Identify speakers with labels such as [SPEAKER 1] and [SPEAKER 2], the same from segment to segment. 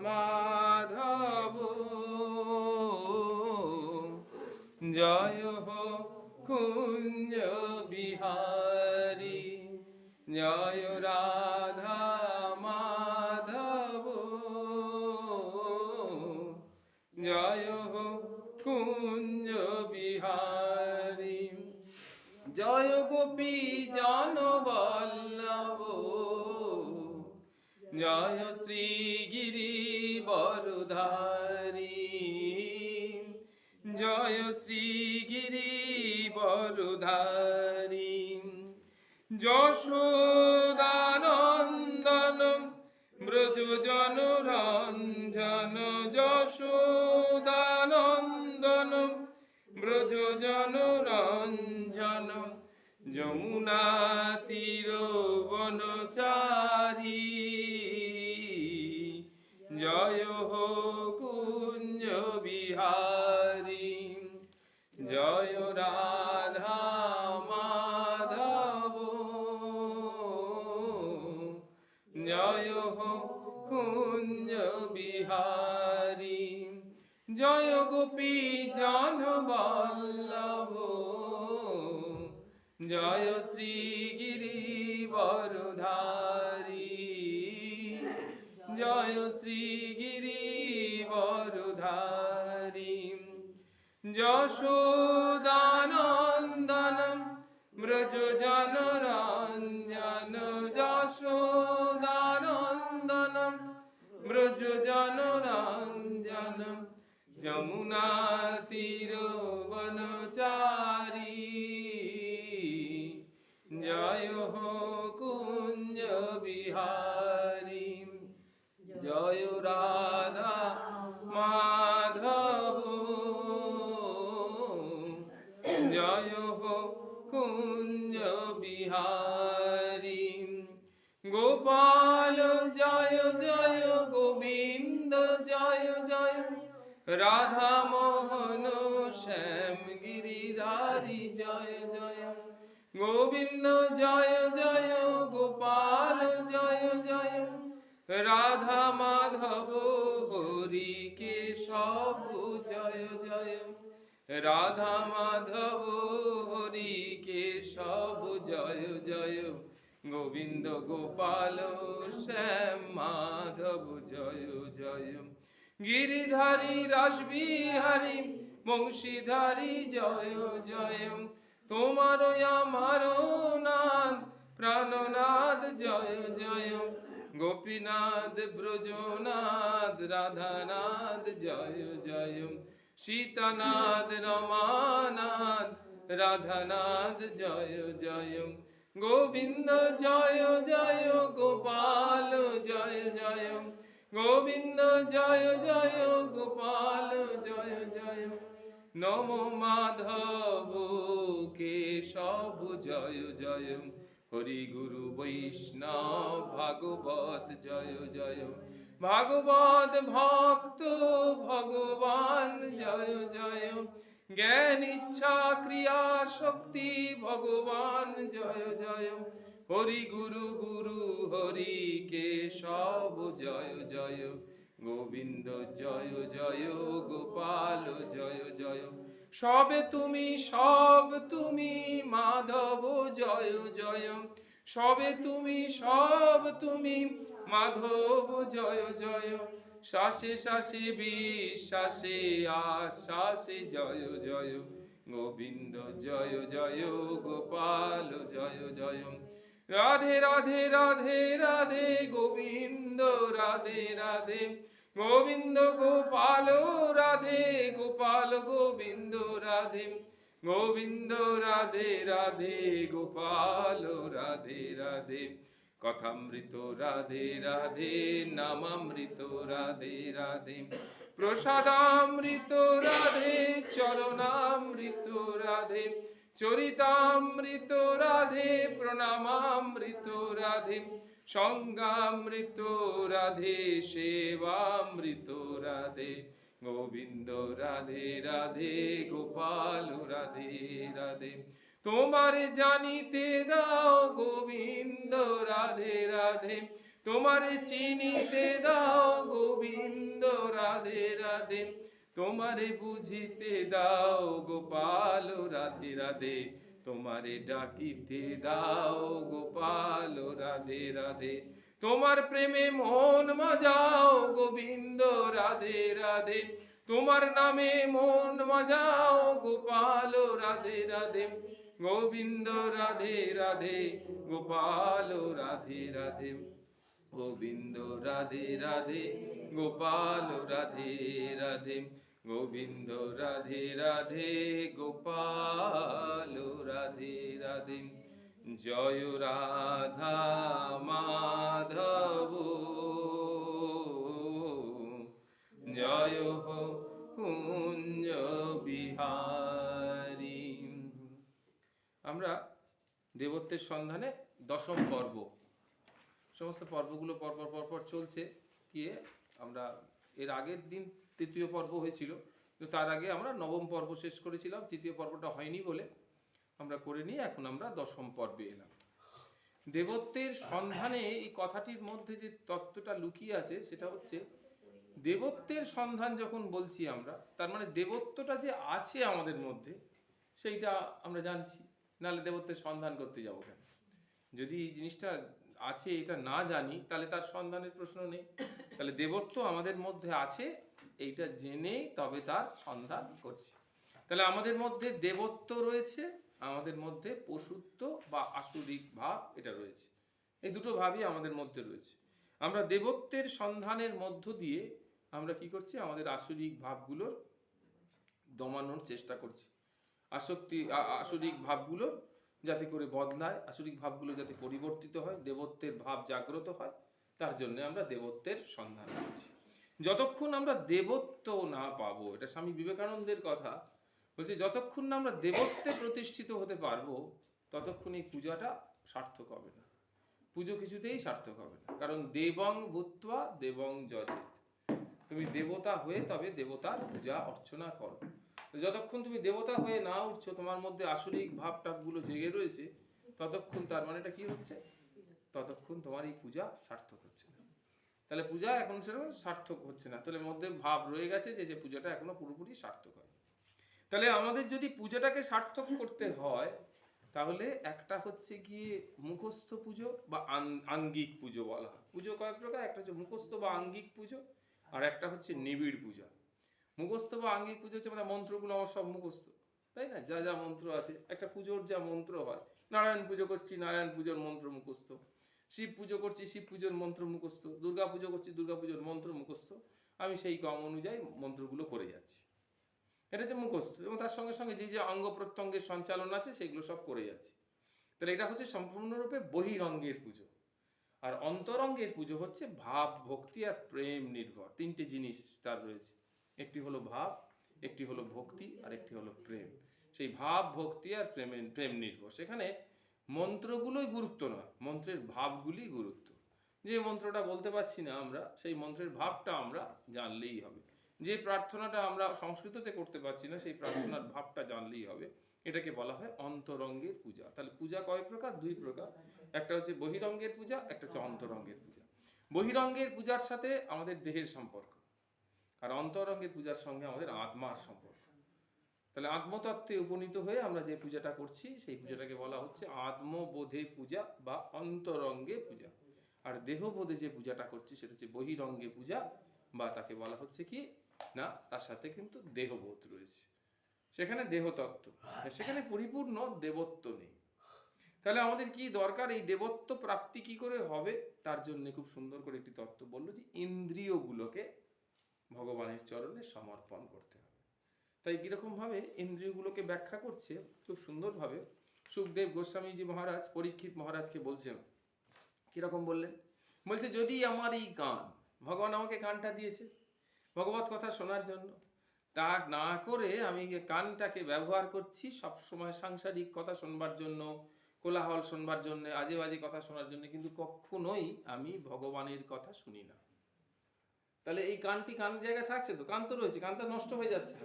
[SPEAKER 1] মাধব জয় হো কুঞ্জ বিহারী জয় রাধা মাধব জয় হো কুঞ্জ বিহারী জয় গোপী জন বল্লভ জয় শ্রী গিরি বরধারী জয় শ্রী গিরি বরধারী যশোদানন্দন ব্রজ জনরঞ্জন যশোদানন্দন ব্রজ জনরঞ্জন যমুনা তীর বনচারী জয় হো কুঞ্জ বিহারী জয় রাধা মাধব জয় হো কুঞ্জ বিহারী জয় গোপী জন বল্লভ জয় শ্রী গিরি বরধারী জয় শ্রী গিরি বরধারী যশোদানন্দন ব্রজ জনরঞ্জন যশোদানন্দন ব্রজ জনরঞ্জন যমুনা তীর বনচারী জয় হো কুঞ্জ বিহারী জয় রাধা মাধব জয় হো কুঞ্জ বিহারী গোপাল জয় জয় গোবিন্দ জয় জয় রাধা মোহন শ্যাম গিরিধারী জয় জয় গোবিন্দ জয় জয় গোপাল জয় জয় রাধা মাধব হরি কেশব জয় জয় রাধা মাধব হরি কেশব জয় জয় গোবিন্দ গোপাল শ্যাম মাধব জয় জয় গিরিধারী রাসবিহারী বংশীধারী জয় জয় তোমার আমার নাথ প্রাণনাথ জয় জয় গোপীনাথ ব্রজনাথ রাধানাথ জয় জয় সীতানাথ রমানাথ রাধানাথ জয় জয় গোবিন্দ জয় জয় গোপাল জয় জয় গোবিন্দ জয় জয় গোপাল জয় জয় নম মাধব কেশব জয় জয় হরি গুরু বৈষ্ণব ভাগবত জয় জয় ভাগবত ভক্ত ভগবান জয় জয় জ্ঞান ইচ্ছা ক্রিয়া শক্তি ভগবান জয় জয় হরি গুরু গুরু হরি কেশব জয় জয় গোবিন্দ জয় জয় গোপাল জয় জয় সবে তুমি সব তুমি মাধব জয় জয় সবে তুমি সব তুমি মাধব জয় জয় শ্বাসে শ্বাসে বিশ্বাসে আশ্বাসে জয় জয় গোবিন্দ জয় জয় গোপাল জয় জয় রাধে রাধে রাধে রাধে গোবিন্দ রাধে রাধে গোবিন্দ গোপাল রাধে গোপাল গোবিন্দ রাধে গোবিন্দ রাধে রাধে গোপাল রাধে রাধে কথামৃত রাধে রাধে নামামৃত রাধে রাধে প্রসাদামৃত রাধে চরণামৃত রাধে চরিতামৃত রাধে প্রণামামৃত রাধে সঙ্গামৃত রাধে সেবামৃত রাধে গোবিন্দ রাধে রাধে গোপাল রাধে রাধে তোমার জানিতে দাও গোবিন্দ রাধে রাধে তোমার চিনিতে দাও গোবিন্দ রাধে রাধে, তোমারে বুঝিতে দাও গোপাল রাধে রাধে, তোমারে ডাকিতে দাও গোপাল রাধে রাধে, তোমার প্রেমে মন মাজাও গোবিন্দ রাধে রাধে, তোমার নামে মন মাজাও গোপাল রাধে রাধে, গোবিন্দ রাধে রাধে, গোপাল রাধে রাধে, গোবিন্দ রাধে রাধে, গোপাল রাধে রাধে, গোবিন্দ রাধে রাধে, গোপাল রাধে রাধে। জয় রাধা মাধব, জয় হো কুঞ্জ বিহারী। আমরা দেবত্বের সন্ধানে দশম পর্ব, সমস্ত পর্বগুলো পরপর চলছে গিয়ে আমরা এর আগের দিন তৃতীয় পর্ব হয়েছিল, কিন্তু তার আগে আমরা নবম পর্ব শেষ করেছিলাম, তৃতীয় পর্বটা হয়নি বলে আমরা করে নিয়ে এখন আমরা দশম পর্বে এলাম। দেবত্বের সন্ধানে এই কথাটির মধ্যে যে তত্ত্বটা লুকিয়ে আছে সেটা হচ্ছে, দেবত্বের সন্ধান যখন বলছি আমরা, তার মানে দেবত্বটা যে আছে আমাদের মধ্যে সেইটা আমরা জানছি, নাহলে দেবত্বের সন্ধান করতে যাবো কেন? যদি এই জিনিসটা আছে এটা না জানি তাহলে তার সন্ধানের প্রশ্ন নেই। তাহলে দেবত্ব আমাদের মধ্যে আছে এইটা জেনে তবে তার সন্ধান করছি। তাহলে আমাদের মধ্যে দেবত্ব রয়েছে, আমাদের মধ্যে পশুত্ব বা আসুরিক ভাব এটা রয়েছে, এই দুটো ভাবই আমাদের মধ্যে রয়েছে। আমরা দেবত্বের সন্ধানের মধ্য দিয়ে আমরা কি করছি, আমাদের আসুরিক ভাবগুলোর দমানোর চেষ্টা করছি। আসুরিক ভাবগুলোর যাতে করে বদলায়, আসুরিক ভাবগুলো যাতে পরিবর্তিত হয়, দেবত্বের ভাব জাগ্রত হয়, তার জন্য আমরা দেবত্বের সন্ধান করছি। যতক্ষণ আমরা দেবত্ব না পাবো, এটা স্বামী বিবেকানন্দের কথা বলছে, যতক্ষণ না আমরা দেবত্বে প্রতিষ্ঠিত হতে পারবো ততক্ষণ এই পূজাটা সার্থক হবে না, পুজো কিছুতেই সার্থক হবে না। কারণ দেবং ভূত্বা দেবং যজেত, তুমি দেবতা হয়ে তবে দেবতার পূজা অর্চনা করো। যতক্ষণ তুমি দেবতা হয়ে না উঠছো, তোমার মধ্যে আসরিক ভাব টাপগুলো জেগে রয়েছে, ততক্ষণ তার মানেটা কি হচ্ছে, ততক্ষণ তোমার এই পূজা সার্থক হচ্ছে না। তাহলে পূজা এখন সেরকম সার্থক হচ্ছে না, তাহলে মধ্যে ভাব রয়ে গেছে যে পূজাটা এখনো পুরোপুরি সার্থক হয়। তাহলে আমাদের যদি পূজাটাকে সার্থক করতে হয়, তাহলে একটা হচ্ছে গিয়ে মুখস্থ পুজো বা আঙ্গিক পুজো বলা হয়। পুজো কয়েক প্রকার, একটা হচ্ছে মুখস্থ বা আঙ্গিক পুজো, আর একটা হচ্ছে নিবিড় পূজা। মুখস্থ বা আঙ্গিক পুজো হচ্ছে মানে মন্ত্রগুলো আমার সব মুখস্থ, তাই না? যা যা মন্ত্র আছে, একটা পুজোর যা মন্ত্র হয়, নারায়ণ পুজো করছি নারায়ণ পুজোর মন্ত্র মুখস্থ, শিব পুজো করছি শিব পুজোর মন্ত্র মুখস্থ, দুর্গা পুজো করছি দুর্গা পুজোর মন্ত্র মুখস্থ, আমি সেই ক্রম অনুযায়ী মন্ত্রগুলো করে যাচ্ছি, এটা হচ্ছে মুখস্থ। এবং তার সঙ্গে সঙ্গে যে যে অঙ্গ প্রত্যঙ্গের সঞ্চালন আছে সেগুলো সব করে যাচ্ছি। তাহলে এটা হচ্ছে সম্পূর্ণরূপে বহিরঙ্গের পুজো। আর অন্তরঙ্গের পুজো হচ্ছে ভাব, ভক্তি আর প্রেম নির্ভর, তিনটে জিনিস তার রয়েছে। একটি হলো ভাব, একটি হলো ভক্তি, আর একটি হলো প্রেম। সেই ভাব, ভক্তি আর প্রেম নির্ভর। সেখানে মন্ত্রগুলোই গুরুত্ব নয়, মন্ত্রের ভাবগুলি গুরুত্ব। যে মন্ত্রটা বলতে পারছি না আমরা, সেই মন্ত্রের ভাবটা আমরা জানলেই হবে। যে প্রার্থনাটা আমরা সংস্কৃততে করতে পারছি না, সেই প্রার্থনার ভাবটা জানলেই হবে। এটাকে বলা হয় অন্তরঙ্গের পূজা। তাহলে পূজা কয় প্রকার? দুই প্রকার, একটা হচ্ছে বহিরঙ্গের পূজা, একটা হচ্ছে অন্তরঙ্গের পূজা। বহিরঙ্গের পূজার সাথে আমাদের দেহের সম্পর্ক, আর অন্তরঙ্গের পূজার সঙ্গে আমাদের আত্মার সম্পর্ক। তাহলে আত্মতত্ত্বে উপনীত হয়ে আমরা যে পূজাটা করছি সেই পূজাটাকে বলা হচ্ছে আত্মবোধে পূজা বা অন্তরঙ্গে পূজা। আর দেহবোধে যে পূজাটা করছি সেটা হচ্ছে বহিরঙ্গে পূজা, বা তাকে বলা হচ্ছে কি না, তার সাথে কিন্তু দেহবোধ রয়েছে, সেখানে দেহতত্ত্ব, সেখানে পরিপূর্ণ দেবত্ব নেই। তাহলে আমাদের কি দরকার? এই দেবত্ব প্রাপ্তি কি করে হবে? তার জন্য খুব সুন্দর করে একটি তত্ত্ব বললো যে ইন্দ্রিয়গুলোকে ভগবানের চরণে সমর্পণ করতে হবে। তাই কিরকম ভাবে ইন্দ্রিয়গুলোকে ব্যাখ্যা করছে খুব সুন্দরভাবে সুখদেব গোস্বামীজি মহারাজ পরীক্ষিত মহারাজকে বলছেন। কিরকম বললেন? বলছে, যদি আমার এই কান, ভগবান আমাকে কানটা দিয়েছে ভগবত কথা শোনার জন্য, তা না করে আমি কানটাকে ব্যবহার করছি সবসময় সাংসারিক কথা শোনবার জন্য, কোলাহল শোনবার জন্য, আজে বাজে কথা শোনার জন্য, কিন্তু কখনোই আমি ভগবানের কথা শুনি না। তাহলে এই কানটি কান জায়গায় থাকছে তো, কান তো রয়েছে, কানটা নষ্ট হয়ে যাচ্ছে,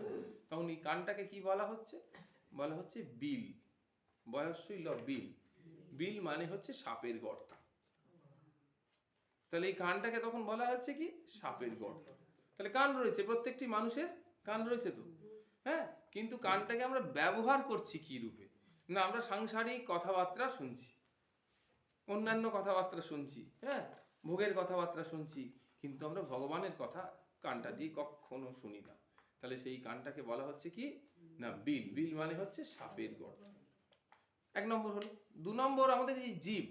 [SPEAKER 1] তখন এই কানটাকে কি বলা হচ্ছে? বলা হচ্ছে বিল। বয়স্যইল বিল। বিল মানে হচ্ছে সাপের গর্ত। তাহলে এই কানটাকে তখন বলা হচ্ছে কি? সাপের গর্ত। তাহলে কান রয়েছে, প্রত্যেকটি মানুষের কান রয়েছে তো, হ্যাঁ। কিন্তু কানটাকে আমরা ব্যবহার করছি কি রূপে? না, আমরা সাংসারিক কথাবার্তা শুনছি, অন্যান্য কথাবার্তা শুনছি, হ্যাঁ, ভোগের কথাবার্তা শুনছি, কিন্তু আমরা ভগবানের কথা কানটা দিয়ে কখনো শুনি না। তাহলে সেই কানটাকে বলা হচ্ছে কি না বিল। বিল মানে হচ্ছে সাপের গর্ত। এক নম্বর হলো। দু নম্বর, আমাদের এই জীব,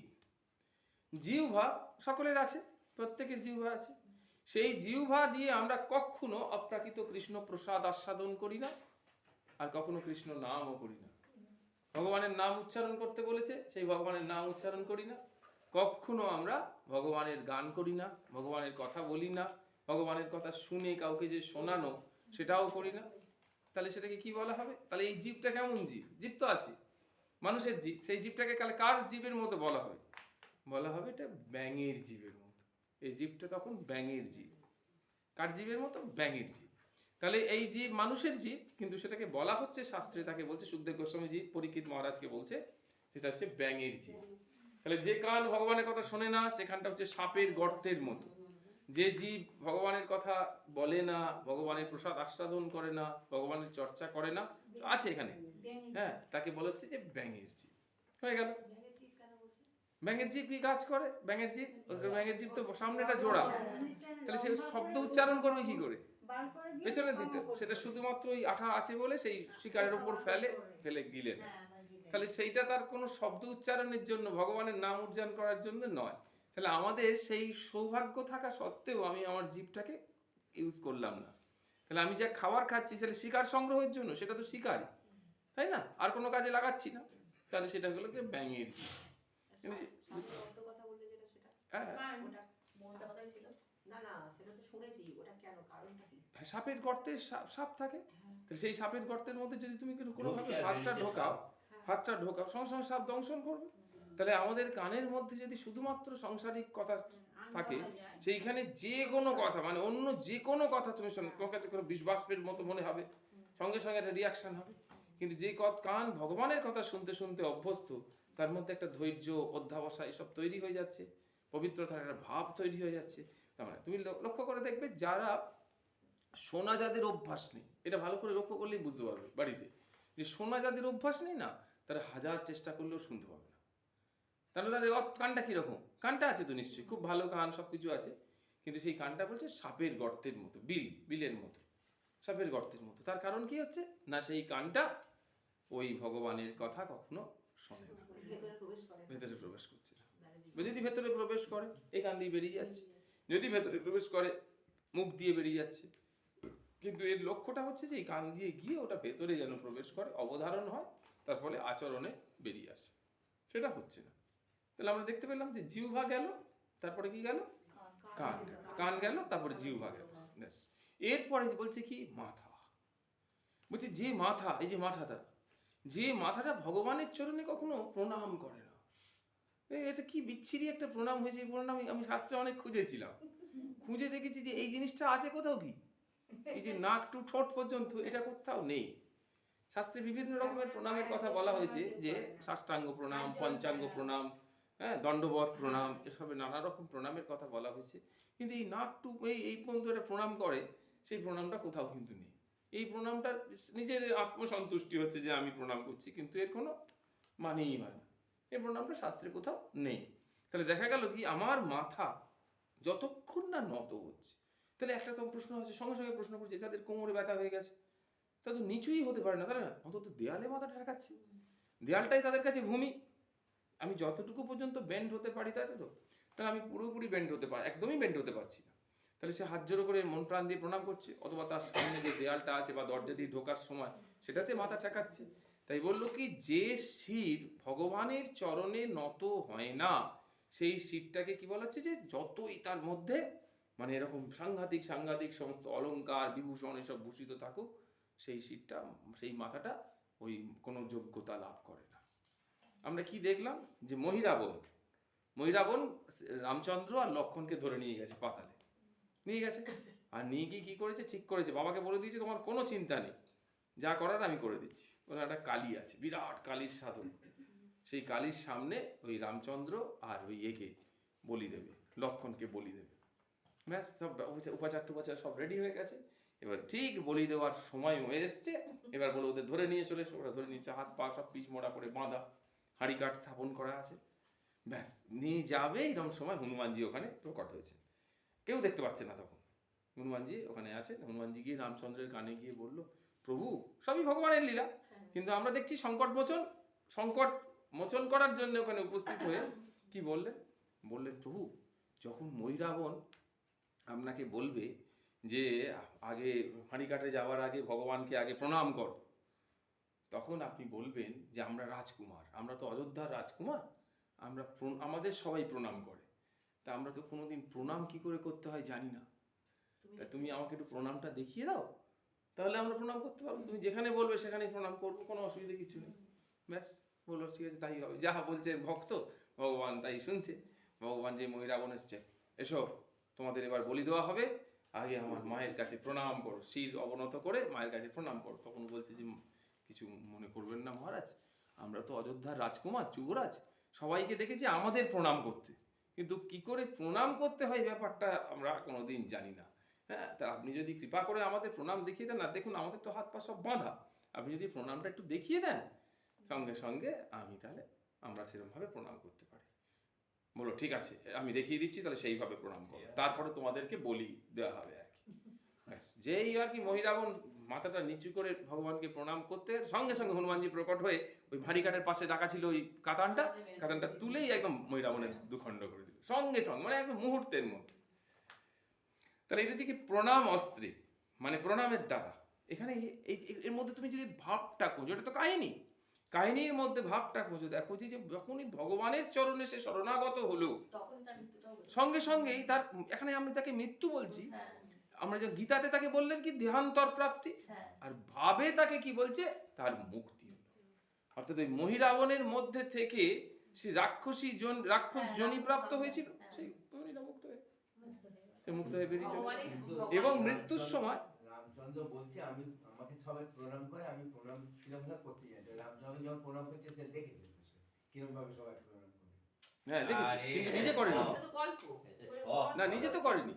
[SPEAKER 1] জিহ্বা সকলের আছে, প্রত্যেকের জিহ্বা আছে। সেই জিহ্বা দিয়ে আমরা কখনো অপ্রাকৃত কৃষ্ণ প্রসাদ আস্বাদন করি না, আর কখনো কৃষ্ণ নামও করি না। ভগবানের নাম উচ্চারণ করতে বলেছে, সেই ভগবানের নাম উচ্চারণ করি না। কখনো আমরা ভগবানের গান করি না, ভগবানের কথা বলি না, ভগবানের কথা শুনে কাউকে যে শোনানো সেটাও করি না। তাহলে সেটাকে কি বলা হবে? তাহলে এই জীবটা কেমন জীব? জীব তো আছে, মানুষের জীব। সেই জীবটাকে তাহলে কার জীবের মতো বলা হবে? বলা হবে এটা ব্যাঙের জীবের মতো। এই জীবটা তখন ব্যাঙের জীব। কার জীবের মতো? ব্যাঙের জীব। তাহলে এই জীব মানুষের জীব, কিন্তু সেটাকে বলা হচ্ছে শাস্ত্রে, তাকে বলছে সুখদেব গোস্বামীজি পরীক্ষিত মহারাজকে বলছে সেটা হচ্ছে ব্যাঙের জীব। তাহলে যে কান ভগবানের কথা শোনে না, সেখানটা হচ্ছে সাপের গর্তের মতো। যে জীব ভগবানের কথা বলে না, ভগবানের প্রসাদ আস্বাদন করে না, ভগবানের চর্চা করে না, আছে এখানে, হ্যাঁ, তাকে বলা হচ্ছে যে ব্যাঙের জীব। হয়ে গেল। ব্যাঙের জীব কি কাজ করে? ব্যাঙের জীব, ব্যাঙের জীব তো সামনেটা জোড়া, তাহলে সে শব্দ উচ্চারণ করবে কি করে? পেছনের দিতে, সেটা শুধুমাত্র ওই আঠা আছে বলে সেই শিকারের উপর ফেলে গিলে নেয়। তাহলে সেইটা তার কোনো শব্দ উচ্চারণের জন্য, ভগবানের নাম উচ্চারণ করার জন্য নয়। তাহলে আমাদের সেই সৌভাগ্য থাকা সত্ত্বেও আমি আমার জীবটাকে ইউজ করলাম না। তাহলে আমি যা খাবার খাচ্ছি সেটা শিকার সংগ্রহের জন্য, সেটা তো শিকারই, তাই না? আর কোনো কাজে লাগাচ্ছি না। তাহলে সেটা হলো যে ব্যাঙের জীব। সাপের গর্তে সাপ থাকে, সেই সাপের গর্তের মধ্যে যদি তুমি কোনোভাবে হাতটা ঢোকাও, সঙ্গে সঙ্গে সাপ দংশন করবে। তাহলে আমাদের কানের মধ্যে যদি শুধুমাত্র সংসারিক কথা থাকে, সেইখানে যে কোনো কথা, মানে অন্য যে কোনো কথা তুমি তোমার কাছে কোনো বিষবাষ্পের মতো মনে হবে, সঙ্গে সঙ্গে একটা রিয়াকশন হবে। কিন্তু যে কান ভগবানের কথা শুনতে শুনতে অভ্যস্ত, তার মধ্যে একটা ধৈর্য, অধ্যাবসা এসব তৈরি হয়ে যাচ্ছে, পবিত্রতার একটা ভাব তৈরি হয়ে যাচ্ছে। তার মানে তুমি লক্ষ্য করে দেখবে, যারা শোনা যাদের অভ্যাস নেই, এটা ভালো করে লক্ষ্য করলেই বুঝতে পারবে বাড়িতে, যে শোনা যাদের অভ্যাস নেই না, তারা হাজার চেষ্টা করলেও শুনতে পাবে না। তাহলে তাদের কানটা কিরকম? কানটা আছে তো নিশ্চয়ই, খুব ভালো কান, সব কিছু আছে, কিন্তু সেই কানটা বলছে সাপের গর্তের মতো, বিলের মতো, সাপের গর্তের মতো। তার কারণ কি হচ্ছে না, সেই কানটা ওই ভগবানের কথা কখনো শোনে না, ভেতরে প্রবেশ করছে না। যদি ভেতরে প্রবেশ করে, এই কান দিয়ে বেরিয়ে যাচ্ছে, যদি ভেতরে প্রবেশ করে মুখ দিয়ে বেরিয়ে যাচ্ছে। কিন্তু এর লক্ষ্যটা হচ্ছে যে এই কান দিয়ে গিয়ে ওটা ভেতরে যেন প্রবেশ করে, অবধারণ হয়, তার ফলে আচরণে বেরিয়ে আসে। সেটা হচ্ছে না। তাহলে আমরা দেখতে পেলাম যে জিহ্বা গেল, তারপরে কি গেল? কান গেল, তারপরে জিহ্বা গেল। এরপরে বলছে কি? মাথা। বলছে যে মাথা, এই যে মাথাটা, যে মাথাটা ভগবানের চরণে কখনো প্রণাম করে না। এটা কি বিচ্ছিরি একটা প্রণাম হয়েছে। এই প্রণাম আমি শাস্ত্রে অনেক খুঁজেছিলাম, খুঁজে দেখেছি যে এই জিনিসটা আছে কোথাও কি? এই যে নাক টু ঠোঁট পর্যন্ত, এটা কোথাও নেই। শাস্ত্রে বিভিন্ন রকমের প্রণামের কথা বলা হয়েছে, যে সাষ্টাঙ্গ প্রণাম, পঞ্চাঙ্গ প্রণাম, হ্যাঁ, দণ্ডবত প্রণাম, এসবে নানা রকম প্রণামের কথা বলা হয়েছে। কিন্তু এই নাক টু এই পর্যন্ত একটা প্রণাম করে, সেই প্রণামটা কোথাও কিন্তু নেই। এই প্রণামটা নিজের আত্মসন্তুষ্টি হচ্ছে যে আমি প্রণাম করছি, কিন্তু এর কোনো মানেই হয় না। এই প্রণামটা শাস্ত্রে কোথাও নেই। তাহলে দেখা গেল কি, আমার মাথা যতক্ষণ না নত হচ্ছে, তাহলে একটা তো প্রশ্ন আছে, সঙ্গে সঙ্গে প্রশ্ন করছে, যাদের কোমরে ব্যথা হয়ে গেছে, তা তো নিচুই হতে পারে না, তাই না? অন্তত দেয়ালে মাথাটা ঠেকাচ্ছে, দেয়ালটাই তাদের কাছে ভূমি। আমি যতটুকু পর্যন্ত বেন্ড হতে পারি, তাই তো, তাহলে আমি পুরোপুরি বেন্ড হতে পারি, একদমই বেন্ড হতে পারছি না। তাহলে সে হাত জোড়ো করে মন প্রাণ দিয়ে প্রণাম করছে, অথবা তার সামনে যে দেয়ালটা আছে বা দরজা দিয়ে ঢোকার সময় সেটাতে মাথা ঠেকাচ্ছে। তাই বললো কি, যে শির ভগবানের চরণে নত হয় না, সেই শিরটাকে কি বলা হচ্ছে, যে যতই তার মধ্যে মানে এরকম সাংঘাতিক সাংঘাতিক সমস্ত অলংকার বিভূষণ এসব ভূষিত থাকুক, সেই শিরটা, সেই মাথাটা ওই কোনো যোগ্যতা লাভ করে না। আমরা কি দেখলাম, যে মহিরাবণ রামচন্দ্র আর লক্ষ্মণকে ধরে নিয়ে গেছে পাতালে, নিয়ে গেছে, আর নিয়ে গিয়ে কি করেছে, ঠিক করেছে, বাবাকে বলে দিয়েছে তোমার কোনো চিন্তা নেই, যা করার আমি করে দিচ্ছি। ওখানে একটা কালী আছে, বিরাট কালীর সাধন, সেই কালীর সামনে ওই রামচন্দ্র আর ওই একে বলি দেবে, লক্ষ্মণকে বলি দেবে। ব্যাস সব উপাচার টুপাচার সব রেডি হয়ে গেছে। এবার ঠিক বলি দেওয়ার সময় হয়ে এসছে, এবার বলে ওদের ধরে নিয়ে চলে এসে, ওরা ধরে নিচ্ছে, হাত পা সব পিচ মোড়া করে বাঁধা, হাঁড়ি কাঠ স্থাপন করা আছে। ব্যাস নিয়ে যাবে, এরকম সময় হনুমানজি ওখানে প্রকট হয়েছে, কেউ দেখতে পাচ্ছে না তখন। হনুমানজি ওখানে আছেন, হনুমানজি গিয়ে রামচন্দ্রের কানে গিয়ে বলল, প্রভু সবই ভগবানের লীলা, কিন্তু আমরা দেখছি সংকট মোচন করার জন্য ওখানে উপস্থিত হয়ে কি বললেন, প্রভু যখন মহিরাবণ আপনাকে বলবে যে আগে হাঁড়ি কাটে যাওয়ার আগে ভগবানকে আগে প্রণাম করো, তখন আপনি বলবেন যে আমরা রাজকুমার, আমরা তো অযোধ্যার রাজকুমার, আমরা আমাদের সবাই প্রণাম করে, তা আমরা তো কোনোদিন প্রণাম কি করে করতে হয় জানি না, তা তুমি আমাকে একটু প্রণামটা দেখিয়ে দাও, তাহলে আমরা প্রণাম করতে পারবো, তুমি যেখানে বলবে সেখানেই প্রণাম করবো, কোনো অসুবিধা কিছু নেই। ব্যাস বললো ঠিক আছে তাই হবে, যাহা বলছে ভক্ত ভগবান তাই শুনছে। ভগবান যে মহিরাবণ এসছে, এসো তোমাদের এবার বলি দেওয়া হবে, আগে আমার মায়ের কাছে প্রণাম করো, শির অবনত করে মায়ের কাছে প্রণাম করো। তখন বলছে যে কিছু মনে করবেন না মহারাজ, আমরা তো অযোধ্যার রাজকুমার যুবরাজ, সবাইকে দেখেছি আমাদের প্রণাম করতে, কিন্তু কি করে প্রণাম করতে হয় ব্যাপারটা আমরা কোনোদিন জানি না। হ্যাঁ, তা আপনি যদি কৃপা করে আমাদের প্রণাম দেখিয়ে দেন, আর দেখুন আমাদের তো হাত পা সব বাঁধা, আপনি যদি প্রণামটা একটু দেখিয়ে দেন সঙ্গে সঙ্গে আমি তাহলে আমরা সেরকমভাবে প্রণাম করতে পারি। বলো ঠিক আছে আমি দেখিয়ে দিচ্ছি, তাহলে সেইভাবে প্রণাম করো, তারপরে তোমাদেরকে বলি দেওয়া হবে আর কি। যেই আর কি মহিরাবণ মাথাটা নিচু করে ভগবানকে প্রণাম করতে, সঙ্গে সঙ্গে হনুমানজি প্রকট হয়ে ওই ভারী কাঠের পাশে রাখা ছিল ওই কাতানটা তুলেই একদম মহিরাবণের দুখণ্ড করে দিল সঙ্গে সঙ্গে, মানে একদম মুহূর্তের মধ্যে। তাহলে এটা হচ্ছে কি প্রণাম অস্ত্রে, মানে প্রণামের দ্বারা। এখানে এর মধ্যে তুমি যদি ভাবটা খোঁজো, এটা তো কাহিনীর মধ্যে ভাবটা খোঁজো, দেখো যে যখনই ভগবানের চরণে সে শরণাগত হলো, সঙ্গে সঙ্গেই তার, এখানে আমি তাকে মৃত্যু বলছি, আমরা যে গীতাতে তাকে বললেন কি দেহান্তর প্রাপ্তি, আর ভাবে তাকে কি বলছে, তার মুক্তি হলো। অর্থাৎ ওই মহিরাবণের মধ্যে থেকে সে রাক্ষস জনি প্রাপ্ত হয়েছিল, সেই মহিলা মুক্ত হয়ে সে মুক্ত হয়ে বেরিয়েছে। এবং মৃত্যুর সময়
[SPEAKER 2] রামচন্দ্র বলছে আমি আমাকে সবাই প্রণাম করে, আমি প্রণাম কিরকম করতে যাই, রামচন্দ্র যখন প্রণাম করছে সে দেখেছে কিরকম ভাবে সবাই প্রণাম করে।
[SPEAKER 1] হ্যাঁ দেখেছি, কিন্তু নিজে করেনি না, নিজে তো করেনি,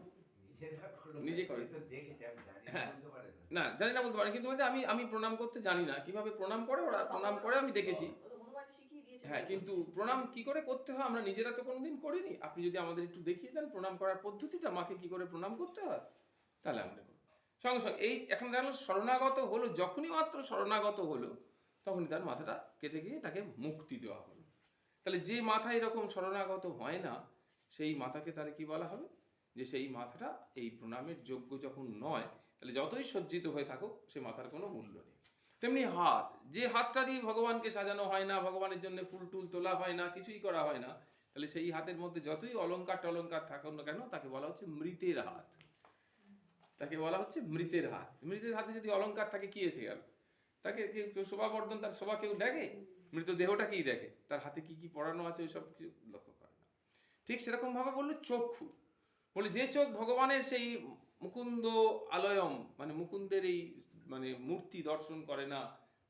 [SPEAKER 1] নিজে করে
[SPEAKER 2] তো দেখেছে, আমি জানি না বলতে পারে
[SPEAKER 1] না, জানি না বলতে পারে, কিন্তু বলছে আমি প্রণাম করতে জানি না, কিভাবে প্রণাম করে ওরা প্রণাম করে আমি দেখেছি। হ্যাঁ, কিন্তু প্রণাম কি করে করতে হয় আমরা নিজেরা তো কোনোদিন করিনি, আপনি যদি আমাদের একটু দেখিয়ে দেন প্রণাম করার পদ্ধতিটা, মাকে কি করে প্রণাম করতে হয়, তাহলে আমরা করব। সঙ্গে সঙ্গে এই এখন দেখলো শরণাগত হলো, যখনই মাত্র শরণাগত হলো তখনই তার মাথাটা কেটে গিয়ে তাকে মুক্তি দেওয়া হলো। তাহলে যে মাথা এরকম শরণাগত হয় না, সেই মাথাকে তার কি বলা হবে, যে সেই মাথাটা এই প্রণামের যোগ্য যখন নয়, তাহলে যতই সজ্জিত হয়ে থাকুক সে মাথার কোনো মূল্য নেই। তেমনি হাত, যে হাতটা দিয়ে ভগবানকে সাজানো হয় না, ভগবানের জন্য ফুল টুল তোলা হয় না, কিছুই করা হয় না, তাহলে সেই হাতের মধ্যে যতই অলঙ্কার থাকুক না কেন, তাকে বলা হচ্ছে মৃতের হাত। তাকে বলা হচ্ছে মৃতের হাত। মৃতের হাতে যদি অলঙ্কার থাকে কি এসে গেল, তাকে কেউ শোভাবর্ধন, তার শোভা কেউ দেখে? মৃতদেহটাকেই দেখে, তার হাতে কি কি পড়ানো আছে ওই সব কিছু লক্ষ্য করে না। ঠিক সেরকম ভাবে বললো চক্ষু, বলে যে চোখ ভগবানের সেই মুকুন্দ আলয়ম, মানে মুকুন্দের এই মানে মূর্তি দর্শন করে না,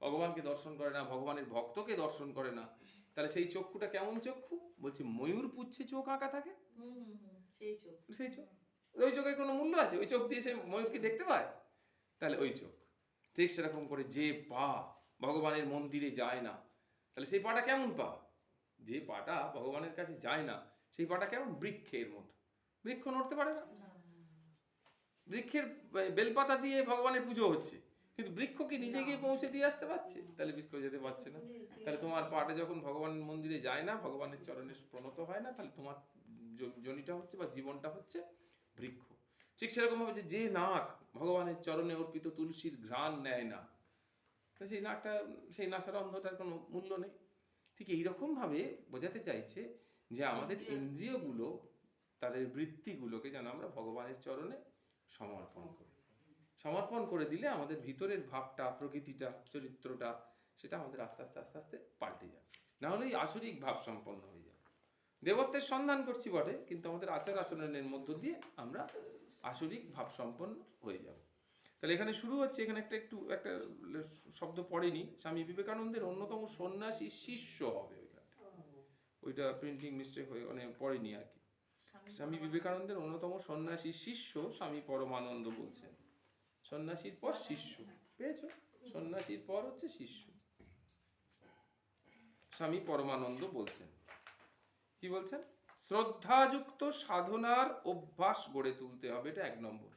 [SPEAKER 1] ভগবানকে দর্শন করে না, ভগবানের ভক্তকে দর্শন করে না, তাহলে সেই চক্ষুটা কেমন চক্ষু? বলছে ময়ূর পুচ্ছে চোখ আঁকা থাকে, সেই চোখ, ওই চোখের কোনো মূল্য আছে? ওই চোখ দিয়ে সে ময়ূর কি দেখতে পায়? তাহলে ওই চোখ। ঠিক সেরকম করে যে পা ভগবানের মন্দিরে যায় না, তাহলে সেই পাটা কেমন পা? যে পাটা ভগবানের কাছে যায় না সেই পাটা কেমন? বৃক্ষের মতো। বৃক্ষ নড়তে পারে না, বৃক্ষের বেলপাতা দিয়ে ভগবানের পুজো হচ্ছে, কিন্তু বৃক্ষ কি নিজে গিয়ে পৌঁছে দিয়ে আসতে পারছে? তাহলে বৃক্ষ যেতে পারছে না। তাহলে তোমার পাটা যখন ভগবানের মন্দিরে যায় না, ভগবানের চরণে প্রণত হয় না, তাহলে তোমার জনিটা হচ্ছে বা জীবনটা হচ্ছে বৃক্ষ। ঠিক সেরকম ভাবে যে নাক ভগবানের চরণে অর্পিত তুলসীর ঘ্রাণ নেয় না, সেই নাকটা, সেই নাসারন্ধটার কোনো মূল্য নেই। ঠিক এইরকম ভাবে বোঝাতে চাইছে যে আমাদের ইন্দ্রিয়গুলো, তাদের বৃত্তিগুলোকে যেন আমরা ভগবানের চরণে সমর্পণ করে দিলে আমাদের ভিতরের ভাবটা, প্রকৃতিটা, চরিত্রটা, সেটা আমাদের আস্তে আস্তে আস্তে আস্তে পাল্টে যাবে। না হলে আসরিক ভাব সম্পন্ন হয়ে যাবে। দেবত্বের সন্ধান করছি বটে, কিন্তু আমাদের আচার আচরণের মধ্য দিয়ে আমরা আসরিক ভাব সম্পন্ন হয়ে যাব। তাহলে এখানে শুরু হচ্ছে, এখানে একটা শব্দ পড়েনি, স্বামী বিবেকানন্দের অন্যতম সন্ন্যাসী শিষ্য হবে, ওইটা প্রিন্টিং মিস্টেক হয়ে পড়েনি আর কি। স্বামী বিবেকানন্দের অন্যতম সন্ন্যাসী শিষ্য স্বামী পরমানন্দ বলছেন। সন্ন্যাসীর পর শিষ্য, পেয়েছো? সন্ন্যাসীর পর হচ্ছে শিষ্য। স্বামী পরমানন্দ বলছেন, কি বলছেন? শ্রদ্ধাযুক্ত সাধনার অভ্যাস গড়ে তুলতে হবে, এটা 1 নম্বর।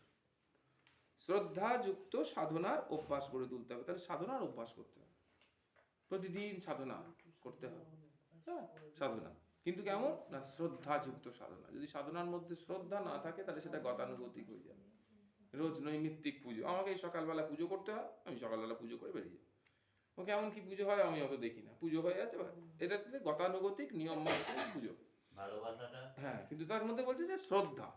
[SPEAKER 1] শ্রদ্ধাযুক্ত সাধনার অভ্যাস গড়ে তুলতে হবে, তাহলে সাধনার অভ্যাস করতে হবে, প্রতিদিন সাধনা করতে হবে। হ্যাঁ, সাধনা, কিন্তু কেমন না? শ্রদ্ধাযুক্ত সাধনা। যদি সাধনার মধ্যে শ্রদ্ধা না থাকে তাহলে সেটা গতানুগতিক হয়ে যাবে। রোজ নৈমিত্তিক পুজো, আমাকে এই সকালবেলা পুজো করতে হয়, আমি সকালবেলা পুজো করে বেরিয়ে যাই। ও কেমন কি পুজো হয় আমি অত দেখি না, পুজো হয়ে আছে, এটা হচ্ছে গতানুগতিক নিয়ম মাফিক পুজো।
[SPEAKER 3] ভালোবাসাটা,
[SPEAKER 1] হ্যাঁ, কিন্তু তার মধ্যে বলছে যে শ্রদ্ধা,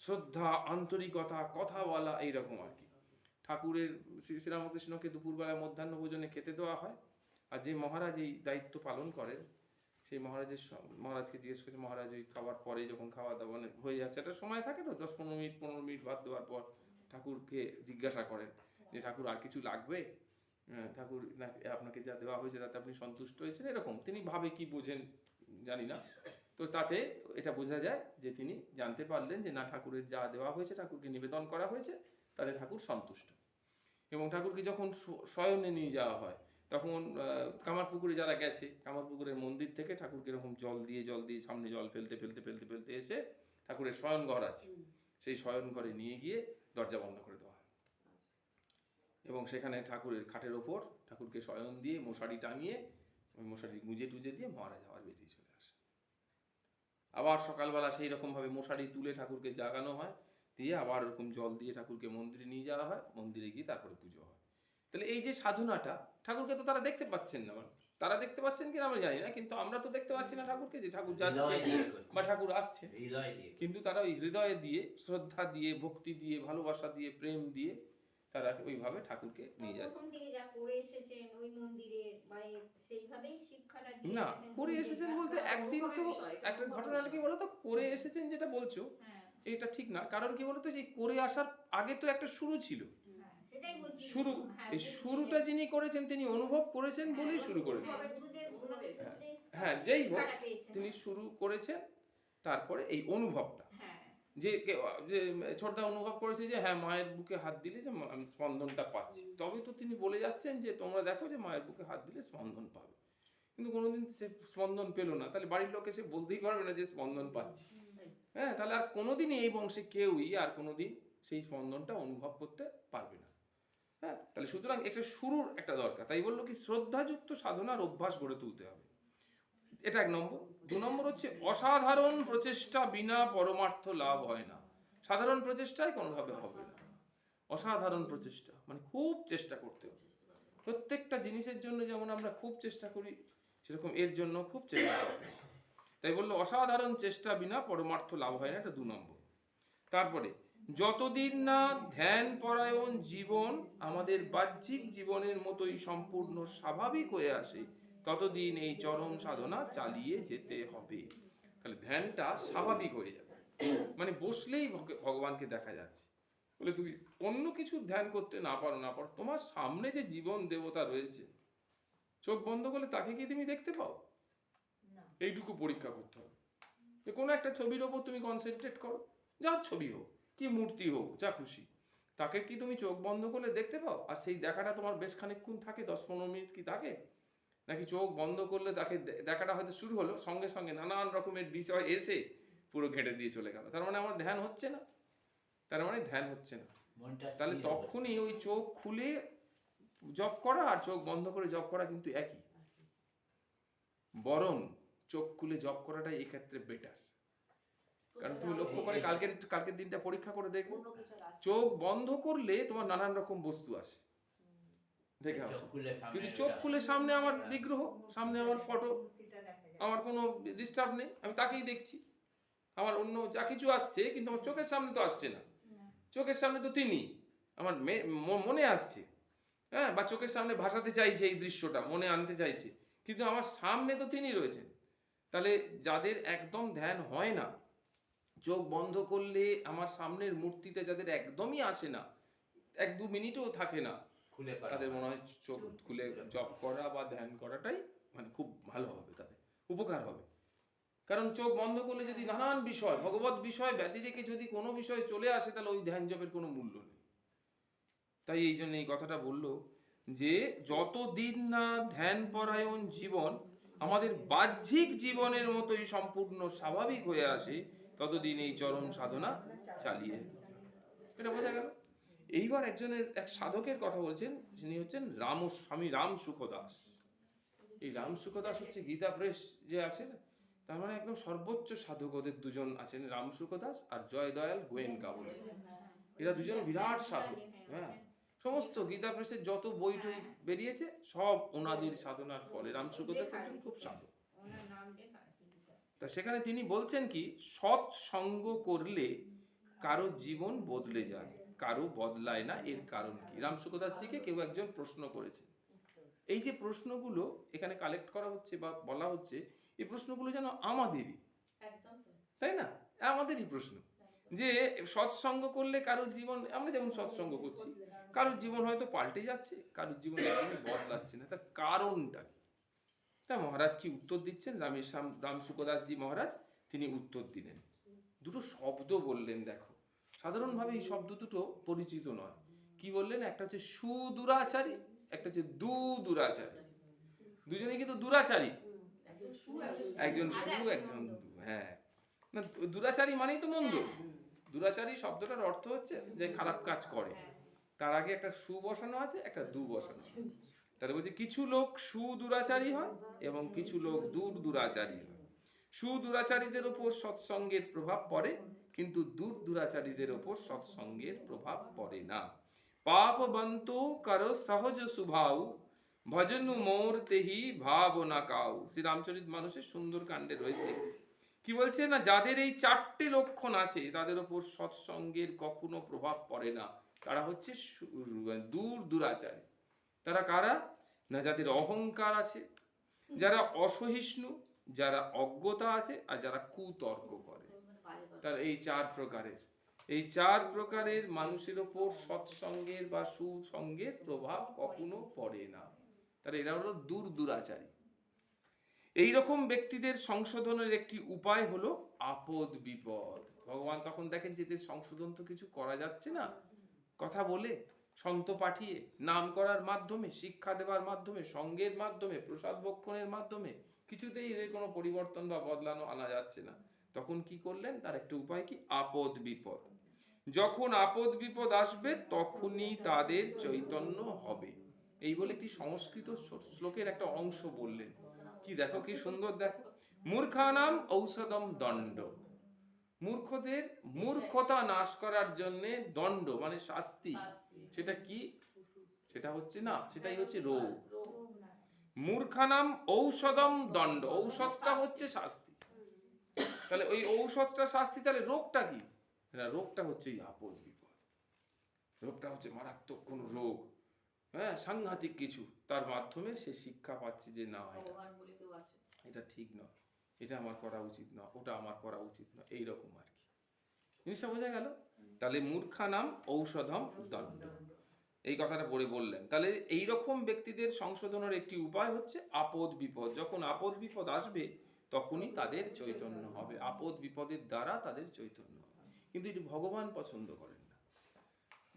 [SPEAKER 1] শ্রদ্ধা, আন্তরিকতা, কথা বলা, এইরকম আর কি। ঠাকুরের শ্রী শ্রীরামকৃষ্ণকে দুপুরবেলা মধ্যাহ্ন ভোজনে খেতে দেওয়া হয়, আর যে মহারাজ এই দায়িত্ব পালন করেন সেই মহারাজকে জিজ্ঞেস করছে, মহারাজ ওই খাবার পরে যখন খাওয়া দাওয়া হয়ে যাচ্ছে, একটা সময় থাকে তো 10-15 মিনিট ভাত দেওয়ার পর ঠাকুরকে জিজ্ঞাসা করেন যে ঠাকুর আর কিছু লাগবে? ঠাকুর না, আপনাকে যা দেওয়া হয়েছে তাতে আপনি সন্তুষ্ট হয়েছেন, এরকম তিনি ভাবে কি বোঝেন জানি না। তো তাতে এটা বোঝা যায় যে তিনি জানতে পারলেন যে না, ঠাকুরের যা দেওয়া হয়েছে, ঠাকুরকে নিবেদন করা হয়েছে, তাতে ঠাকুর সন্তুষ্ট। এবং ঠাকুরকে যখন শয়নে নিয়ে যাওয়া হয় তখন কামারপুকুরে যারা গেছে, কামারপুকুরের মন্দির থেকে ঠাকুরকে এরকম জল দিয়ে সামনে জল ফেলতে ফেলতে ফেলতে ফেলতে এসে ঠাকুরের শয়ন ঘর আছে, সেই শয়ন ঘরে নিয়ে গিয়ে দরজা বন্ধ করে দেওয়া হয়, এবং সেখানে ঠাকুরের খাটের ওপর ঠাকুরকে শয়ন দিয়ে মশারি টাঙিয়ে ওই মশারি গুঁজে টুজে দিয়ে মহারাজ আবার বেরিয়ে চলে আসে। আবার সকালবেলা সেই রকম ভাবে মশারি তুলে ঠাকুরকে জাগানো হয়, দিয়ে আবার ওরকম জল দিয়ে ঠাকুরকে মন্দিরে নিয়ে যাওয়া হয়, মন্দিরে গিয়ে তারপরে পুজো হয়। তাহলে এই যে সাধনাটা, ঠাকুরকে তো তারা দেখতে পাচ্ছেন না, মানে তারা দেখতে পাচ্ছেন কিনা আমরা জানি না, কিন্তু আমরা তো দেখতে পাচ্ছি না ঠাকুরকে, যে ঠাকুর যাচ্ছে
[SPEAKER 3] হৃদয় দিয়ে করছে।
[SPEAKER 1] বা ঠাকুর আসছে,
[SPEAKER 3] হৃদয় দিয়ে।
[SPEAKER 1] কিন্তু তারা ওই হৃদয়ে দিয়ে, শ্রদ্ধা দিয়ে, ভক্তি দিয়ে, ভালোবাসা দিয়ে, প্রেম দিয়ে তারা ওইভাবে ঠাকুরকে নিয়ে যাচ্ছে।
[SPEAKER 4] প্রথম থেকে যা করে এসেছেন ওই মন্দিরে বা সেইভাবেই শিক্ষাটা দিয়ে
[SPEAKER 1] না,
[SPEAKER 4] গেছেন,
[SPEAKER 1] করে এসেছেন বলতে একদিন তো একটা ঘটনাটা কি বলতো, করে এসেছেন যেটা বলছো
[SPEAKER 4] হ্যাঁ,
[SPEAKER 1] এটা ঠিক না। কারণ কি বলতো, যে করে আসার আগে তো একটা শুরু ছিল,
[SPEAKER 4] হ্যাঁ, সেটাই বলছি।
[SPEAKER 1] শুরু,
[SPEAKER 4] হ্যাঁ,
[SPEAKER 1] এই শুরুটা যিনি করেছেন তিনি অনুভব করেছেন বলেই শুরু করেছেন। হ্যাঁ, যেই হোক তিনি শুরু করেছেন, তারপরে এই অনুভবটা
[SPEAKER 4] হ্যাঁ,
[SPEAKER 1] যে যে ছোটদা অনুভব করেছে যে হ্যাঁ, মায়ের বুকে হাত দিলে যে আমি স্পন্দনটা পাচ্ছি, তবে তো তিনি বলে যাচ্ছেন যে তোমরা দেখো যে মায়ের বুকে হাত দিলে স্পন্দন পাবে, কিন্তু কোনোদিন সে স্পন্দন পেল না, তাহলে বাড়ির লোকে সে বলতেই পারবে না যে স্পন্দন পাচ্ছি। হ্যাঁ, তাহলে আর কোনোদিনই এই বংশে কেউই আর কোনোদিন সেই স্পন্দনটা অনুভব করতে পারবে না। হ্যাঁ, তাহলে সুতরাং একটা শুরুর একটা দরকার, তাই বললো কি শ্রদ্ধাযুক্ত সাধনার অভ্যাস গড়ে তুলতে হবে, এটা 1 নম্বর। 2 নম্বর হচ্ছে অসাধারণ প্রচেষ্টা বিনা পরমার্থ লাভ হয় না। সাধারণ প্রচেষ্টায় কোনোভাবে হবে না, অসাধারণ প্রচেষ্টা মানে খুব চেষ্টা করতে হবে। প্রত্যেকটা জিনিসের জন্য যেমন আমরা খুব চেষ্টা করি, সেরকম এর জন্য খুব চেষ্টা করতে হবে। তাই বললো অসাধারণ চেষ্টা বিনা পরমার্থ লাভ হয় না, এটা 2 নম্বর। তারপরে যতদিন না ধ্যান পরায়ণ জীবন আমাদের বাহ্যিক জীবনের মতোই সম্পূর্ণ স্বাভাবিক হয়ে আসে, ততদিন এই চরম সাধনা চালিয়ে যেতে হবে। তাহলে ধ্যানটা স্বাভাবিক হয়ে যাবে, মানে বসলেই ভগবানকে দেখা যাচ্ছে। বলে তুমি অন্য কিছু ধ্যান করতে না পারো, তোমার সামনে যে জীবন দেবতা রয়েছে, চোখ বন্ধ করলে তাকে কি তুমি দেখতে পাও? এইটুকু পরীক্ষা করতে হবে। যে কোনো একটা ছবির ওপর তুমি কনসেন্ট্রেট করো, যার ছবি হোক, কি মূর্তি হোক, যা খুশি, তাকে কি তুমি চোখ বন্ধ করলে দেখতে পাও? আর সেই দেখাটা তোমার বেশ খানিকক্ষণ থাকে, 10-15 মিনিট কি থাকে? নাকি চোখ বন্ধ করলে তাকে দেখাটা হয়তো শুরু হলো, সঙ্গে সঙ্গে নানান রকমের বিষয় এসে পুরো ঘেঁটে দিয়ে চলে গেল, তার মানে আমার ধ্যান হচ্ছে না, তার মানে ধ্যান হচ্ছে না। তাহলে তখনই ওই চোখ খুলে জপ করা আর চোখ বন্ধ করে জপ করা কিন্তু একই, বরং চোখ খুলে জপ করাটাই এই ক্ষেত্রে বেটার। কারণ তুমি লক্ষ্য করে কালকের দিনটা পরীক্ষা করে দেখো, চোখ বন্ধ করলে তোমার নানান রকম বস্তু আসে, দেখে আসো, কিন্তু চোখ খুলে সামনে আমার বিগ্রহ, সামনে আমার ফটো, আমার কোনো ডিস্টার্ব নেই, আমি তাকেই দেখছি। আমার অন্য যা কিছু আসছে কিন্তু আমার চোখের সামনে তো আসছে না, চোখের সামনে তো তিনি আমার মনে আসছে, হ্যাঁ, বা চোখের সামনে ভাসাতে চাইছে এই দৃশ্যটা, মনে আনতে চাইছে, কিন্তু আমার সামনে তো তিনি রয়েছেন। তাহলে যাদের একদম ধ্যান হয় না, চোখ বন্ধ করলে আমার সামনের মূর্তিটা যাদের একদমই আসে না, 1-2 মিনিটও থাকে না, তাদের মনে হয় চোখ খুলে জপ করা বা ধ্যান করাটাই মানে খুব ভালো হবে, তাদের উপকার হবে। কারণ চোখ বন্ধ করলে যদি নানান বিষয়, ভগবত বিষয় ব্যতিরেকে যদি কোনো বিষয় চলে আসে, তাহলে ওই ধ্যান জপের কোনো মূল্য নেই। তাই এই জন্য এই কথাটা বললো যে যতদিন না ধ্যান পরায়ণ জীবন আমাদের বাহ্যিক জীবনের মতোই সম্পূর্ণ স্বাভাবিক হয়ে আসে, ততদিন এই চরম সাধনা চালিয়ে। এটা বোঝা গেল। এইবার এক সাধকের কথা বলছেন, যিনি হচ্ছেন স্বামী রাম সুখদাস। এই রাম সুখদাস হচ্ছে গীতা প্রেস যে আছে, তার মানে একদম সর্বোচ্চ সাধক। ওদের দুজন আছেন, রাম সুখদাস আর জয়দয়াল গোয়েঙ্কা বলে। এরা দুজন বিরাট সাধক। হ্যাঁ, সমস্ত গীতা প্রেসের যত বই টই বেরিয়েছে সব ওনাদের সাধনার ফলে। রাম সুখদাস একজন খুব সাধক। তা সেখানে তিনি বলছেন কি, সৎসঙ্গ করলে কারো জীবন বদলে যায়, কারো বদলায় না। এর কারণ কি? রাম সুখদাসজিকে কেউ একজন প্রশ্ন করেছে। এই যে প্রশ্নগুলো এখানে কালেক্ট করা হচ্ছে বা বলা হচ্ছে, এই প্রশ্নগুলো যেন আমাদেরই, তাই না? আমাদেরই প্রশ্ন যে সৎসঙ্গ করলে কারোর জীবন, আমরা যেমন সৎসঙ্গ করছি, কারোর জীবন হয়তো পাল্টে যাচ্ছে, কারোর জীবন একদমই বদলাচ্ছে না। তার কারণটা কি? তা মহারাজ কি উত্তর দিচ্ছেন? রাম সুখদাসজি মহারাজ তিনি উত্তর দিলেন, দুটো শব্দ বললেন। দেখো, সাধারণভাবে এই শব্দ দুটো পরিচিত নয়। কি বললেন? একটা হচ্ছে সুদুরাচারী, একটা হচ্ছে দুরাচারী। দুজনেই কিন্তু দুরাচারী, একজন সু একজন দু। হ্যাঁ, না, দুরাচারী মানেই তো মন্দ। দুরাচারী শব্দটার অর্থ হচ্ছে যে খারাপ কাজ করে। তার আগে একটা সু বসানো আছে, একটা দু বসানো আছে। তাহলে বলছে কিছু লোক সুদুরাচারী হয় এবং কিছু লোক দুরাচারী হয়। সুদুরাচারীদের ওপর সৎসঙ্গের প্রভাব পড়ে, কিন্তু দুরাচারীদের ওপর সৎসঙ্গের প্রভাব পড়ে না। পাপবন্ত কর সহজ সুভাও, ভজন মোর তেহি ভাবনা কাউ। শ্রী রামচরিত মানুষের সুন্দর কাণ্ডে রয়েছে। কি বলছে না, যাদের এই চারটে লক্ষণ আছে তাদের ওপর সৎসঙ্গের কখনো প্রভাব পড়ে না। তারা হচ্ছে দুরাচারী। তারা কারা? না, যাদের অহংকার আছে, যারা অসহিষ্ণু, যারা অজ্ঞতা আছে, আর যারা কুতর্ক করে। তার এই চার প্রকারের মানুষের ওপর সৎসঙ্গের বা সুসঙ্গের প্রভাব কখনো পড়ে না। তারা এরা হলো দুরাচারী। এইরকম ব্যক্তিদের সংশোধনের একটি উপায় হলো আপদ বিপদ। ভগবান তখন দেখেন যে এদের সংশোধন তো কিছু করা যাচ্ছে না, কথা বলে, সন্ত পাঠিয়ে, নাম করার মাধ্যমে, শিক্ষা দেওয়ার মাধ্যমে, সঙ্গের মাধ্যমে, প্রসাদ ভক্ষণের মাধ্যমে কিছুতেই এদের কোনো পরিবর্তন বা বদলানো আনা যাচ্ছে না। তখন কি করলেন? তার একটা উপায় কি? আপদ বিপদ। যখন আপদ বিপদ আসবে তখনই তাদের চৈতন্য হবে। এই বলে একটি সংস্কৃত শ্লোকের একটা অংশ বললেন। কি দেখো, কি সুন্দর! দেখো, মূর্খানাম ঔষধম দণ্ড। মূর্খদের মূর্খতা নাশ করার জন্য দণ্ড মানে শাস্তি। সেটা কি? সেটা হচ্ছে না, সেটাই হচ্ছে রোগ। মূর্খানাম ঔষধম দণ্ড, ঔষধটা হচ্ছে শাস্তি। তাহলে ওই ঔষধটা শাস্তি, তাহলে রোগটা কি? রোগটা হচ্ছে এই আপদ বিপদ। রোগটা হচ্ছে মারাত্মক কোন রোগ, হ্যাঁ, সাংঘাতিক কিছু। তার মাধ্যমে সে শিক্ষা পাচ্ছে যে না, এটা ঠিক নয়, এটা আমার করা উচিত না, ওটা আমার করা উচিত না, এইরকম আর কি। জিনিসটা বোঝা গেল? তাহলে মূর্খানাম ঔষধম দণ্ড, এই কথাটা পড়ে বললেন। তাহলে এইরকম ব্যক্তিদের সংশোধনের একটি উপায় হচ্ছে আপদ বিপদ। যখন আপদ বিপদ আসবে তখনই তাদের চৈতন্য হবে। আপদ বিপদের দ্বারা তাদের চৈতন্য হবে। কিন্তু এটি ভগবান পছন্দ করেন না।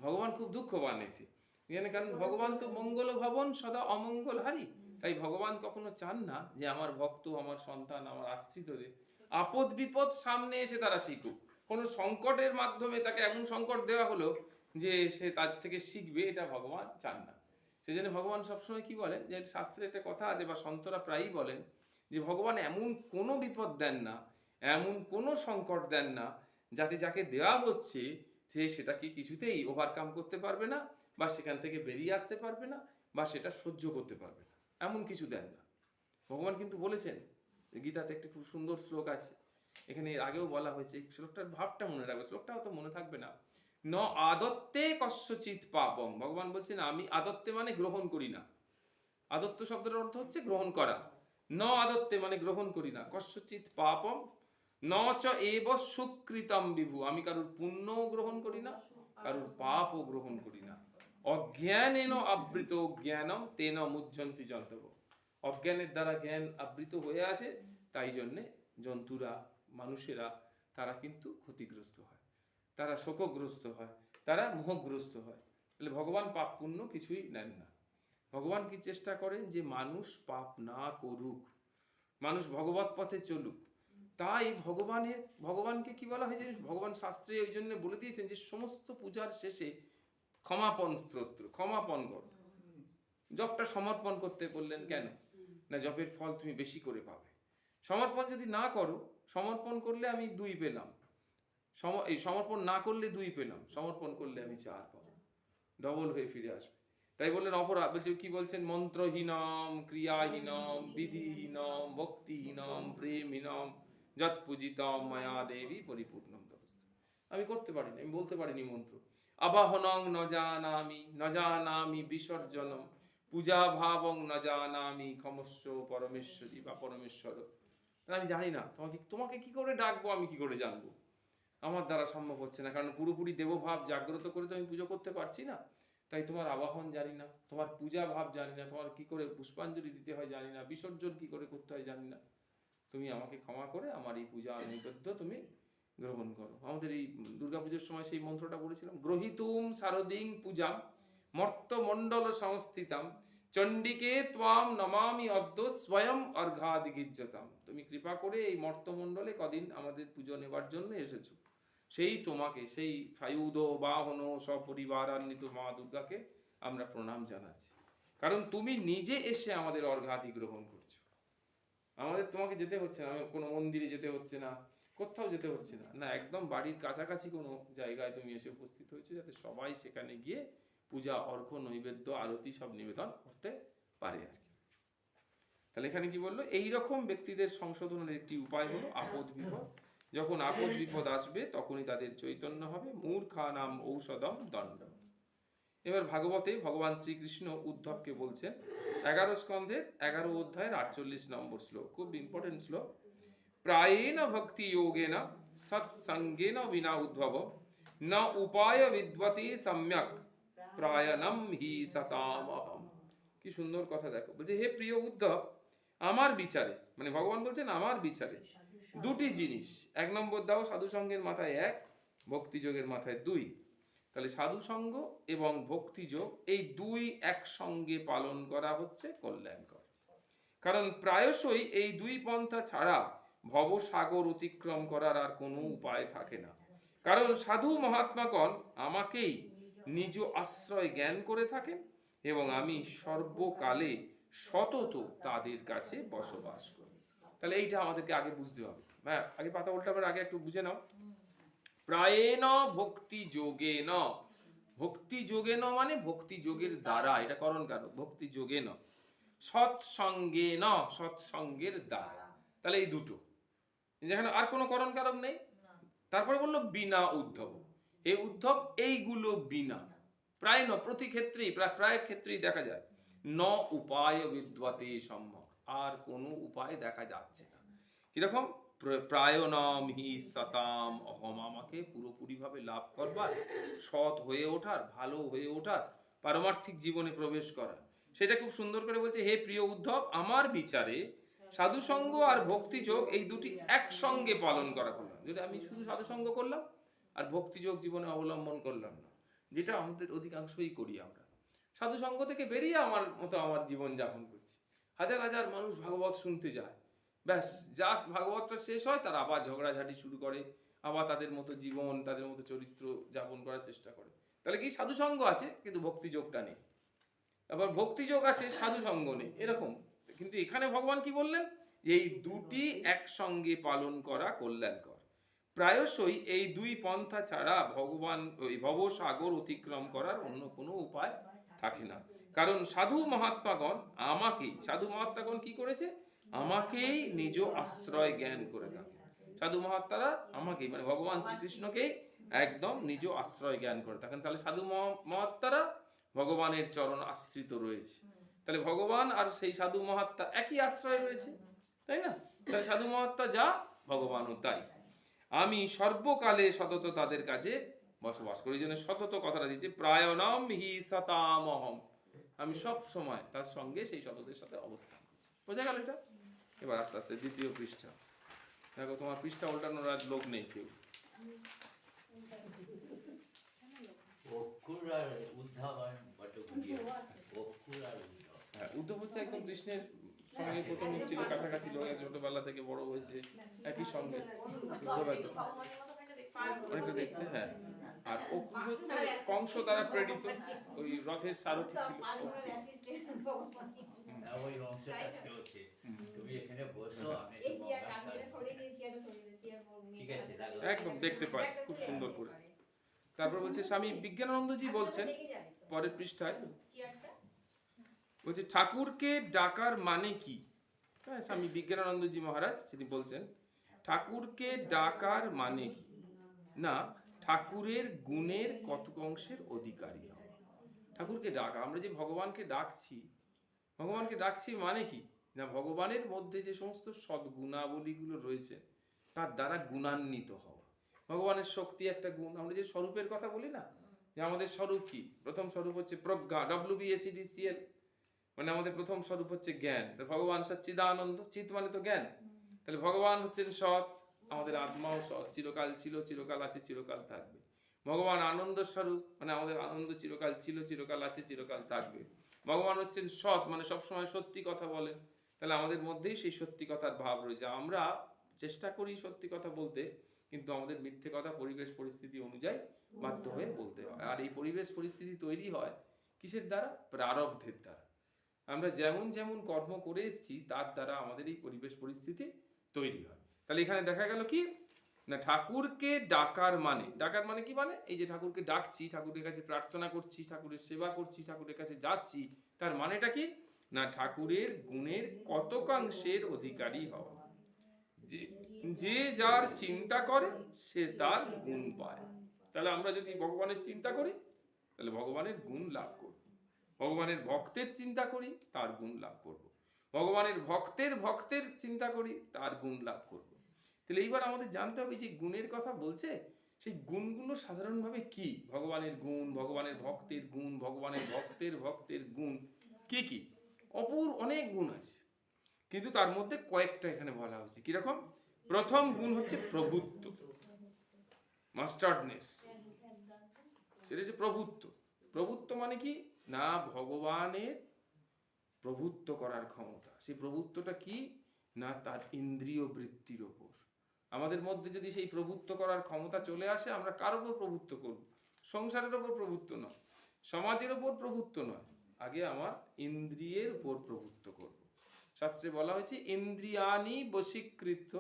[SPEAKER 1] ভগবান খুব দুঃখবান এতে। কারণ ভগবান তো মঙ্গল ভবন সদা অমঙ্গল হারি। তাই ভগবান কখনো চান না যে আমার ভক্ত, আমার সন্তান, আমার আশ্রিতদের আপদ বিপদ সামনে এসে তারা শিখুক। কোনো সংকটের মাধ্যমে তাকে এমন সংকট দেওয়া হলো যে সে তার থেকে শিখবে, এটা ভগবান চান না। সেই জন্য ভগবান সবসময় কি বলেন, যে শাস্ত্রে একটা কথা আছে বা সন্তরা প্রায়ই বলেন যে ভগবান এমন কোনো বিপদ দেন না, এমন কোনো সংকট দেন না যাতে যাকে দেওয়া হচ্ছে সে সেটাকে কিছুতেই ওভারকাম করতে পারবে না, বা সেখান থেকে বেরিয়ে আসতে পারবে না, বা সেটা সহ্য করতে পারবে না, এমন কিছু দেন না। ভগবান কিন্তু বলেছেন, গীতাতে একটি খুব সুন্দর শ্লোক আছে, এখানে এর আগেও বলা হয়েছে, শ্লোকটার ভাবটা মনে রাখবে, শ্লোকটাও তো মনে থাকবে না। ন আদত্তে কস্যচিৎ পাপম। ভগবান বলছেন আমি আদত্তে মানে গ্রহণ করি না। আদত্ত শব্দের অর্থ হচ্ছে গ্রহণ করা। ন আদত্তে মানে গ্রহণ করি না। কস্যচিৎ পাপম ন চ এব সুকৃতম বিভু। আমি কারুর পুণ্যও গ্রহণ করি না, কারুর পাপও গ্রহণ করি না। অজ্ঞানেন আবৃত জ্ঞানম তেন মুহ্যন্তি জন্তব। অজ্ঞানের দ্বারা জ্ঞান আবৃত হয়ে আছে, তাই জন্যে জন্তুরা, মানুষেরা, তারা কিন্তু ক্ষতিগ্রস্ত হয়, তারা শোকগ্রস্ত হয়, তারা মোহগ্রস্ত হয়। তাহলে ভগবান পাপ পুণ্য কিছুই নেন না। ভগবান কি চেষ্টা করেন যে মানুষ পাপ না করুক, মানুষ ভগবত পথে চলুক। তাই ভগবানকে কি বলা হয়েছে, ভগবান শাস্ত্রে ওই জন্য বলে দিয়েছেন যে সমস্ত পূজার শেষে ক্ষমাপণ স্তোত্র, ক্ষমাপণ করো। জপটা সমর্পণ করতে বললেন কেন? না জপের ফল তুমি বেশি করে পাবে। সমর্পণ যদি না করো, সমর্পণ করলে আমি 2 পেলাম, এই সমর্পণ না করলে 2 পেলাম, সমর্পণ করলে আমি 4 পাবো, ডবল হয়ে ফিরে আসবে। তাই বললেন অপরাধ বলছে, কি বলছেন, মন্ত্রহীনম ক্রিয়াহীনম বিধিহীনম ভক্তিহীনম প্রেমহীনম যৎ পূজিতম মায়া দেবী পরিপূর্ণম তপস্ত। আমি করতে পারিনি, আমি বলতে পারিনি মন্ত্র। আবাহনং ন জানামি বিসর্জনম পূজা ভাবং ন জানামি ক্ষমস্ব পরমেশ্বরী বা পরমেশ্বর। আমি জানি না তোমাকে কি করে ডাকবো, আমি কি করে জানবো? আমার দ্বারা সম্ভব হচ্ছে না, কারণ পুরোপুরি দেবভাব জাগ্রত করে তো আমি পুজো করতে পারছি না। তাই তোমার আবাহন জানি না, তোমার পূজা ভাব জানি না, তোমার কি করে পুষ্পাঞ্জলি দিতে হয় জানি না, বিসর্জন কি করে করতে হয় জানি না। তুমি আমাকে ক্ষমা করে আমার এই পূজা নৈবেদ্য তুমি গ্রহণ করো। আমাদের এই দুর্গাপুজোর সময় সেই মন্ত্রটা বলেছিলাম, গ্রহিতুম শারদিং পূজাম মর্তমণ্ডল সংস্থিতাম চণ্ডিকে ত্বাম নমামি অদ্য স্বয়ং অর্ঘাদিগিজ্জতাম। তুমি কৃপা করে এই মর্তমণ্ডলে কদিন আমাদের পুজো নেবার জন্য এসেছো, সেই তোমাকে, সেই সায়ুধ বাহন সপরিবারান্বিত মা দুর্গাকে আমরা প্রণাম জানাচ্ছি, কারণ তুমি নিজে এসে আমাদের অর্ঘাদি গ্রহণ করছো। আমাদের তোমাকে যেতে হচ্ছে না, কোনো মন্দিরে যেতে হচ্ছে না, কোথাও যেতে হচ্ছে না, না একদম বাড়ির কাছাকাছি কোনো জায়গায় তুমি এসে উপস্থিত হয়েছো, যাতে সবাই সেখানে গিয়ে পূজা অর্ঘ্য নৈবেদ্য আরতি সব নিবেদন করতে পারে আর কি। তাহলে এখানে কি বললো, এইরকম ব্যক্তিদের সংশোধনের একটি উপায় হলো আপদ বিপদ। যখন আপদ বিপদ আসবে তখনই তাদের চৈতন্য হবে। মূর্খানাম ঔষধম দণ্ড। এবার ভাগবতে ভগবান শ্রীকৃষ্ণ উদ্ধবকে বলছেন 11 স্কন্ধের 11 অধ্যায়ের 48 নম্বর শ্লোক, খুব ইম্পর্টেন্ট শ্লোক। প্রায়েণ ভক্তি যোগেন সৎসঙ্গেন বিনা উদ্ভব না উপায় বিদ্বতে সম্যক প্রায়ণম হি সতামহম। কি সুন্দর কথা দেখো, বলছে হে প্রিয় উদ্ধব, আমার বিচারে, মানে ভগবান বলছেন আমার বিচারে 2টি জিনিস, 1 নম্বর দাও সাধু সঙ্গের মাথায় 1, ভক্তি যোগের মাথায় 2। তাহলে সাধু সঙ্গ এবং ভক্তি যোগ এই 2 একসঙ্গে পালন করা হচ্ছে কল্যাণকর। কারণ প্রায়শই এই 2 পন্থা ছাড়া ভবসাগর অতিক্রম করার আর কোনো উপায় থাকে না। কারণ সাধু মহাত্মাগণ আমাকেই নিজ আশ্রয় জ্ঞান করে থাকেন এবং আমি সর্বকালে সতত তাদের কাছে বসবাস করি। তাহলে এইটা আমাদেরকে আগে বুঝতে হবে। হ্যাঁ, আগে পাতা উল্টাবার আগে একটু বুঝে নাও। প্রায়েণ ভক্তি যোগেন, ভক্তি যোগেন মানে ভক্তি যোগের দ্বারা, এটা করণ কারক, ভক্তি যোগেন। সৎসঙ্গেন, সৎসঙ্গের দ্বারা। তাহলে এই দুটো, যেখানে আর কোনো করণ কারক নেই। তারপরে বললো বিনা উদ্ধব, হে উদ্ধব এইগুলো বিনা, প্রায় ন, প্রতি ক্ষেত্রেই, প্রায় ক্ষেত্রেই দেখা যায় ন উপায় বিদ্বতে সম্যক, আর কোনো উপায় দেখা যাচ্ছে না। কিরকম, প্রায়ণম হি সতাম অহম, আমাকে পুরোপুরিভাবে লাভ করবার, সৎ হয়ে ওঠার, ভালো হয়ে ওঠার, পারমার্থিক জীবনে প্রবেশ করার, সেটা খুব সুন্দর করে বলছে হে প্রিয় উদ্ধব, আমার বিচারে সাধুসঙ্গ আর ভক্তিযোগ এই 2টি একসঙ্গে পালন করা করলাম। যেটা আমি শুধু সাধুসঙ্গ করলাম আর ভক্তিযোগ জীবনে অবলম্বন করলাম না, যেটা আমাদের অধিকাংশই করি। আমরা সাধুসঙ্গ থেকে বেরিয়ে আমার মতো আমার জীবন যাপন করছি। হাজার হাজার মানুষ ভাগবত শুনতে যায়, ব্যাস জাস্ট ভাগবতটা শেষ হয় তারা আবার ঝগড়াঝাটি শুরু করে, আবার তাদের মতো জীবন, তাদের মতো চরিত্র যাপন করার চেষ্টা করে। তাহলে কি সাধুসঙ্গ আছে কিন্তু ভক্তিযোগটা নেই, আবার ভক্তিযোগ আছে সাধুসঙ্গ নেই, এরকম। কিন্তু এখানে ভগবান কি বললেন, এই 2টি একসঙ্গে পালন করা কল্যাণকর। প্রায়শই এই 2 পন্থা ছাড়া ভগবান ওই ভবসাগর অতিক্রম করার অন্য কোনো উপায় থাকে না। কারণ সাধু মহাত্মাগণ আমাকেই, সাধু মহাত্মাগণ কি করেছে, আমাকেই নিজ আশ্রয় জ্ঞান করে থাকে। সাধু মহাত্মারা আমাকেই, মানে ভগবান শ্রীকৃষ্ণকেই একদম নিজ আশ্রয় জ্ঞান করে থাকেন। তাহলে সাধু মহাত্মারা ভগবানের চরণ আশ্রিত রয়েছে। তাহলে ভগবান আর সেই সাধু মহাত্মা একই আশ্রয় রয়েছে, তাই না? তাহলে সাধু মহাত্মা যা, ভগবানও তাই। আমি সর্বকালে সতত তাদের কাছে বসবাস করি। এই জন্য সতত কথাটা দিচ্ছে, প্রায়ণম হি সতামহম, আমি সব সময় তার সঙ্গে সেই সততের সাথে অবস্থান করছি। বোঝা গেল এটা? এবার আস্তে আস্তে 2য় পৃষ্ঠা। দেখো তোমার পৃষ্ঠা উল্টানোর আর লোক নেই কেউ।
[SPEAKER 3] অক্ষুর আর উদ্ধাবন বটগুলিয়া, অক্ষুর আর উদ্ধাব।
[SPEAKER 1] হ্যাঁ, উদ্ধব হচ্ছে একদম কৃষ্ণের সঙ্গে প্রথম ছিল, কাছাকাছি লোক, ছোটবেলা থেকে বড় হয়েছে একই সঙ্গে। উদ্ধব একদম অনেকটা দেখতে, হ্যাঁ। আর অক্ষু হচ্ছে কংস দ্বারা প্রেরিত, ওই রথের সারথি ছিল অক্ষু।
[SPEAKER 3] ওই অংশটা চলছে। তুমি এখানে বসো, আমি
[SPEAKER 4] এই
[SPEAKER 3] একটু
[SPEAKER 4] চেয়ারটা
[SPEAKER 3] বন্ধ
[SPEAKER 4] আমি
[SPEAKER 3] করে
[SPEAKER 4] সরিয়ে দিয়েছি, এটা সরিয়ে দিয়েছি, আর
[SPEAKER 3] ঠিক আছে, রাখো।
[SPEAKER 1] একদম দেখতে পায় খুব সুন্দর করে। তারপর বলছে স্বামী বিজ্ঞানানন্দজি বলছেন পরের পৃষ্ঠায়, বলছে ঠাকুরকে ডাকার মানে কি? হ্যাঁ, স্বামী বিজ্ঞানানন্দজি মহারাজ তিনি বলছেন ঠাকুরকে ডাকার মানে কি না ঠাকুরের গুণের কতক অংশের অধিকারী হওয়া। ঠাকুরকে ডাকা, আমরা যে ভগবানকে ডাকছি মানে কি না ভগবানের মধ্যে যে সমস্ত সদ্গুণাবলীগুলো রয়েছে তার দ্বারা গুণান্বিত হওয়া। ভগবানের শক্তি একটা গুণ। আমরা যে স্বরূপের কথা বলি না, যে আমাদের স্বরূপ কি, প্রথম স্বরূপ হচ্ছে প্রজ্ঞা, WBACDCL, মানে আমাদের প্রথম স্বরূপ হচ্ছে জ্ঞান। তো ভগবান সচ্চিদানন্দ, চিৎ মানে তো জ্ঞান, তাহলে ভগবান হচ্ছেন সৎ, আমাদের আত্মাও সৎ, চিরকাল ছিল, চিরকাল আছে, চিরকাল থাকবে। ভগবান আনন্দ স্বরূপ, মানে আমাদের আনন্দ চিরকাল ছিল, চিরকাল আছে, চিরকাল থাকবে। ভগবান হচ্ছেন সৎ, মানে সবসময় সত্যি কথা বলেন, তাহলে আমাদের মধ্যেই সেই সত্যি কথার ভাব রয়েছে। আমরা চেষ্টা করি সত্যি কথা বলতে, কিন্তু আমাদের মিথ্যে কথা পরিবেশ পরিস্থিতি অনুযায়ী বাধ্য হয়ে বলতে হয়। আর এই পরিবেশ পরিস্থিতি তৈরি হয় কিসের দ্বারা? প্রারব্ধের দ্বারা। আমরা যেমন যেমন কর্ম করে এসেছি তার দ্বারা আমাদের এই পরিবেশ পরিস্থিতি তৈরি হয়। তাহলে এখানে দেখা গেল কি না ঠাকুরকে ডাকার মানে কি, মানে এই যে ঠাকুরকে ডাকছি, ঠাকুরের কাছে প্রার্থনা করছি, ঠাকুরের সেবা করছি, ঠাকুরের কাছে যাচ্ছি, তার মানেটা কি না ঠাকুরের গুণের কতকাংশের অধিকারী হওয়া। যে যার চিন্তা করে সে তার গুণ পায়। তাহলে আমরা যদি ভগবানের চিন্তা করি তাহলে ভগবানের গুণ লাভ করব। ভগবানের ভক্তের চিন্তা করি তার গুণ লাভ করব। ভগবানের ভক্তের চিন্তা করি তার গুণ লাভ করব। তাহলে এইবার আমাদের জানতে হবে যে গুণের কথা বলছে, সেই গুণগুলো সাধারণভাবে কি? ভগবানের গুণ, ভগবানের ভক্তের গুণ, ভগবানের ভক্তের গুণ কি কি? অপূর অনেক গুণ আছে, কিন্তু তার মধ্যে কয়েকটা এখানে বলা হয়েছে। কিরকম? প্রথম গুণ হচ্ছে প্রভুত্ব, মাস্টার্ডনেস। সেটা হচ্ছে প্রভুত্ব। প্রভুত্ব মানে কি না ভগবানের প্রভুত্ব করার ক্ষমতা। সেই প্রভুত্বটা কি না তার ইন্দ্রিয় বৃত্তির ওপর। আমাদের মধ্যে যদি সেই প্রভুত্ব করার ক্ষমতা চলে আসে, আমরা কার ওপর প্রভুত্ব করব? সংসারের ওপর প্রভুত্ব নয়, সমাজের ওপর প্রভুত্ব নয়, আগে আমার ইন্দ্রিয়ের উপর প্রভুত্ব করব। শাস্ত্রে বলা হয়েছে ইন্দ্রিয়ানি বশীকৃত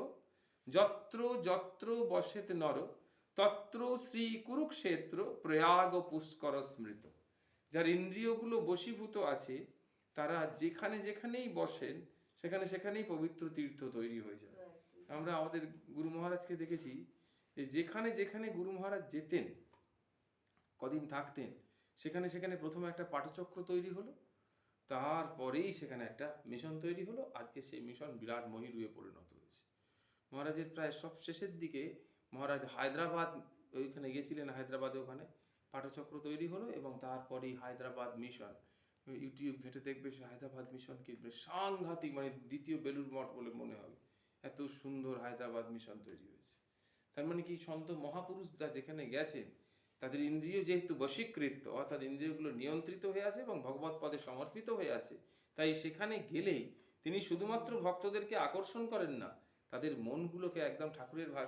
[SPEAKER 1] যত্র যত্র বসেত নর তত্র শ্রী কুরুক্ষেত্র প্রয়াগ পুষ্কর স্মৃত। যার ইন্দ্রিয়গুলো বশীভূত আছে তারা যেখানে যেখানেই বসেন সেখানে সেখানেই পবিত্র তীর্থ তৈরি হয়ে যায়। আমরা আমাদের গুরু মহারাজকে দেখেছি যে যেখানে যেখানে গুরু মহারাজ যেতেন, কদিন থাকতেন, সেখানে সেখানে প্রথমে একটা পাঠচক্র তৈরি হলো, তারপরেই সেখানে একটা মিশন তৈরি হলো। আজকে সেই মিশন বিরাট মহিরুহে পরিণত হয়েছে। মহারাজের প্রায় সব শেষের দিকে মহারাজ হায়দ্রাবাদ ওইখানে গেছিলেন, হায়দ্রাবাদে ওখানে পাঠচক্র তৈরি হলো, এবং তারপরেই হায়দ্রাবাদ মিশন। ইউটিউব ঘেটে দেখবে সে হায়দ্রাবাদ মিশন কি সাংঘাতিক, মানে দ্বিতীয় বেলুর মঠ বলে মনে হবে, এত সুন্দর হায়দ্রাবাদ মিশন তৈরি হয়েছে। তার মানে কি সন্ত মহাপুরুষরা যেখানে গেছেন তাদের ইন্দ্রিয় যেহেতু বশীকৃত, অর্থাৎ ইন্দ্রিয়গুলো নিয়ন্ত্রিত হয়ে আছে এবং ভগবত পদে সমর্পিত হয়ে আছে, তাই সেখানে গেলেই তিনি শুধুমাত্র ভক্তদেরকে আকর্ষণ করেন না, তাদের মনগুলোকে একদম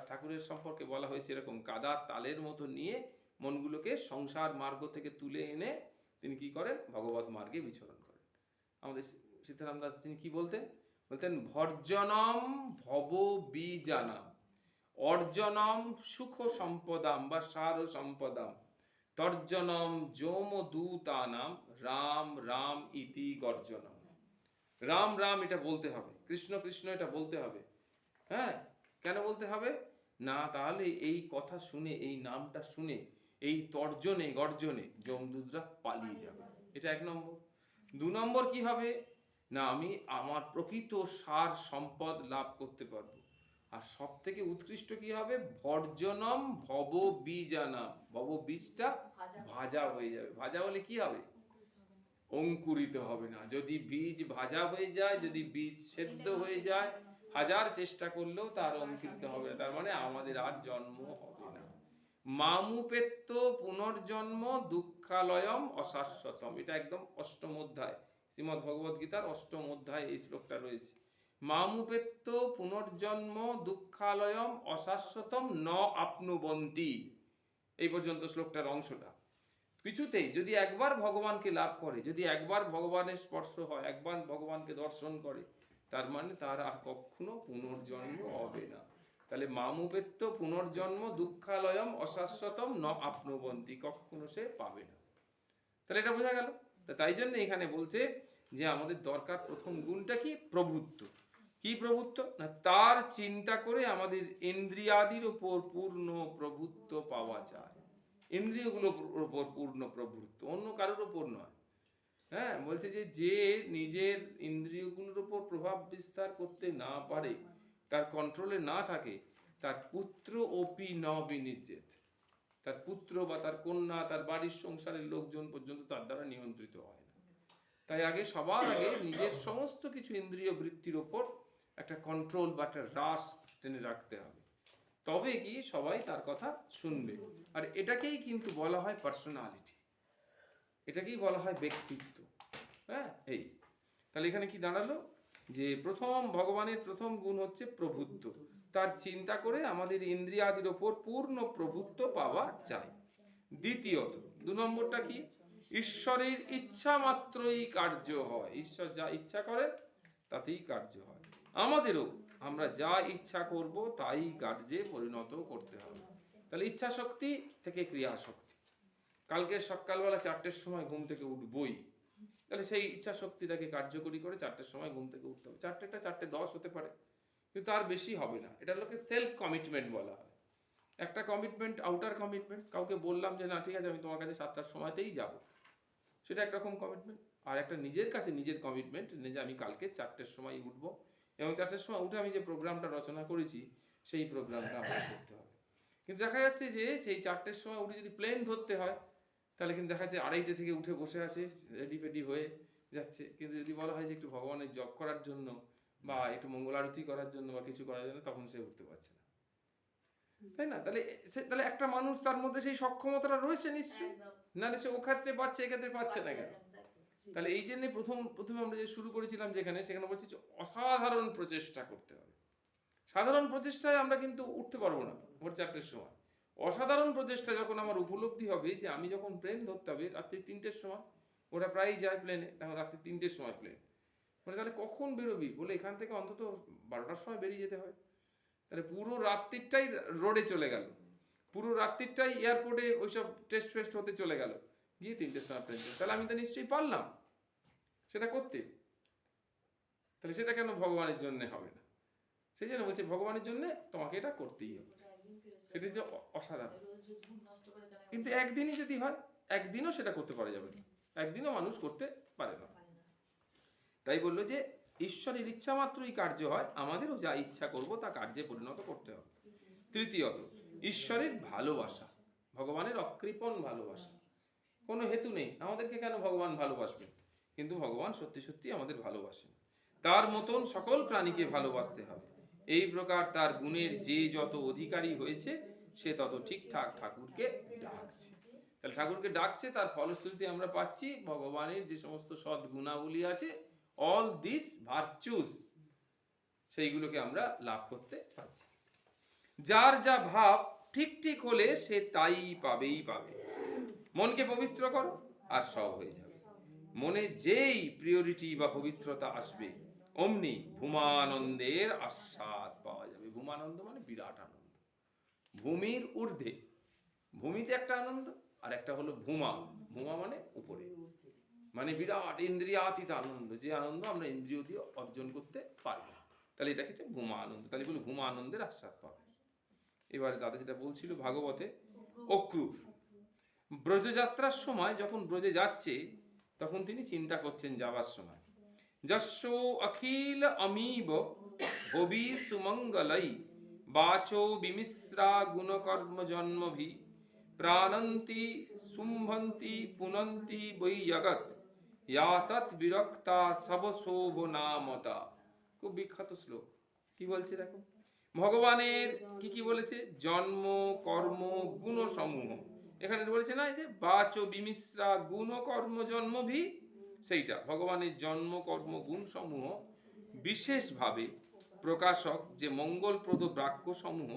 [SPEAKER 1] ঠাকুরের সম্পর্কে বলা হয়েছে এরকম কাদা তালের মতো নিয়ে মনগুলোকে সংসার মার্গ থেকে তুলে এনে তিনি কি করেন? ভগবত মার্গে বিচরণ করেন। আমাদের সীতারাম দাস তিনি কি বলতেন? ভর্জনম ভব বীজানাম অর্জনম সুখ সম্পদাম বা সার সম্পদাম তর্জনম যোম দূতানাম রাম রাম ইতি গর্জনম। রাম রাম এটা বলতে হবে, কৃষ্ণ কৃষ্ণ এটা বলতে হবে। হ্যাঁ, কেন বলতে হবে না? তাহলে এই কথা শুনে, এই নামটা শুনে, এই তর্জনে গর্জনে যমদূতরা পালিয়ে যাবে। এটা 1 নম্বর। 2 নম্বর কি হবে না আমি আমার প্রকৃত সার সম্পদ লাভ করতে পারবো। আর সব থেকে উৎকৃষ্ট কি হবে? ভর্জনম ভব বীজানাম। ভব বীজটা ভাজা হয়ে যাবে। ভাজা হলে কি হবে? অঙ্কুরিত হবে না। যদি বীজ ভাজা হয়ে যায়, যদি বীজ সেদ্ধ হয়ে যায়, হাজার চেষ্টা করলেও তার অঙ্কিত হবে না, তার মানে আমাদের আর জন্ম হবে না। মামুপেত্য পুনর্জন্ম দুঃখালয়ম অশাশ্বতম, এটা একদম অষ্টম অধ্যায়, শ্রীমদ্ ভগবদ গীতার অষ্টম অধ্যায় এই শ্লোকটা রয়েছে। মামুপেত্য পুনর্জন্ম দুঃখালয়ম অশাশ্বতম ন আপনুবন্তি, এই পর্যন্ত শ্লোকটার অংশটা। কিছুতেই যদি একবার ভগবানকে লাভ করে, যদি একবার ভগবানের স্পর্শ হয়, একবার ভগবানকে দর্শন করে, তার মানে তার আর কখনো পুনর্জন্ম হবে না। তাহলে মামুপেত্য পুনর্জন্ম দুঃখালয়ম অশাশ্বতম ন আপনুবন্তি, কখনো সে পাবে না। তাহলে এটা বোঝা গেল। তাই জন্য এখানে বলছে যে আমাদের দরকার প্রথম গুণটা কি? প্রভুত্ব। কি প্রভুত্ব? না তার চিন্তা করে আমাদের ইন্দ্রিয়াদির উপর পূর্ণ প্রভুত্ব পাওয়া যায়। ইন্দ্রিয়গুলোর উপর পূর্ণ প্রভুত্ব, অন্য কারোর উপর নয়। হ্যাঁ, বলছে যে যে নিজের ইন্দ্রিয়গুলোর উপর প্রভাব বিস্তার করতে না পারে, তার কন্ট্রোলে না থাকে, তার পুত্র অপি ন বিনির্জেত, তার পুত্র বা তার কন্যা, তার বাড়ির সংসারের লোকজন পর্যন্ত তার দ্বারা নিয়ন্ত্রিত হয় না। তাই আগে সবার আগে নিজের সমস্ত কিছু ইন্দ্রিয় বৃত্তির ওপর একটা কন্ট্রোল বা একটা হ্রাস টেনে রাখতে হবে, তবে কি সবাই তার কথা শুনবে। আর এটাকেই কিন্তু বলা হয় পার্সোনালিটি, এটাকেই বলা হয় ব্যক্তিত্ব। হ্যাঁ, এই তাহলে এখানে কি দাঁড়ালো যে প্রথম ভগবানের প্রথম গুণ হচ্ছে প্রভুত্ব, তার চিন্তা করে আমাদের ইন্দ্রিয়াদির ওপর পূর্ণ প্রভুত্ব পাওয়া যায়। দ্বিতীয়ত, 2 নম্বরটা কি? ঈশ্বরের ইচ্ছা মাত্রই কার্য হয়। ঈশ্বর যা ইচ্ছা করেন তাতেই কার্য হয়। আমাদেরও আমরা যা ইচ্ছা করব তাই কার্যে পরিণত করতে হবে। তাহলে ইচ্ছা শক্তি থেকে ক্রিয়া শক্তি। কালকে সকালবেলা 4টের সময় ঘুম থেকে উঠবই, তাহলে সেই ইচ্ছা শক্তিটাকে কার্যকরী করে 4টের সময় ঘুম থেকে উঠতে হবে। 4টেটা 4:10 হতে পারে, কিন্তু তার বেশি হবে না। এটা লোকে সেলফ কমিটমেন্ট বলা হয়। একটা কমিটমেন্ট, আউটার কমিটমেন্ট, কাউকে বললাম যে না ঠিক আছে আমি তোমার কাছে 7টার সময়তেই যাব, সেটা একরকম কমিটমেন্ট। আর একটা নিজের কাছে নিজের কমিটমেন্ট, যে আমি কালকে 4টের সময় উঠবো এবং 4টের সময় উঠে আমি যে প্রোগ্রামটা রচনা করেছি সেই প্রোগ্রামটা আমার করতে হবে। কিন্তু দেখা যাচ্ছে যে সেই 4টের সময় উঠে যদি প্লেন ধরতে হয়, তাহলে কিন্তু দেখা যাচ্ছে 2:30 থেকে উঠে বসে আছে, রেডি ফেডি হয়ে যাচ্ছে। কিন্তু যদি বলা হয় যে একটু ভগবানের জপ করার জন্য বা একটু মঙ্গল আরতি করার জন্য বা কিছু করার জন্য, তখন সে উঠতে পারছে না, তাই না? তাহলে একটা মানুষ তার মধ্যে সেই সক্ষমতাটা রয়েছে নিশ্চয়ই, নাহলে সে ও ক্ষেত্রে পাচ্ছে, এক্ষেত্রে পাচ্ছে না কেন? তাহলে এই জন্য প্রথমে আমরা যে শুরু করেছিলাম যেখানে, সেখানে বলছি যে অসাধারণ প্রচেষ্টা করতে হবে। সাধারণ প্রচেষ্টায় আমরা কিন্তু উঠতে পারবো না ভোর 4টের সময়। অসাধারণ প্রচেষ্টা যখন আমার উপলব্ধি হবে যে আমি যখন প্লেন ধরতে হবে রাত্রি 3টের সময়, ওরা প্রায়ই যায় প্লেনে, তখন রাত্রি 3টের সময় প্লেন, মানে তাহলে কখন বেরোবি বলে এখান থেকে অন্তত 12টার সময় বেরিয়ে যেতে হয়। তাহলে পুরো রাত্রিটাই রোডে চলে গেল, পুরো রাত্রিটাই এয়ারপোর্টে ওইসব টেস্ট ফেস্ট হতে চলে গেল, গিয়ে 3টের সময় প্লেন। তাহলে আমি তো নিশ্চয়ই পারলাম সেটা করতে, তাহলে সেটা কেন ভগবানের জন্য হবে না? সেই জন্য বলছে ভগবানের জন্য তোমাকে এটা করতেই হবে। সেটা যে অসাধারণ। কিন্তু একদিনই যদি হয়, একদিনও সেটা করতে পারা যাবে না, একদিনও মানুষ করতে পারে না। তাই বললো যে ঈশ্বরের ইচ্ছা মাত্রই কার্য হয়, আমাদেরও যা ইচ্ছা করব তা কার্যে পরিণত করতে হবে। তৃতীয়ত, ঈশ্বরের ভালোবাসা, ভগবানের অকৃপণ ভালোবাসা। কোনো হেতু নেই আমাদেরকে কেন ভগবান ভালোবাসবেন, কিন্তু ভগবান সত্যি সত্যি আমাদের ভালোবাসেন। তার মতন সকল প্রাণীকে ভালোবাসতে হবে। এই প্রকার তার গুণের যে যত অধিকারী হয়েছে, সে তত ঠিকঠাক ঠাকুরকে ডাকছে। তাহলে ঠাকুরকে ডাকছে, তার ফলশ্রুতি আমরা পাচ্ছি ভগবানের যে সমস্ত সৎ গুণাবলী আছে, অল দিস ভার্চুস, সেইগুলোকে আমরা লাভ করতে পারছি। যার যা ভাব ঠিক ঠিক হলে সে তাই পাবেই পাবে। মনকে পবিত্র করো আর সব হয়ে যাবে। মনে যেই প্রিয়রিটি বা পবিত্রতা আসবে, অমনি ভূমানন্দের আস্বাদ পাওয়া যাবে। ভূমানন্দ মানে বিরাট আনন্দ, ভূমির ঊর্ধ্বে। ভূমিতে একটা আনন্দ, আর একটা হলো ভূমা। ভূমা মানে উপরে, মানে বিরাট ইন্দ্রিয়াতীত আনন্দ, যে আনন্দ আমরা ইন্দ্রিয় দিয়ে অর্জন করতে পারি না। তাহলে এটা হচ্ছে ভূমা আনন্দ। তাহলে বলে ভূমা আনন্দের আস্বাদ পাবে। এবারে দাদা যেটা বলছিল ভাগবতে, অক্রূর ব্রজযাত্রার সময় যখন ব্রজে যাচ্ছে, তখন তিনি চিন্তা করছেন যাবার সময়, যস্য অখিল অমীব ভবি সুমঙ্গলাই বাচো বিমিশ্রা গুণকর্ম জন্মভি প্রাণন্তি শুম্ভন্তি পুনন্তি বৈ জগৎ ইয়া তৎ বিরক্তা সব শোভনামতা। খুব বিখ্যাত শ্লোক। কি বলছে দেখো, ভগবানের কি কি বলেছে, জন্ম কর্ম গুণ সমূহ, এখানে বলেছে না এই যে বাচ বিমিশ্রা গুণ কর্ম জন্মভি, সেইটা ভগবানের জন্ম কর্ম গুণ সমূহ বিশেষভাবে প্রকাশক যে মঙ্গলপ্রদ বাক্য সমূহ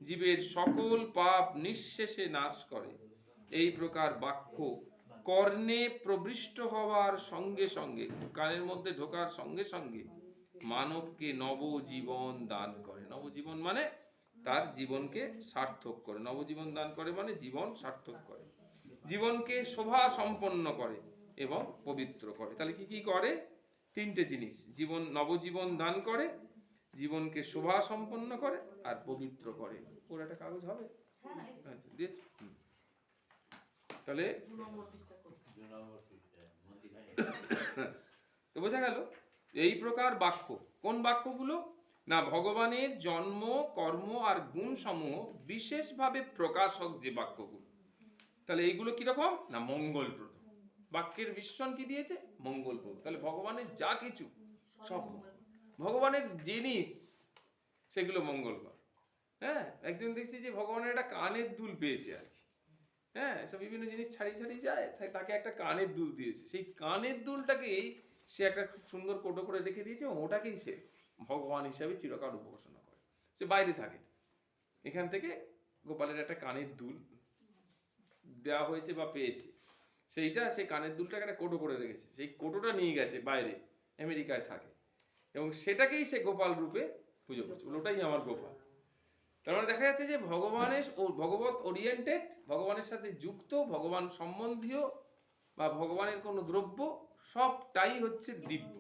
[SPEAKER 1] জীবের সকল পাপ নিঃশেষে নাশ করে, এই প্রকার বাক্য কর্ণে প্রবিষ্ট হওয়ার সঙ্গে সঙ্গে, কানের মধ্যে ঢোকার সঙ্গে সঙ্গে মানবকে নবজীবন দান করে। নবজীবন মানে তার জীবনকে সার্থক করে, নবজীবন দান করে মানে জীবন সার্থক করে, জীবনকে শোভা সম্পন্ন করে এবং পবিত্র করে। তাহলে কি কি করে, তিনটে জিনিস, জীবন নবজীবন দান করে, জীবনকে শোভা সম্পন্ন করে আর পবিত্র করে। ওর একটা কাগজ হবে, আচ্ছা দিয়েছি। তাহলে তো বোঝা গেল এই প্রকার বাক্য, কোন বাক্যগুলো না, ভগবানের জন্ম কর্ম আর গুণ সমূহ বিশেষভাবে প্রকাশক যে বাক্যগুলো। তাহলে এইগুলো কিরকম না, মঙ্গলপ্রদ। বাক্যের মিশ্রণ কি দিয়েছে, মঙ্গলপ্রদ। তাহলে ভগবানের যা কিছু সব ভগবানের জিনিস সেগুলো মঙ্গলকর। হ্যাঁ, একজন দেখছি যে ভগবানের একটা কানের দুল পেয়েছে আর কি, হ্যাঁ, সব বিভিন্ন জিনিস ছাড়িয়ে ছাড়িয়ে যায়, তাকে একটা কানের দুল দিয়েছে, সেই কানের দুলটাকেই সে একটা খুব সুন্দর কোটো করে রেখে দিয়েছে, ওটাকেই সে ভগবান হিসাবে চিরকাল উপাসনা করে। সে বাইরে থাকে, এখান থেকে গোপালের একটা কানের দুল দেওয়া হয়েছে বা পেয়েছে, সেইটা সে কানের দুলটাকে একটা কোটো করে রেখেছে, সেই কোটোটা নিয়ে গেছে বাইরে, আমেরিকায় থাকে, এবং সেটাকেই সে গোপাল রূপে পুজো করছে, ওটাই আমার গোপাল। তার মানে দেখা যাচ্ছে যে ভগবানের ও ভগবত ওরিয়েন্টেড, ভগবানের সাথে যুক্ত, ভগবান সম্বন্ধীয় বা ভগবানের কোনো দ্রব্য সবটাই হচ্ছে দিব্য